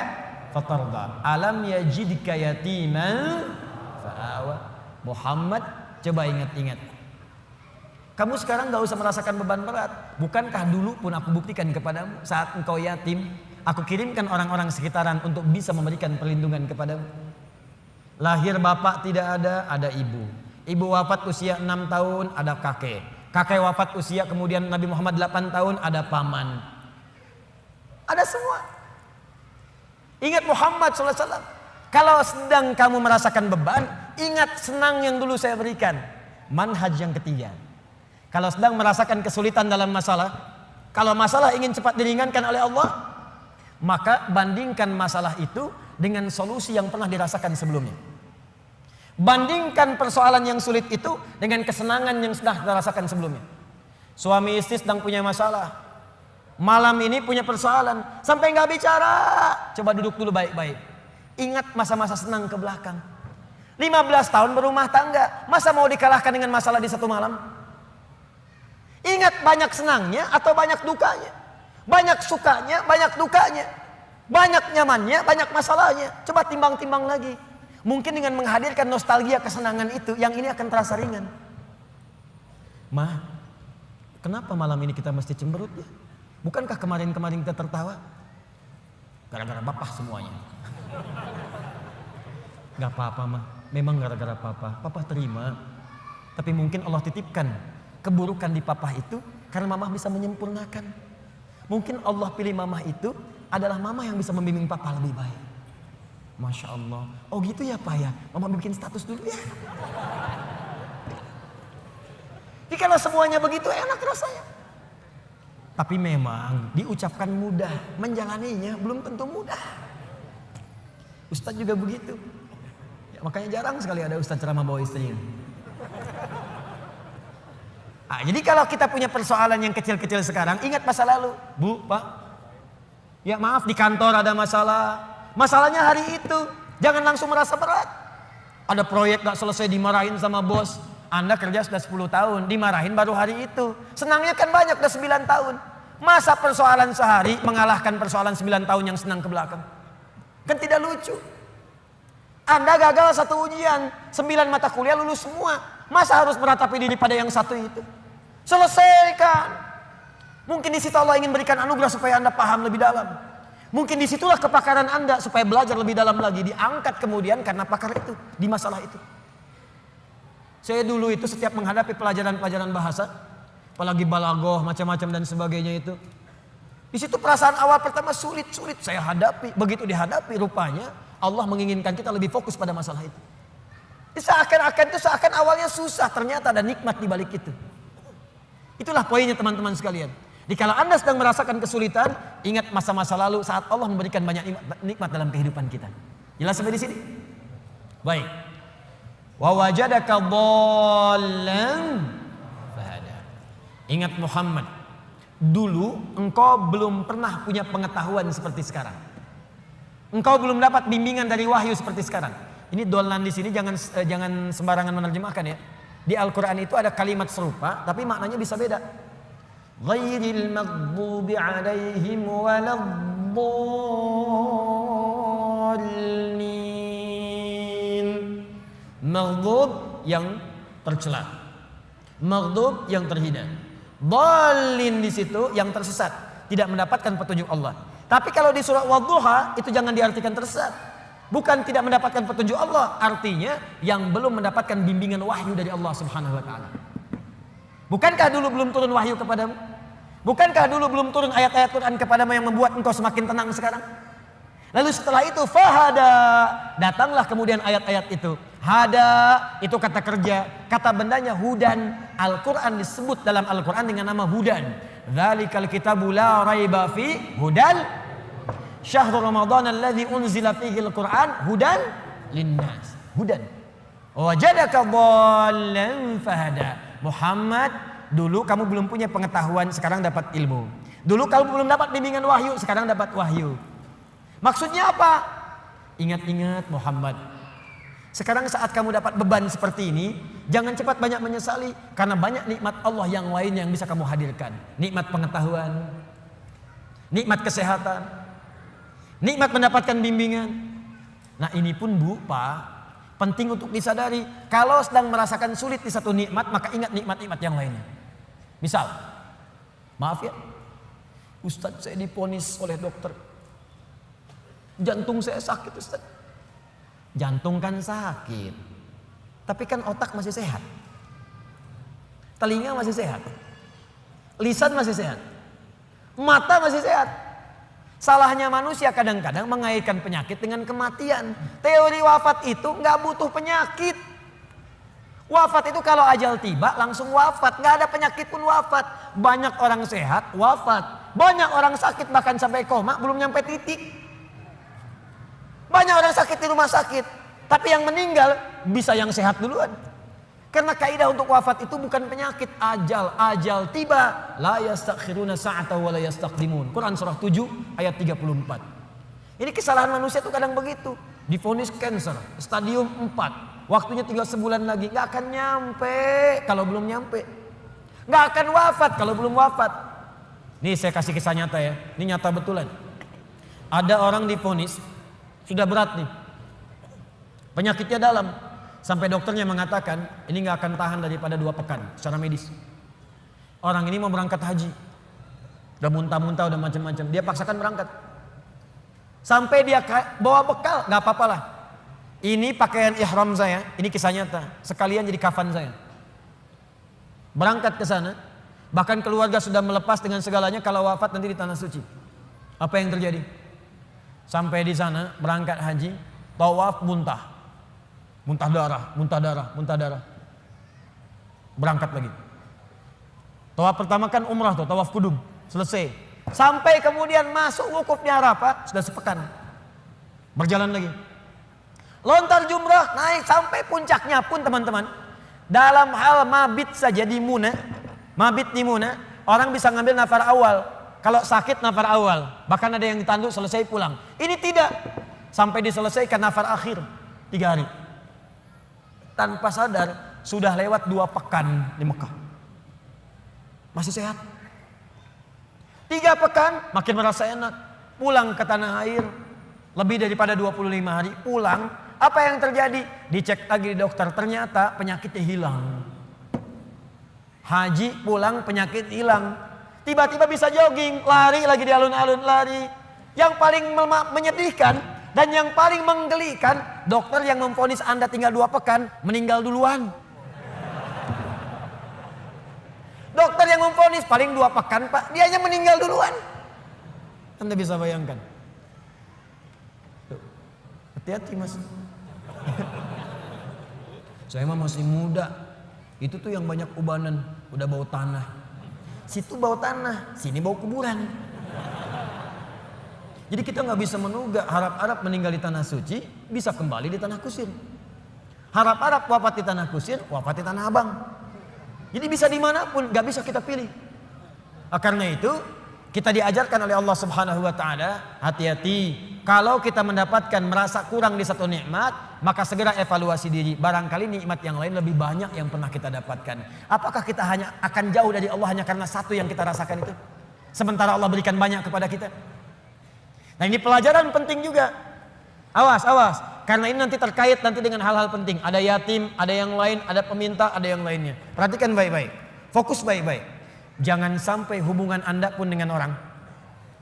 fatarda. Alam yajidka yatiman fa'awa. Muhammad, coba ingat-ingat. Kamu sekarang gak usah merasakan beban berat. Bukankah dulu pun aku buktikan kepadamu, saat engkau yatim, aku kirimkan orang-orang sekitaran untuk bisa memberikan perlindungan kepadamu. Lahir bapak tidak ada ibu. Ibu wafat usia 6 tahun, ada kakek. Kakek wafat usia kemudian Nabi Muhammad 8 tahun, ada paman. Ada semua. Ingat Muhammad SAW. Kalau sedang kamu merasakan beban, ingat senang yang dulu saya berikan. Manhaj yang ketiga. Kalau sedang merasakan kesulitan dalam masalah, kalau masalah ingin cepat diringankan oleh Allah, maka bandingkan masalah itu dengan solusi yang pernah dirasakan sebelumnya. Bandingkan persoalan yang sulit itu dengan kesenangan yang sudah dirasakan sebelumnya. Suami istri sedang punya masalah, malam ini punya persoalan, sampai nggak bicara. Coba duduk dulu baik-baik. Ingat masa-masa senang ke belakang. 15 tahun berumah tangga, masa mau dikalahkan dengan masalah di satu malam? Ingat banyak senangnya atau banyak dukanya? Banyak sukanya, banyak dukanya. Banyak nyamannya, banyak masalahnya. Coba timbang-timbang lagi. Mungkin dengan menghadirkan nostalgia kesenangan itu, yang ini akan terasa ringan. Ma, kenapa malam ini kita mesti cemberut ya? Bukankah kemarin-kemarin kita tertawa? Gara-gara bapak semuanya. Gak apa-apa mah, memang gara-gara papa terima. Tapi mungkin Allah titipkan keburukan di papa itu karena mamah bisa menyempurnakan. Mungkin Allah pilih mamah itu adalah mamah yang bisa membimbing papa lebih baik. Masya Allah. Oh gitu ya Pak ya. Mama bikin status dulu ya. Jadi kalau semuanya begitu enak rasanya. Tapi memang diucapkan mudah, menjalaninya belum tentu mudah. Ustadz juga begitu. Ya, makanya jarang sekali ada ustadz ceramah bawa istrinya. Nah, jadi kalau kita punya persoalan yang kecil-kecil sekarang, ingat masa lalu. Bu, Pak. Ya maaf di kantor ada masalah. Masalahnya hari itu. Jangan langsung merasa berat. Ada proyek gak selesai dimarahin sama bos. Anda kerja sudah 10 tahun. Dimarahin baru hari itu. Senangnya kan banyak udah 9 tahun. Masa persoalan sehari mengalahkan persoalan 9 tahun yang senang ke belakang. Kan tidak lucu. Anda gagal satu ujian. 9 mata kuliah lulus semua. Masa harus meratapi diri pada yang satu itu? Selesaikan. Mungkin di situ Allah ingin berikan anugerah supaya Anda paham lebih dalam. Mungkin disitulah kepakaran Anda supaya belajar lebih dalam lagi. Diangkat kemudian karena pakar itu di masalah itu. Saya dulu itu setiap menghadapi pelajaran-pelajaran bahasa, apalagi balaghah macam-macam dan sebagainya itu. Di situ perasaan awal pertama sulit saya hadapi. Begitu dihadapi rupanya Allah menginginkan kita lebih fokus pada masalah itu. Seakan awalnya susah, ternyata ada nikmat di balik itu. Itulah poinnya teman-teman sekalian. Kalau Anda sedang merasakan kesulitan, ingat masa-masa lalu saat Allah memberikan banyak nikmat dalam kehidupan kita. Jelas sampai di sini? Baik. Wa wajadaka dhallan fahada. Ingat Muhammad, dulu engkau belum pernah punya pengetahuan seperti sekarang. Engkau belum dapat bimbingan dari wahyu seperti sekarang. Ini dhallan di sini jangan sembarangan menerjemahkan ya. Di Al-Quran itu ada kalimat serupa, tapi maknanya bisa beda. Ghairil maghdubi alaihim waladdallin. Maghdub yang tercela, maghdub yang terhina, dhalin di situ yang tersesat, tidak mendapatkan petunjuk Allah. Tapi kalau di surah Wadduha itu jangan diartikan tersesat. Bukan tidak mendapatkan petunjuk Allah, artinya yang belum mendapatkan bimbingan wahyu dari Allah Subhanahu wa taala. Bukankah dulu belum turun wahyu kepadamu? Bukankah dulu belum turun ayat-ayat Quran kepadamu yang membuat engkau semakin tenang sekarang? Lalu setelah itu fahada, datanglah kemudian ayat-ayat itu. Hada itu kata kerja, kata bendanya hudan. Al-Quran disebut dalam Al-Quran dengan nama hudan. Dzalikal kitabu la raiba fi hudan Syahrul Ramadan alladzi unzila fihi al-Qur'an hudan linnas. Hudan. Wajadaka dhallan fahada. Muhammad, dulu kamu belum punya pengetahuan, sekarang dapat ilmu. Dulu kamu belum dapat bimbingan wahyu, sekarang dapat wahyu. Maksudnya apa? Ingat-ingat Muhammad. Sekarang saat kamu dapat beban seperti ini, jangan cepat banyak menyesali karena banyak nikmat Allah yang lain yang bisa kamu hadirkan. Nikmat pengetahuan, nikmat kesehatan, nikmat mendapatkan bimbingan. Nah ini pun Bu, Pak, penting untuk disadari. Kalau sedang merasakan sulit di satu nikmat, maka ingat nikmat-nikmat yang lainnya. Misal, maaf ya, Ustadz saya diponis oleh dokter, jantung saya sakit Ustadz. Jantung kan sakit, tapi kan otak masih sehat, telinga masih sehat, lisan masih sehat, mata masih sehat. Salahnya manusia kadang-kadang mengaitkan penyakit dengan kematian. Teori wafat itu nggak butuh penyakit. Wafat itu kalau ajal tiba langsung wafat, nggak ada penyakit pun wafat. Banyak orang sehat wafat, banyak orang sakit bahkan sampai koma belum nyampe titik. Banyak orang sakit di rumah sakit, tapi yang meninggal bisa yang sehat duluan. Karena kaidah untuk wafat itu bukan penyakit, ajal tiba. La yastakhiruna sa'ata wa la yastaqdimun. Quran surah 7 ayat 34. Ini kesalahan manusia itu kadang begitu. Divonis cancer, stadium 4. Waktunya tinggal sebulan lagi, nggak akan nyampe kalau belum nyampe. Nggak akan wafat kalau belum wafat. Nih saya kasih kisah nyata ya, ini nyata betulan. Ada orang divonis sudah berat nih, penyakitnya dalam. Sampai dokternya mengatakan ini nggak akan tahan daripada 2 pekan secara medis. Orang ini mau berangkat haji, udah muntah-muntah, udah macam-macam. Dia paksakan berangkat. Sampai dia bawa bekal, nggak apa-apa lah. Ini pakaian ihram saya, ini kisah nyata. Sekalian jadi kafan saya. Berangkat ke sana, bahkan keluarga sudah melepas dengan segalanya kalau wafat nanti di tanah suci. Apa yang terjadi? Sampai di sana berangkat haji, tawaf muntah. Muntah darah. Berangkat lagi. Tawaf pertama kan umrah tuh, tawaf kudum. Selesai. Sampai kemudian masuk wukuf di Arafah, sudah sepekan. Berjalan lagi. Lontar jumrah, naik sampai puncaknya pun teman-teman. Dalam hal mabit saja di Muna, orang bisa ngambil nafar awal. Kalau sakit nafar awal, bahkan ada yang ditanduk selesai pulang. Ini tidak, sampai diselesaikan nafar akhir 3 hari. Tanpa sadar sudah lewat 2 pekan di Mekah. Masih sehat. 3 pekan makin merasa enak. Pulang ke tanah air, lebih daripada 25 hari pulang. Apa yang terjadi? Dicek lagi di dokter, ternyata penyakitnya hilang. Haji pulang penyakit hilang. Tiba-tiba bisa jogging, lari lagi di alun-alun, lari. Yang paling menyedihkan dan yang paling menggelikan, dokter yang memvonis Anda tinggal 2 pekan meninggal duluan. Dokter yang memvonis paling 2 pekan Pak, dianya meninggal duluan. Anda bisa bayangkan. Hati-hati Mas. Saya mah masih muda. Itu tuh yang banyak ubanan, udah bau tanah. Situ bau tanah, sini bau kuburan. Jadi kita nggak bisa menugak harap-harap meninggal di tanah suci, bisa kembali di tanah kusir. Harap-harap wafat di tanah kusir, wafat di tanah abang. Jadi bisa dimanapun, nggak bisa kita pilih. Karena itu kita diajarkan oleh Allah Subhanahu Wa Taala, hati-hati. Kalau kita mendapatkan merasa kurang di satu nikmat, maka segera evaluasi diri. Barangkali nikmat yang lain lebih banyak yang pernah kita dapatkan. Apakah kita hanya akan jauh dari Allah hanya karena satu yang kita rasakan itu? Sementara Allah berikan banyak kepada kita. Nah ini pelajaran penting juga. Awas. Karena ini nanti terkait nanti dengan hal-hal penting. Ada yatim, ada yang lain, ada peminta, ada yang lainnya. Perhatikan baik-baik. Fokus baik-baik. Jangan sampai hubungan Anda pun dengan orang.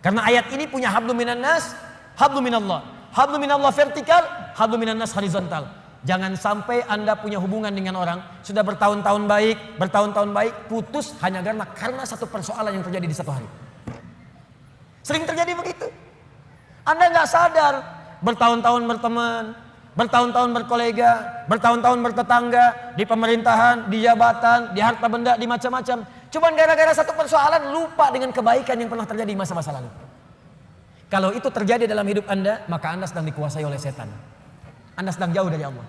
Karena ayat ini punya hablum minan nas, hablum minallah. Hablum minallah vertikal, hablum minan nas horizontal. Jangan sampai Anda punya hubungan dengan orang sudah bertahun-tahun baik, putus hanya karena satu persoalan yang terjadi di satu hari. Sering terjadi begitu. Anda nggak sadar, bertahun-tahun berteman, bertahun-tahun berkolega, bertahun-tahun bertetangga, di pemerintahan, di jabatan, di harta benda, di macam-macam. Cuman gara-gara satu persoalan lupa dengan kebaikan yang pernah terjadi di masa-masa lalu. Kalau itu terjadi dalam hidup Anda, maka Anda sedang dikuasai oleh setan. Anda sedang jauh dari Allah.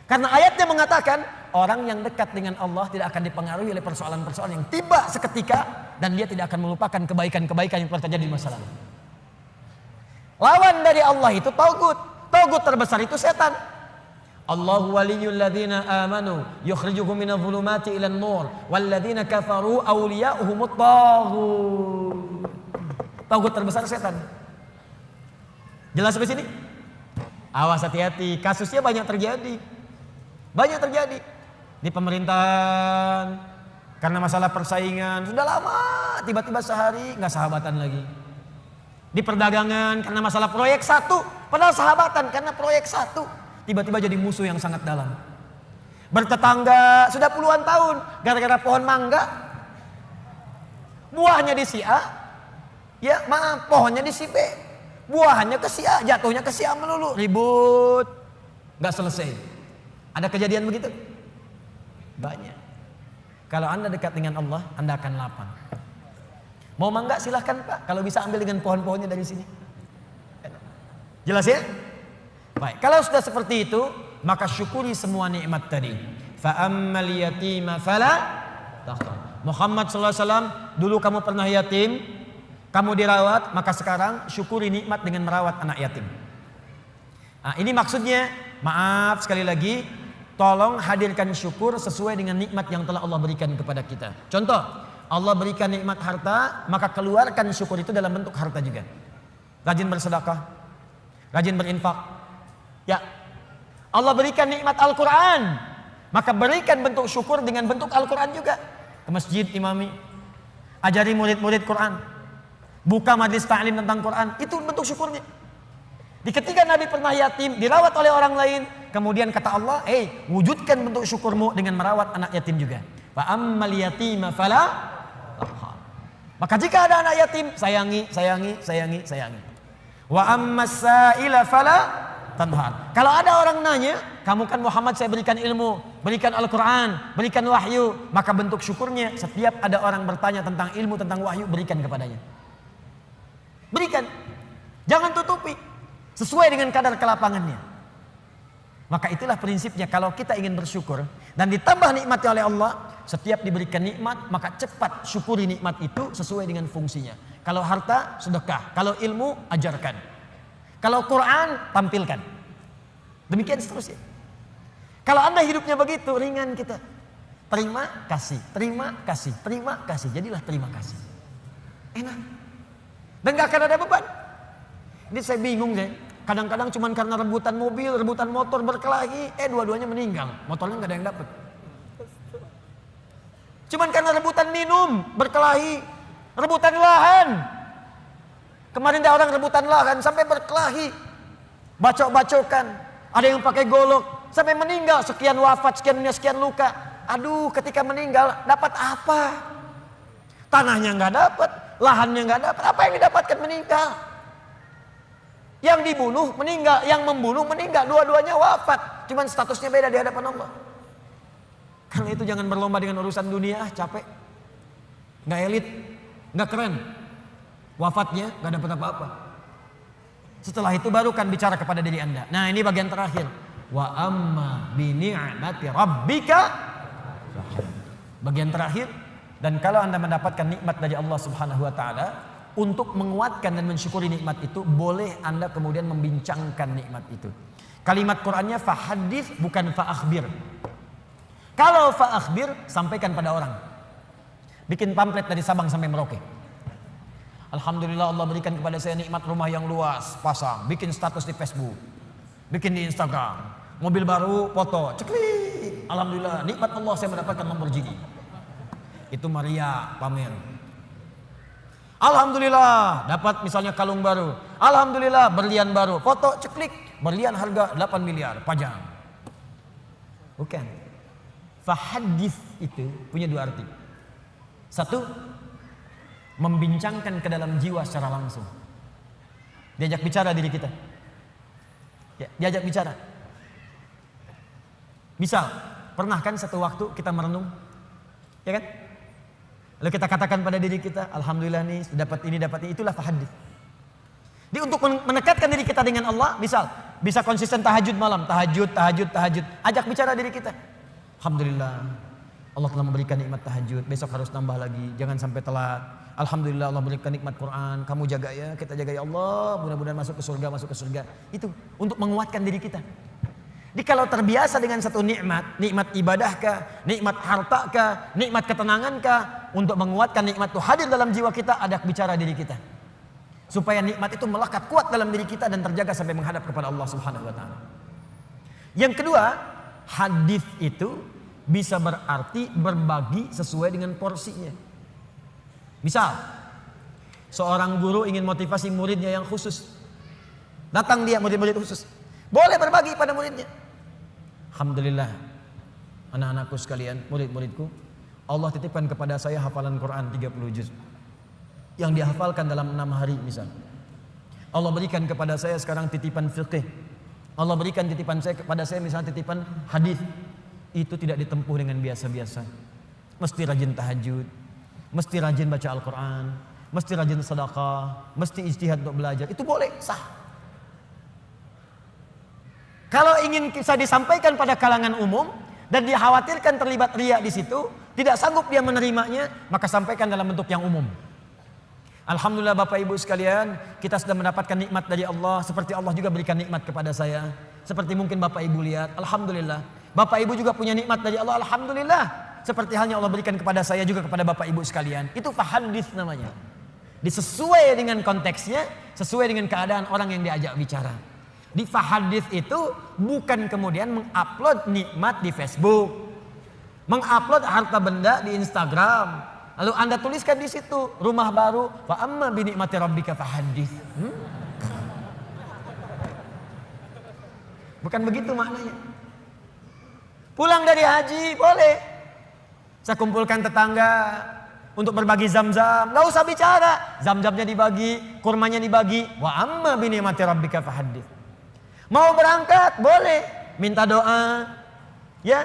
Karena ayatnya mengatakan orang yang dekat dengan Allah tidak akan dipengaruhi oleh persoalan-persoalan yang tiba seketika, dan dia tidak akan melupakan kebaikan-kebaikan yang pernah terjadi di masa lalu. Lawan dari Allah itu tagut. Tagut terbesar itu setan. Allahu waliyul ladzina amanu yukhrijuhum minadh dhulumati ilan nur wal ladzina kafaru awliya'uhumut taghut. Tagut terbesar setan. Jelas sampai sini? Awas, hati-hati, kasusnya banyak terjadi. Banyak terjadi di pemerintahan karena masalah persaingan. Sudah lama tiba-tiba sehari nggak sahabatan lagi. Di perdagangan karena masalah proyek satu, padahal sahabatan karena proyek satu, tiba-tiba jadi musuh yang sangat dalam. Bertetangga sudah puluhan tahun gara-gara pohon mangga, buahnya di si A, ya maaf, pohonnya di si B, buahnya ke si A, jatuhnya ke si A melulu, ribut, nggak selesai. Ada kejadian begitu? Banyak. Kalau Anda dekat dengan Allah, Anda akan lapang. Mau mangga silahkan Pak, kalau bisa ambil dengan pohon-pohonnya dari sini. Jelas ya? Baik, kalau sudah seperti itu, maka syukuri semua nikmat tadi. Fa ammal yatima fala taqhar. Muhammad sallallahu alaihi wasallam, dulu kamu pernah yatim, kamu dirawat, maka sekarang syukuri nikmat dengan merawat anak yatim. Nah, ini maksudnya, maaf sekali lagi, tolong hadirkan syukur sesuai dengan nikmat yang telah Allah berikan kepada kita. Contoh, Allah berikan nikmat harta, maka keluarkan syukur itu dalam bentuk harta juga. Rajin bersedekah, rajin berinfak. Ya, Allah berikan nikmat Al-Quran, maka berikan bentuk syukur dengan bentuk Al-Quran juga. Ke masjid imami, ajari murid-murid Quran, buka majlis ta'lim tentang Quran, itu bentuk syukurnya. Di ketika Nabi pernah yatim, dirawat oleh orang lain, kemudian kata Allah, wujudkan bentuk syukurmu dengan merawat anak yatim juga. Fa ammal yatima fala. Maka jika ada anak yatim, sayangi. Wa ammas sa'ila fala tanhar. Kalau ada orang nanya, kamu kan Muhammad saya berikan ilmu, berikan Al-Quran, berikan wahyu, maka bentuk syukurnya setiap ada orang bertanya tentang ilmu, tentang wahyu, berikan kepadanya. Berikan. Jangan tutupi. Sesuai dengan kadar kelapangannya. Maka itulah prinsipnya kalau kita ingin bersyukur dan ditambah nikmatnya oleh Allah, setiap diberikan nikmat maka cepat syukuri nikmat itu sesuai dengan fungsinya. Kalau harta, sedekah. Kalau ilmu, ajarkan. Kalau Quran, tampilkan. Demikian seterusnya. Kalau Anda hidupnya begitu, ringan kita. Terima kasih, terima kasih, terima kasih. Jadilah terima kasih. Enak. Dan gak akan ada beban. Ini saya bingung saya. Kadang-kadang cuma karena rebutan mobil, rebutan motor berkelahi, dua-duanya meninggal. Motornya gak ada yang dapat. Cuman karena rebutan minum, berkelahi, rebutan lahan. Kemarin ada orang rebutan lahan sampai berkelahi, bacok-bacokan, ada yang pakai golok sampai meninggal, sekian wafat, sekian luka. Aduh, ketika meninggal dapat apa? Tanahnya nggak dapat, lahannya nggak dapat. Apa yang didapatkan meninggal? Yang dibunuh meninggal, yang membunuh meninggal, dua-duanya wafat. Cuman statusnya beda di hadapan Allah. Karena itu jangan berlomba dengan urusan dunia, capek, nggak elit, nggak keren. Wafatnya gak dapat apa-apa. Setelah itu baru kan bicara kepada diri Anda. Nah, ini bagian terakhir. Wa amma bi ni'mati rabbika. Bagian terakhir. Dan kalau Anda mendapatkan nikmat dari Allah Subhanahu wa taala, untuk menguatkan dan mensyukuri nikmat itu, boleh Anda kemudian membincangkan nikmat itu. Kalimat Qur'annya fahadits bukan fa'akhbir. Kalau fa'akhbir, sampaikan pada orang. Bikin pamflet dari Sabang sampai Merauke. Alhamdulillah Allah berikan kepada saya nikmat rumah yang luas, pasang, bikin status di Facebook, bikin di Instagram, mobil baru, foto, ceklik. Alhamdulillah nikmat Allah saya mendapatkan Lamborghini. Itu Maria pamer. Alhamdulillah dapat misalnya kalung baru. Alhamdulillah berlian baru, foto ceklik, berlian harga 8 miliar, pajang. Bukan. Fahadits itu punya dua arti. Satu, membincangkan ke dalam jiwa secara langsung. Diajak bicara diri kita. Ya, diajak bicara. Misal, pernah kan satu waktu kita merenung? Ya kan? Lalu kita katakan pada diri kita, alhamdulillah nih, dapat ini, itulah fahadits. Jadi untuk mendekatkan diri kita dengan Allah, misal, bisa konsisten tahajud malam, tahajud. Ajak bicara diri kita. Alhamdulillah, Allah telah memberikan nikmat tahajud, besok harus nambah lagi, jangan sampai telat. Alhamdulillah Allah berikan nikmat Quran, kamu jaga ya, kita jaga ya Allah, mudah-mudahan masuk ke surga. Itu untuk menguatkan diri kita. Jadi kalau terbiasa dengan satu nikmat ibadah kah, nikmat harta kah, nikmat ketenangan kah, untuk menguatkan nikmat itu hadir dalam jiwa kita, ada bicara diri kita. Supaya nikmat itu melekat kuat dalam diri kita dan terjaga sampai menghadap kepada Allah Subhanahu wa taala. Yang kedua, hadis itu bisa berarti berbagi sesuai dengan porsinya. Misal, seorang guru ingin motivasi muridnya yang khusus. Datang dia murid-murid khusus. Boleh berbagi pada muridnya. Alhamdulillah, anak-anakku sekalian, murid-muridku, Allah titipkan kepada saya hafalan Quran 30 juz. Yang dihafalkan dalam 6 hari misal. Allah berikan kepada saya sekarang titipan fiqh. Allah berikan titipan saya kepada saya misalnya titipan hadis. Itu tidak ditempuh dengan biasa-biasa. Mesti rajin tahajud, mesti rajin baca Al-Quran, mesti rajin sedekah, mesti ijtihad untuk belajar. Itu boleh, sah. Kalau ingin bisa disampaikan pada kalangan umum dan dikhawatirkan terlibat riya di situ, tidak sanggup dia menerimanya, maka sampaikan dalam bentuk yang umum. Alhamdulillah Bapak Ibu sekalian, kita sudah mendapatkan nikmat dari Allah, seperti Allah juga berikan nikmat kepada saya. Seperti mungkin Bapak Ibu lihat, alhamdulillah. Bapak Ibu juga punya nikmat dari Allah, alhamdulillah. Seperti halnya Allah berikan kepada saya juga kepada Bapak Ibu sekalian. Itu fahadits namanya. Disesuai dengan konteksnya, sesuai dengan keadaan orang yang diajak bicara. Di fahadits itu bukan kemudian mengupload nikmat di Facebook, mengupload harta benda di Instagram, lalu Anda tuliskan di situ rumah baru, fa amma bi ni'mati rabbika fahadits. Bukan begitu maknanya. Pulang dari haji boleh. Saya kumpulkan tetangga untuk berbagi zam-zam, nggak usah bicara. Zam-zamnya dibagi, kurmanya dibagi. Wa amma bi ni'mati rabbika fahadits. Mau berangkat boleh, minta doa, ya,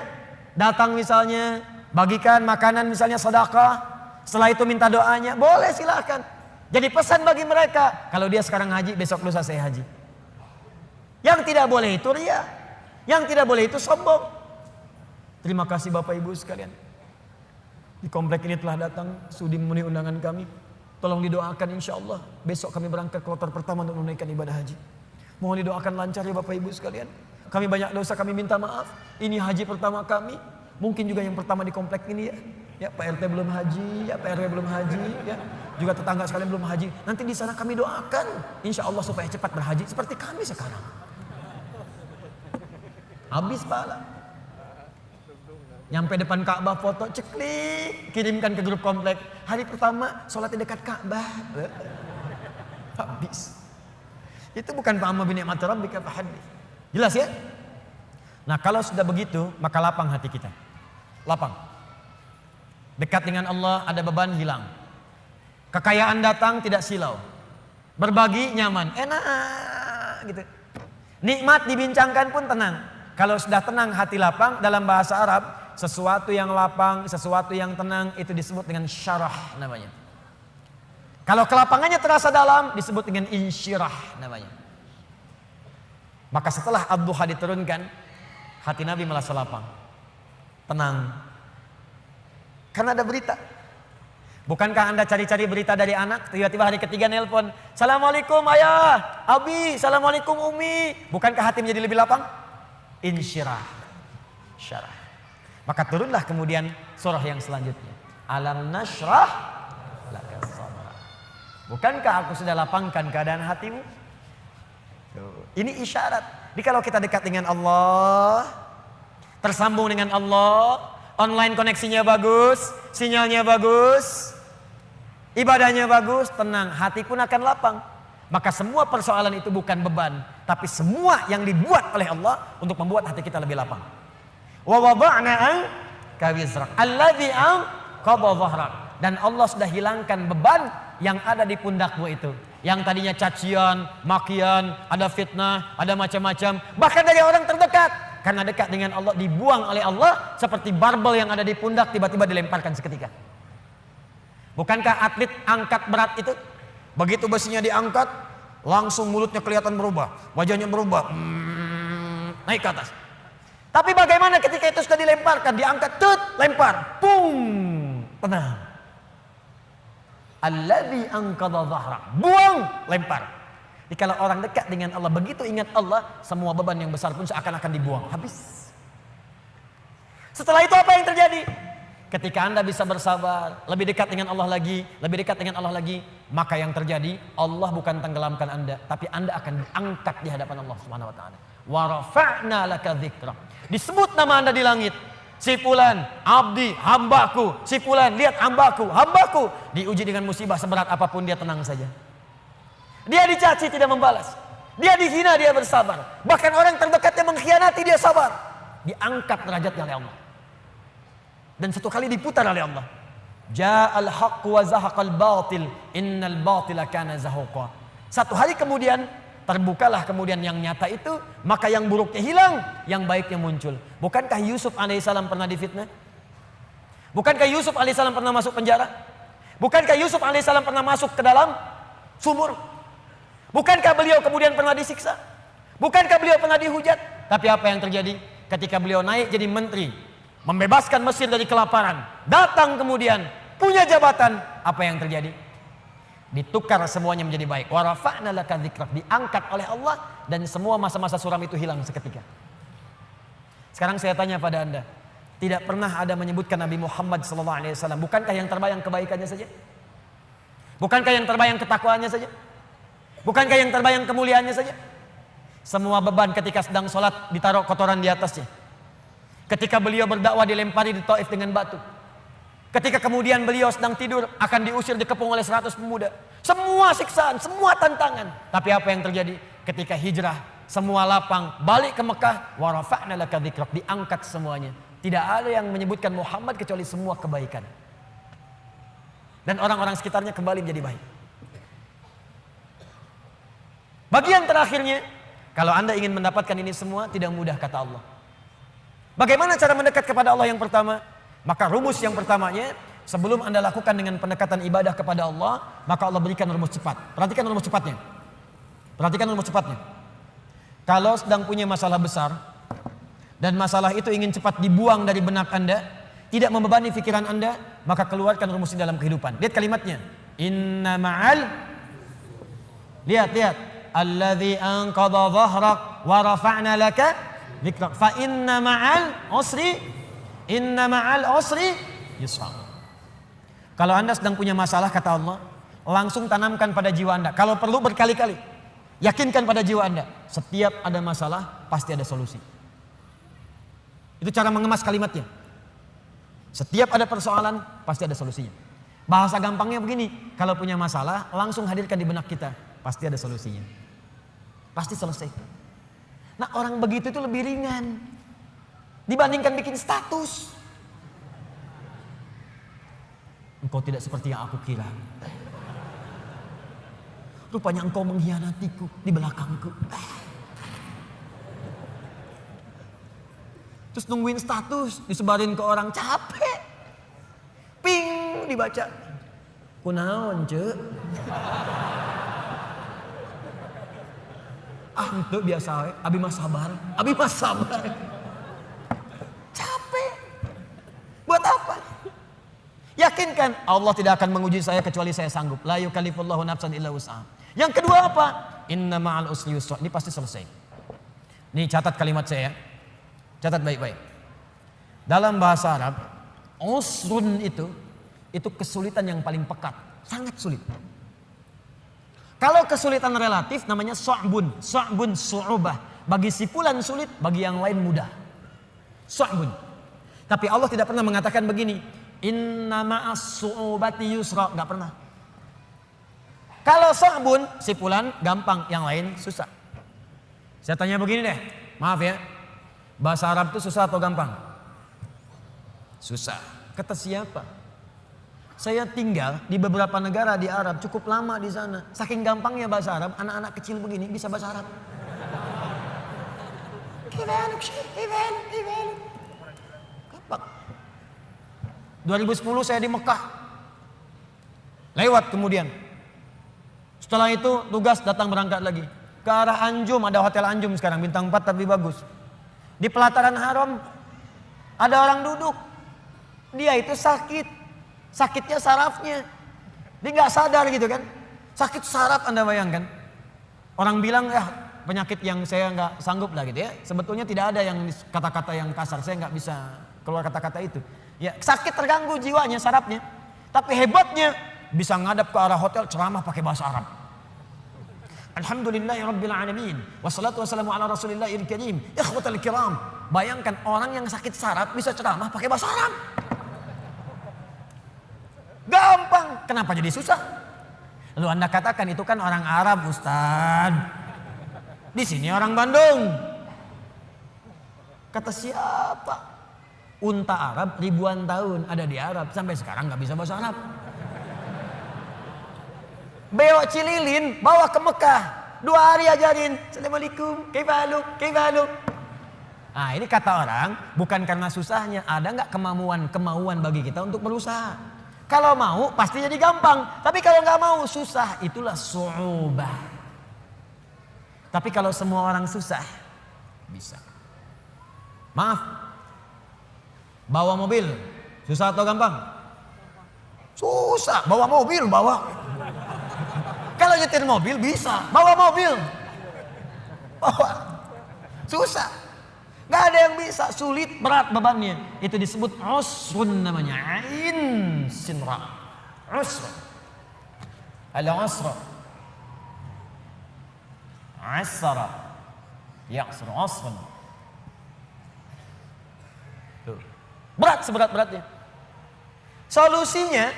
datang misalnya, bagikan makanan misalnya sedekah, setelah itu minta doanya, boleh silakan. Jadi pesan bagi mereka, kalau dia sekarang haji, besok lusa saya haji. Yang tidak boleh itu ria, yang tidak boleh itu sombong. Terima kasih Bapak Ibu sekalian. Di komplek ini telah datang sudi memenuhi undangan kami. Tolong didoakan insya Allah. Besok kami berangkat ke kloter pertama untuk menunaikan ibadah haji. Mohon didoakan lancar ya Bapak Ibu sekalian. Kami banyak dosa, kami minta maaf. Ini haji pertama kami. Mungkin juga yang pertama di komplek ini ya. Ya Pak RT belum haji, ya Pak RW belum haji, ya. Juga tetangga sekalian belum haji. Nanti di sana kami doakan. Insya Allah supaya cepat berhaji seperti kami sekarang. Habis pahala. Nyampe depan Ka'bah foto ceklik, kirimkan ke grup komplek. Hari pertama sholat di dekat Ka'bah. Habis. Itu bukan fa'amma bi ni'mati rabbika fahaddits. Jelas ya? Nah, kalau sudah begitu, maka lapang hati kita. Lapang. Dekat dengan Allah, ada beban hilang. Kekayaan datang tidak silau. Berbagi nyaman, enak gitu. Nikmat dibincangkan pun tenang. Kalau sudah tenang hati lapang, dalam bahasa Arab, sesuatu yang lapang, sesuatu yang tenang itu disebut dengan syarah namanya. Kalau kelapangannya terasa dalam disebut dengan insyirah namanya. Maka setelah Ad-Duha diturunkan, hati Nabi merasa lapang, tenang. Karena ada berita. Bukankah Anda cari-cari berita dari anak, tiba-tiba hari ketiga nelpon, Assalamualaikum ayah, Abi, Assalamualaikum Umi. Bukankah hati menjadi lebih lapang? Insyirah, syarah. Maka turunlah kemudian surah yang selanjutnya. Alam nashrah laka sadrak. Bukankah aku sudah lapangkan keadaan hatimu? Ini isyarat. Jadi kalau kita dekat dengan Allah, tersambung dengan Allah, online koneksinya bagus, sinyalnya bagus, ibadahnya bagus, tenang, hati pun akan lapang. Maka semua persoalan itu bukan beban, tapi semua yang dibuat oleh Allah untuk membuat hati kita lebih lapang. Wa wada'na anka wizrak alladzi anqadha dhahrak. Dan Allah sudah hilangkan beban yang ada di pundakmu itu. Yang tadinya cacian, makian, ada fitnah, ada macam-macam, bahkan dari orang terdekat. Karena dekat dengan Allah dibuang oleh Allah seperti barbel yang ada di pundak tiba-tiba dilemparkan seketika. Bukankah atlet angkat berat itu begitu besinya diangkat langsung mulutnya kelihatan berubah, wajahnya berubah, naik ke atas. Tapi bagaimana ketika itu sudah dilemparkan, diangkat, lempar, pung, tenang. Alladzi anqadha dhahrak, buang, lempar. Jadi kalau orang dekat dengan Allah, begitu ingat Allah, semua beban yang besar pun seakan-akan dibuang, habis. Setelah itu apa yang terjadi? Ketika Anda bisa bersabar, lebih dekat dengan Allah lagi, lebih dekat dengan Allah lagi, maka yang terjadi, Allah bukan tenggelamkan Anda, tapi Anda akan diangkat di hadapan Allah Subhanahu wa taala. Wa rafa'na laka dzikrak. Disebut nama Anda di langit. Si fulan, abdi, hambaku. Si fulan, lihat hambaku, hambaku. Diuji dengan musibah seberat apapun dia tenang saja. Dia dicaci tidak membalas. Dia dihina dia bersabar. Bahkan orang terdekatnya mengkhianati dia sabar. Diangkat derajatnya oleh Allah. Dan satu kali diputar oleh Allah. Ja'al haqq wa zahaqal batil innal batila kana zahuqa. Satu hari kemudian terbukalah kemudian yang nyata itu, maka yang buruknya hilang, yang baiknya muncul. Bukankah Yusuf alaihissalam pernah difitnah? Bukankah Yusuf alaihissalam pernah masuk penjara? Bukankah Yusuf alaihissalam pernah masuk ke dalam sumur? Bukankah beliau kemudian pernah disiksa? Bukankah beliau pernah dihujat? Tapi apa yang terjadi? Ketika beliau naik jadi menteri, membebaskan Mesir dari kelaparan, datang kemudian punya jabatan, apa yang terjadi? Ditukar semuanya menjadi baik. Wa rafa'na laka dzikrak, diangkat oleh Allah dan semua masa-masa suram itu hilang seketika. Sekarang saya tanya pada Anda, tidak pernah ada menyebutkan Nabi Muhammad SAW, bukankah yang terbayang kebaikannya saja? Bukankah yang terbayang ketakwaannya saja? Bukankah yang terbayang kemuliaannya saja? Semua beban ketika sedang sholat ditaruh kotoran di atasnya. Ketika beliau berdakwah dilempari di Taif dengan batu. Ketika kemudian beliau sedang tidur akan diusir dikepung oleh 100 pemuda. Semua siksaan, semua tantangan. Tapi apa yang terjadi? Ketika hijrah, semua lapang, balik ke Mekah, wa rafa'na laka dzikrak, diangkat semuanya. Tidak ada yang menyebutkan Muhammad kecuali semua kebaikan. Dan orang-orang sekitarnya kembali menjadi baik. Bagian terakhirnya, Kalau Anda ingin mendapatkan ini semua tidak mudah kata Allah. Bagaimana cara mendekat kepada Allah yang pertama? Maka rumus yang pertamanya, sebelum Anda lakukan dengan pendekatan ibadah kepada Allah, maka Allah berikan rumus cepat. Perhatikan rumus cepatnya. Perhatikan rumus cepatnya. Kalau sedang punya masalah besar dan masalah itu ingin cepat dibuang dari benak Anda, tidak membebani pikiran Anda, maka keluarkan rumus ini dalam kehidupan. Lihat kalimatnya. Inna ma'al, lihat. Alladzi anqadha dhahrak wa rafa'na laka dzikrak. Fa inna ma'al usri yusra. Kalau Anda sedang punya masalah kata Allah, langsung tanamkan pada jiwa Anda. Kalau perlu berkali-kali, yakinkan pada jiwa Anda, setiap ada masalah pasti ada solusi. Itu cara mengemas kalimatnya. Setiap ada persoalan pasti ada solusinya. Bahasa gampangnya begini, kalau punya masalah langsung hadirkan di benak kita, pasti ada solusinya. Pasti selesai. Nah, orang begitu itu lebih ringan dibandingkan bikin status. Engkau tidak seperti yang aku kira. Rupanya engkau mengkhianatiku di belakangku. Terus nungguin status, disebarin ke orang, capek. Ping dibaca. Kunaon, Cek? Itu biasa, abi mah sabar. Capek. Buat apa? Yakinkan Allah tidak akan menguji saya kecuali saya sanggup. La yukallifullahu nafsan illa wus'aha. Yang kedua apa? Inna ma'al usri yusra. Ini pasti selesai. Nih catat kalimat saya ya. Catat baik-baik. Dalam bahasa Arab, usrun itu kesulitan yang paling pekat. Sangat sulit. Kalau kesulitan relatif namanya su'bun su'ubah. Bagi si fulan sulit, bagi yang lain mudah. Su'bun. Tapi Allah tidak pernah mengatakan begini, inna ma'as su'ubati yusra, enggak pernah. Kalau su'bun, si fulan gampang, yang lain susah. Saya tanya begini deh, maaf ya. Bahasa Arab itu susah atau gampang? Susah. Kata siapa? Saya tinggal di beberapa negara di Arab, cukup lama di sana. Saking gampangnya bahasa Arab, anak-anak kecil begini bisa bahasa Arab. Gampang. 2010 saya di Mekah. Lewat kemudian. Setelah itu tugas datang berangkat lagi. Ke arah Anjum, ada hotel Anjum sekarang, bintang 4 tapi bagus. Di pelataran haram ada orang duduk. Dia itu sakit. Sakitnya sarafnya. Dia gak sadar gitu kan. Sakit saraf Anda bayangkan. Orang bilang ya penyakit yang saya gak sanggup lah gitu ya. Sebetulnya tidak ada yang kata-kata yang kasar. Saya gak bisa keluar kata-kata itu. Ya sakit terganggu jiwanya, sarafnya. Tapi hebatnya bisa ngadap ke arah hotel ceramah pakai bahasa Arab. Alhamdulillahirabbil alamin. Wassalatu wassalamu ala Rasulillahil karim. Ikhwatal kiram. Bayangkan orang yang sakit saraf bisa ceramah pakai bahasa Arab. Gampang, kenapa jadi susah? Lalu Anda katakan itu kan orang Arab, Ustaz. Di sini orang Bandung. Kata siapa? Unta Arab ribuan tahun ada di Arab, sampai sekarang nggak bisa bahasa Arab. Beo Cililin bawa ke Mekah, 2 hari ajarin. Assalamualaikum, kaifa. Nah ini kata orang, bukan karena susahnya, ada nggak kemauan bagi kita untuk berusaha. Kalau mau pasti jadi gampang. Tapi kalau nggak mau susah, itulah su'ubah. Tapi kalau semua orang susah, bisa. Maaf, bawa mobil susah atau gampang? Susah. Bawa mobil, Kalau nyetir mobil bisa, bawa mobil. Susah. Gak ada yang bisa, sulit, berat bebannya. Itu disebut usrun namanya. Ain sinra. Usrun. Al-usra. Asara. Ya'sur usrun. Berat seberat-beratnya. Solusinya,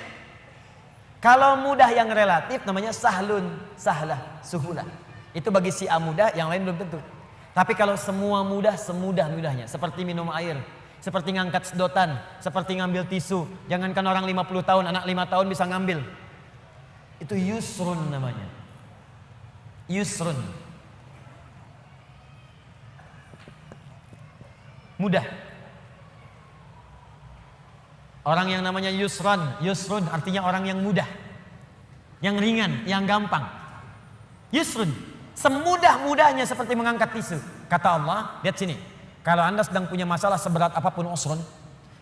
kalau mudah yang relatif namanya sahlun, sahlah, suhulah. Itu bagi si A mudah, yang lain belum tentu. Tapi kalau semua mudah, semudah-mudahnya. Seperti minum air, seperti ngangkat sedotan, seperti ngambil tisu. Jangankan orang 50 tahun, anak 5 tahun bisa ngambil. Itu yusrun namanya. Yusrun. mudah. Orang yang namanya yusrun artinya orang yang mudah, yang ringan, yang gampang. Yusrun, semudah-mudahnya seperti mengangkat tisu. Kata Allah, lihat sini. Kalau Anda sedang punya masalah seberat apapun usrun,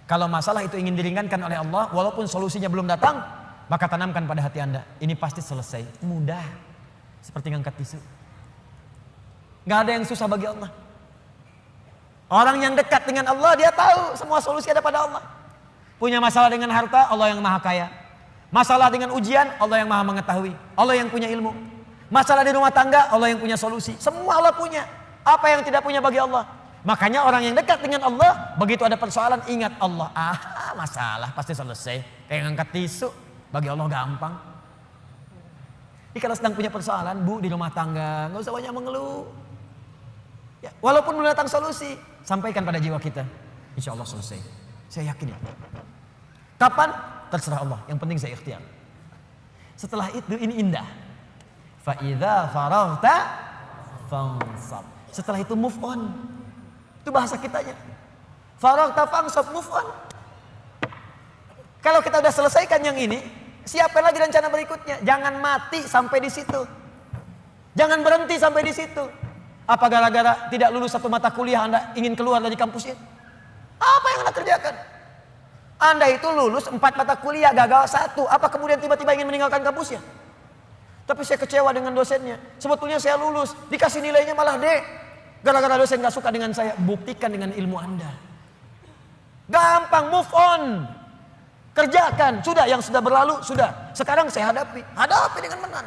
kalau masalah itu ingin diringankan oleh Allah, walaupun solusinya belum datang, maka tanamkan pada hati Anda, ini pasti selesai. Mudah, seperti mengangkat tisu. Gak ada yang susah bagi Allah. Orang yang dekat dengan Allah, dia tahu semua solusi ada pada Allah. Punya masalah dengan harta, Allah yang maha kaya. Masalah dengan ujian, Allah yang maha mengetahui. Allah yang punya ilmu. Masalah di rumah tangga, Allah yang punya solusi. Semua Allah punya. Apa yang tidak punya bagi Allah? Makanya orang yang dekat dengan Allah, begitu ada persoalan, ingat Allah. Masalah pasti selesai. Kayak ngangkat tisu, bagi Allah gampang. Jadi kalau sedang punya persoalan, Bu, di rumah tangga, nggak usah banyak mengeluh. Ya, walaupun belum datang solusi, sampaikan pada jiwa kita. Insya Allah selesai. Saya yakin ya. Kapan? Terserah Allah. Yang penting saya ikhtiar. Setelah itu ini indah. Fa idza faraghta fansab. Setelah itu move on. Itu bahasa kitanya. Faraghta fansab, move on. Kalau kita udah selesaikan yang ini, siapkan lagi rencana berikutnya. Jangan mati sampai di situ. Jangan berhenti sampai di situ. Apa gara-gara tidak lulus satu mata kuliah Anda ingin keluar dari kampusnya? Apa yang Anda kerjakan? Anda itu lulus 4 mata kuliah, gagal 1. Apa kemudian tiba-tiba ingin meninggalkan kampusnya? Tapi saya kecewa dengan dosennya. Sebetulnya saya lulus, dikasih nilainya malah D. Gara-gara dosen gak suka dengan saya. Buktikan dengan ilmu Anda. Gampang, move on. Kerjakan, sudah yang sudah berlalu, sudah. Sekarang saya hadapi. Hadapi dengan benar.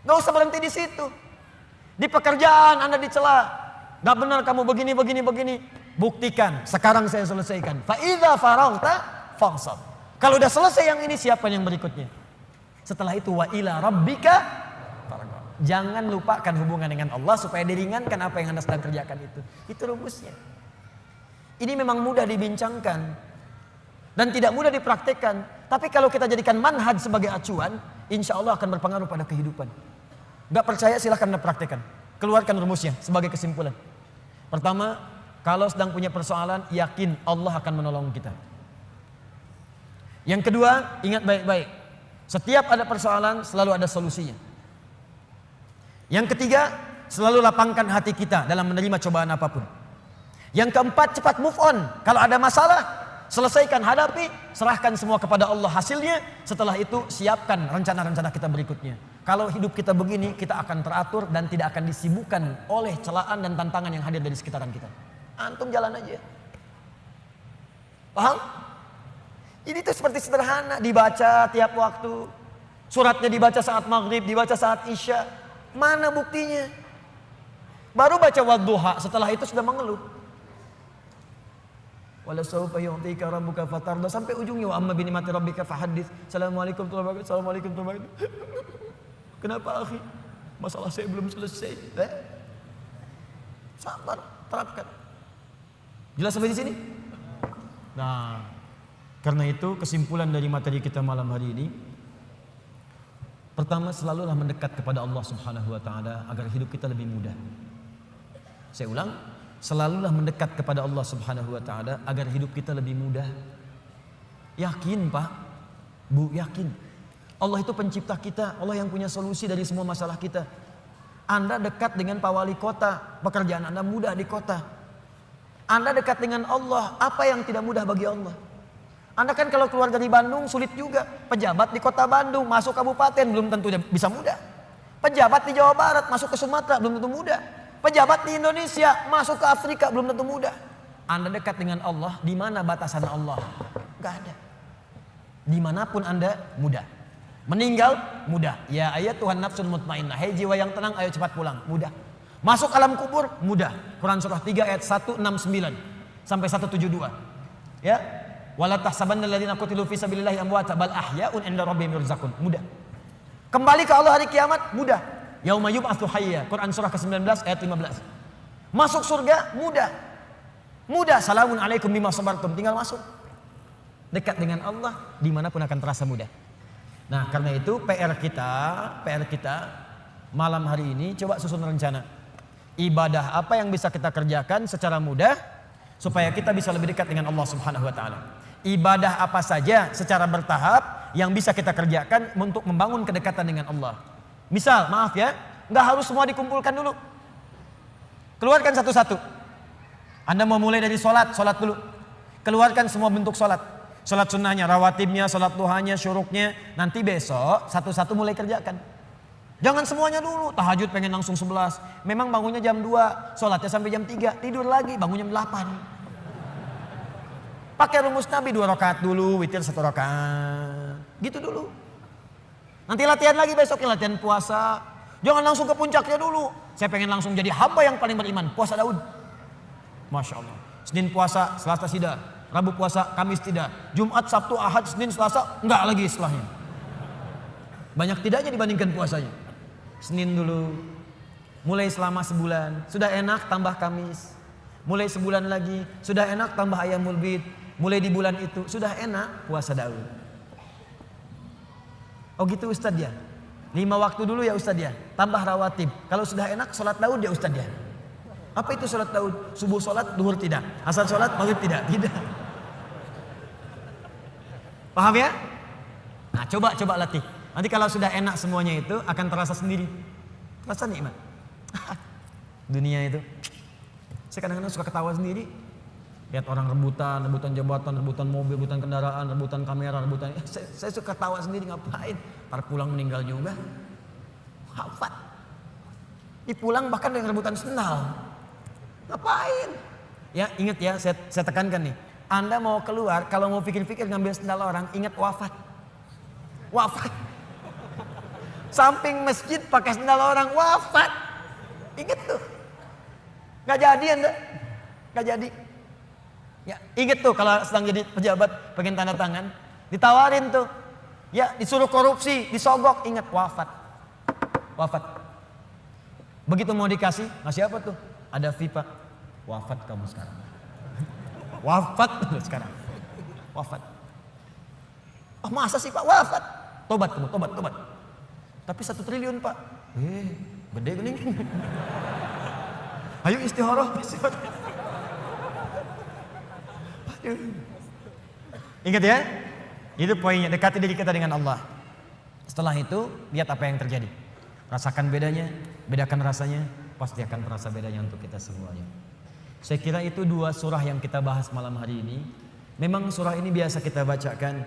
Gak usah berhenti di situ. Di pekerjaan Anda dicela. Gak benar kamu begini. Buktikan, sekarang saya selesaikan. Fa idza faraghta fansab. Kalau udah selesai yang ini, siapkan yang berikutnya. Setelah itu wa ila rabbika farghab. Jangan lupakan hubungan dengan Allah supaya diringankan apa yang Anda sedang kerjakan itu. Itu rumusnya. Ini memang mudah dibincangkan dan tidak mudah dipraktekkan. Tapi kalau kita jadikan manhaj sebagai acuan, insya Allah akan berpengaruh pada kehidupan. Gak percaya silahkan Anda praktekkan. Keluarkan rumusnya sebagai kesimpulan. Pertama, kalau sedang punya persoalan, yakin Allah akan menolong kita. Yang kedua, ingat baik-baik. Setiap ada persoalan, selalu ada solusinya. Yang ketiga, selalu lapangkan hati kita dalam menerima cobaan apapun. Yang keempat, cepat move on. Kalau ada masalah, selesaikan, hadapi, serahkan semua kepada Allah hasilnya. Setelah itu, siapkan rencana-rencana kita berikutnya. Kalau hidup kita begini, kita akan teratur dan tidak akan disibukkan oleh celaan dan tantangan yang hadir dari sekitaran kita. Antum jalan aja. Paham? Ini tuh seperti sederhana, dibaca tiap waktu. Suratnya dibaca saat maghrib, dibaca saat isya. Mana buktinya? Baru baca wadduha, setelah itu sudah mengeluh. Wala sawfa yu'tika rabbuka fatarda, sampai ujungnya wa amma bi ni'mati rabbika fahaddits. Assalamualaikum warahmatullahi wabarakatuh. Assalamualaikum warahmatullahi wabarakatuh. Kenapa akhi? Masalah saya belum selesai. Sabar, terapkan. Jelas sampai di sini? Nah, karena itu kesimpulan dari materi kita malam hari ini, pertama, selalulah mendekat kepada Allah Subhanahu wa taala agar hidup kita lebih mudah. Saya ulang, selalulah mendekat kepada Allah Subhanahu wa taala agar hidup kita lebih mudah. Yakin, Pak? Bu, yakin. Allah itu pencipta kita, Allah yang punya solusi dari semua masalah kita. Anda dekat dengan Pak Wali Kota, pekerjaan Anda mudah di kota. Anda dekat dengan Allah, apa yang tidak mudah bagi Allah? Anda kan kalau keluar dari Bandung sulit juga. Pejabat di kota Bandung, masuk kabupaten belum tentu bisa mudah. Pejabat di Jawa Barat, masuk ke Sumatera belum tentu mudah. Pejabat di Indonesia, masuk ke Afrika belum tentu mudah. Anda dekat dengan Allah, di mana batasan Allah? Gak ada. Dimanapun Anda, mudah. Meninggal, mudah. Ya ayat Tuhan nafsun mutmainnah. Hei jiwa yang tenang, ayo cepat pulang. Mudah. Masuk alam kubur, mudah. Quran surah 3 ayat 169 sampai 172. Ya. Wala tahsabanna alladziina qutilu fi sabilillahi amwata bal ahya'un 'inda rabbihim yurzaqun. Mudah. Kembali ke Allah hari kiamat, mudah. Yauma yub'atsu hayya. Quran surah ke-19 ayat 15. Masuk surga, mudah. Mudah. Salamun alaikum bima sabartum. Tinggal masuk. Dekat dengan Allah, dimanapun akan terasa mudah. Nah, karena itu PR kita malam hari ini coba susun rencana. Ibadah apa yang bisa kita kerjakan secara mudah supaya kita bisa lebih dekat dengan Allah Subhanahu wa taala. Ibadah apa saja secara bertahap yang bisa kita kerjakan untuk membangun kedekatan dengan Allah. Misal, maaf ya, nggak harus semua dikumpulkan dulu. Keluarkan satu-satu. Anda mau mulai dari sholat dulu. Keluarkan semua bentuk sholat. Sholat sunnahnya, rawatibnya, sholat duhanya, syuruknya. Nanti besok satu-satu mulai kerjakan. Jangan semuanya dulu. Tahajud pengen langsung 11. Memang bangunnya jam 2, sholatnya sampai jam 3. Tidur lagi, bangun jam 8. Pakai rumus Nabi 2 rakaat dulu, witir 1 rakaat. Gitu dulu. Nanti latihan lagi besoknya, latihan puasa. Jangan langsung ke puncaknya dulu. Saya pengen langsung jadi hamba yang paling beriman. Puasa Daud. Masya Allah. Senin puasa, Selasa tidak. Rabu puasa, Kamis tidak. Jumat, Sabtu, Ahad, Senin, Selasa, enggak lagi setelahnya. Banyak tidaknya dibandingkan puasanya. Senin dulu. Mulai selama sebulan. Sudah enak tambah Kamis. Mulai sebulan lagi. Sudah enak tambah Ayyamul Bid. Mulai di bulan itu sudah enak puasa Daud. Oh gitu Ustadz ya. 5 waktu dulu ya Ustadz ya. Tambah rawatib. Kalau sudah enak sholat Daud ya Ustadz ya. Apa itu sholat Daud? Subuh sholat, duhur tidak. Asar sholat, maghrib tidak. Tidak. Paham ya? Nah coba latih. Nanti kalau sudah enak semuanya itu akan terasa sendiri. Terasa nikmat. Dunia itu. Saya kadang-kadang suka ketawa sendiri. Lihat orang rebutan jabatan, rebutan mobil, rebutan kendaraan, rebutan kamera, rebutan. Saya suka ketawa sendiri, ngapain? Ntar pulang meninggal juga. Hafat. Pulang bahkan dengan rebutan sendal. Ngapain? Ya ingat ya, saya tekankan nih. Anda mau keluar, kalau mau pikir-pikir ngambil sendal orang, ingat wafat. Wafat. Samping masjid pakai sendal orang, wafat. Ingat tuh. Gak jadi Anda. Gak jadi. Ya, ingat tuh kalau sedang jadi pejabat pengen tanda tangan, ditawarin tuh. Ya, disuruh korupsi, disogok, ingat wafat. Wafat. Begitu mau dikasih, ngasih apa tuh? Ada FIFA. Wafat kamu sekarang. Wafat sekarang. Wafat. Oh, masa sih Pak wafat? Tobat kamu, tobat. Tapi 1 triliun Pak. Gede gini. Ayo istihoroh. Ingat ya, itu poinnya, dekati diri kita dengan Allah. Setelah itu, lihat apa yang terjadi. Rasakan bedanya, bedakan rasanya, pasti akan terasa bedanya untuk kita semuanya. Saya kira itu 2 surah yang kita bahas malam hari ini. Memang surah ini biasa kita bacakan,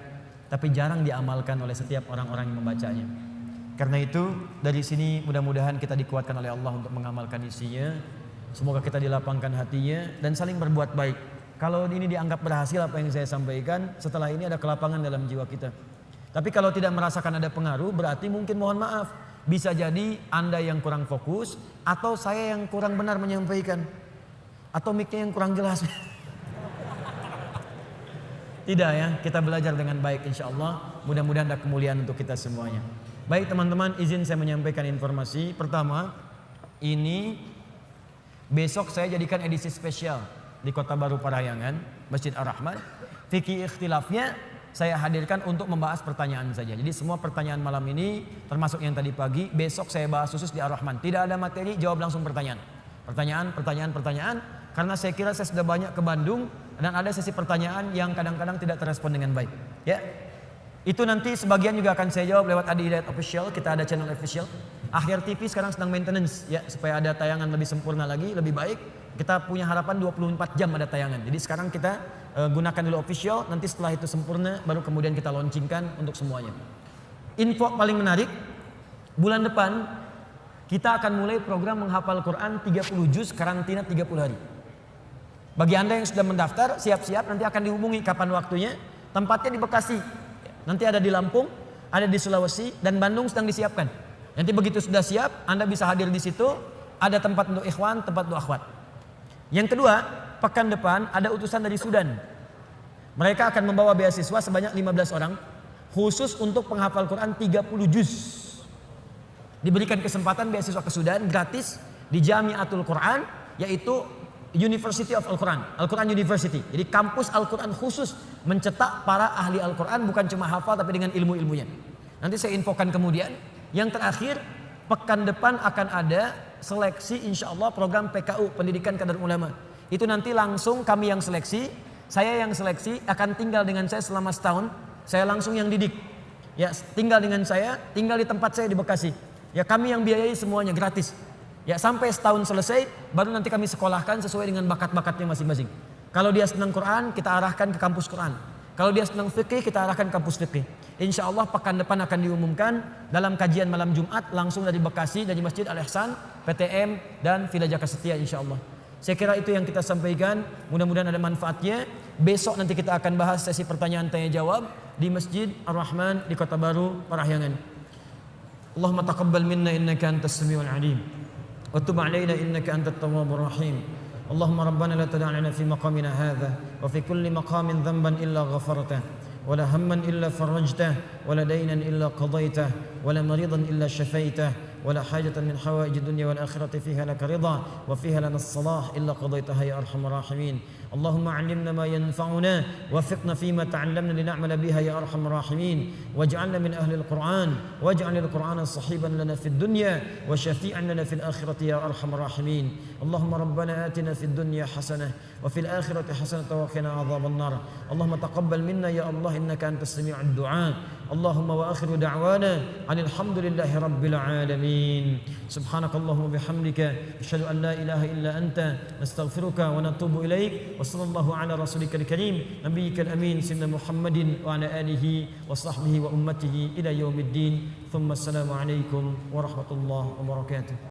tapi jarang diamalkan oleh setiap orang-orang yang membacanya. Karena itu, dari sini mudah-mudahan kita dikuatkan oleh Allah untuk mengamalkan isinya. Semoga kita dilapangkan hatinya dan saling berbuat baik. Kalau ini dianggap berhasil apa yang saya sampaikan, setelah ini ada kelapangan dalam jiwa kita. Tapi kalau tidak merasakan ada pengaruh, berarti mungkin mohon maaf. Bisa jadi Anda yang kurang fokus, atau saya yang kurang benar menyampaikan. Atau mic-nya yang kurang jelas. Tidak ya, kita belajar dengan baik insya Allah. Mudah-mudahan ada kemuliaan untuk kita semuanya. Baik teman-teman, izin saya menyampaikan informasi. Pertama, ini besok saya jadikan edisi spesial di Kota Baru Parahyangan, Masjid Ar-Rahman. Fikih ikhtilafnya saya hadirkan untuk membahas pertanyaan saja. Jadi semua pertanyaan malam ini, termasuk yang tadi pagi, besok saya bahas khusus di Ar-Rahman. Tidak ada materi, jawab langsung pertanyaan. Pertanyaan. Karena saya kira saya sudah banyak ke Bandung dan ada sesi pertanyaan yang kadang-kadang tidak terrespon dengan baik. Ya, itu nanti sebagian juga akan saya jawab lewat Adi Hidayat Official. Kita ada channel official. Akhir TV sekarang sedang maintenance ya, supaya ada tayangan lebih sempurna lagi, lebih baik. Kita punya harapan 24 jam ada tayangan. Jadi sekarang kita gunakan dulu official, nanti setelah itu sempurna baru kemudian kita launchingkan untuk semuanya. Info paling menarik, bulan depan kita akan mulai program menghafal Quran 30 juz karantina 30 hari. Bagi Anda yang sudah mendaftar, siap-siap nanti akan dihubungi kapan waktunya. Tempatnya di Bekasi. Nanti ada di Lampung, ada di Sulawesi, dan Bandung sedang disiapkan. Nanti begitu sudah siap, Anda bisa hadir di situ. Ada tempat untuk ikhwan, tempat untuk akhwat. Yang kedua, pekan depan ada utusan dari Sudan. Mereka akan membawa beasiswa sebanyak 15 orang khusus untuk penghafal Quran 30 juz. Diberikan kesempatan beasiswa ke Sudan gratis di Jamiatul Quran, yaitu University of Al-Quran, Al-Quran University. Jadi kampus Al-Quran khusus mencetak para ahli Al-Quran, bukan cuma hafal tapi dengan ilmu-ilmunya. Nanti saya infokan kemudian. Yang terakhir, pekan depan akan ada seleksi insya Allah program PKU, Pendidikan Kadar Ulama. Itu nanti langsung kami yang seleksi, saya yang seleksi akan tinggal dengan saya selama setahun. Saya langsung yang didik. Ya, tinggal dengan saya, tinggal di tempat saya di Bekasi. Ya, kami yang biayai semuanya gratis. Ya, sampai setahun selesai, baru nanti kami sekolahkan sesuai dengan bakat-bakatnya masing-masing. Kalau dia senang Quran, kita arahkan ke kampus Quran. Kalau dia senang fikih, kita arahkan ke kampus fikih. Insya Allah pekan depan akan diumumkan dalam kajian malam Jumat langsung dari Bekasi, dari Masjid Al-Ihsan, PTM, dan Villa Jaka Setia insya Allah. Saya kira itu yang kita sampaikan. Mudah-mudahan ada manfaatnya. Besok nanti kita akan bahas sesi pertanyaan tanya jawab di Masjid Ar-Rahman di Kota Baru, Parahyangan. Allahumma taqabbal minna innaka antas samiul alim. Wa tub alaina innaka antat tawwabur rahim. اللهم ربنا لا تدع لنا في مقامنا هذا وفي كل مقام ذنبا إلا غفرته ولا هما إلا فرجته ولا دينا إلا قضيته ولا مريضا إلا شفيته ولا حاجة من حوائج الدنيا والآخرة فيها لك رضا وفيها لنا الصلاح إلا قضيتها يا أرحم الراحمين. اللهم علمنا ما ينفعنا وفقنا فيما تعلمنا لنعمل بها يا أرحم الراحمين واجعلنا من أهل القرآن واجعل القرآن صحيبا لنا في الدنيا وشفيعا لنا في الآخرة يا أرحم الراحمين. اللهم ربنا آتنا في الدنيا حسنة وفي الآخرة حسنة وقنا عذاب النار. اللهم تقبل منا يا الله إنك أنت السميع الدعاء. اللهم وآخر دعوانا عن الحمد لله رب العالمين. سبحانك اللهم وبحمدك أشهد أن لا إله إلا أنت نستغفرك ونتوب إليك وصلى الله على رسولك الكريم نبيك الأمين سيدنا محمد وعلى آله وصحبه وأمته إلى يوم الدين ثم السلام عليكم ورحمة الله وبركاته.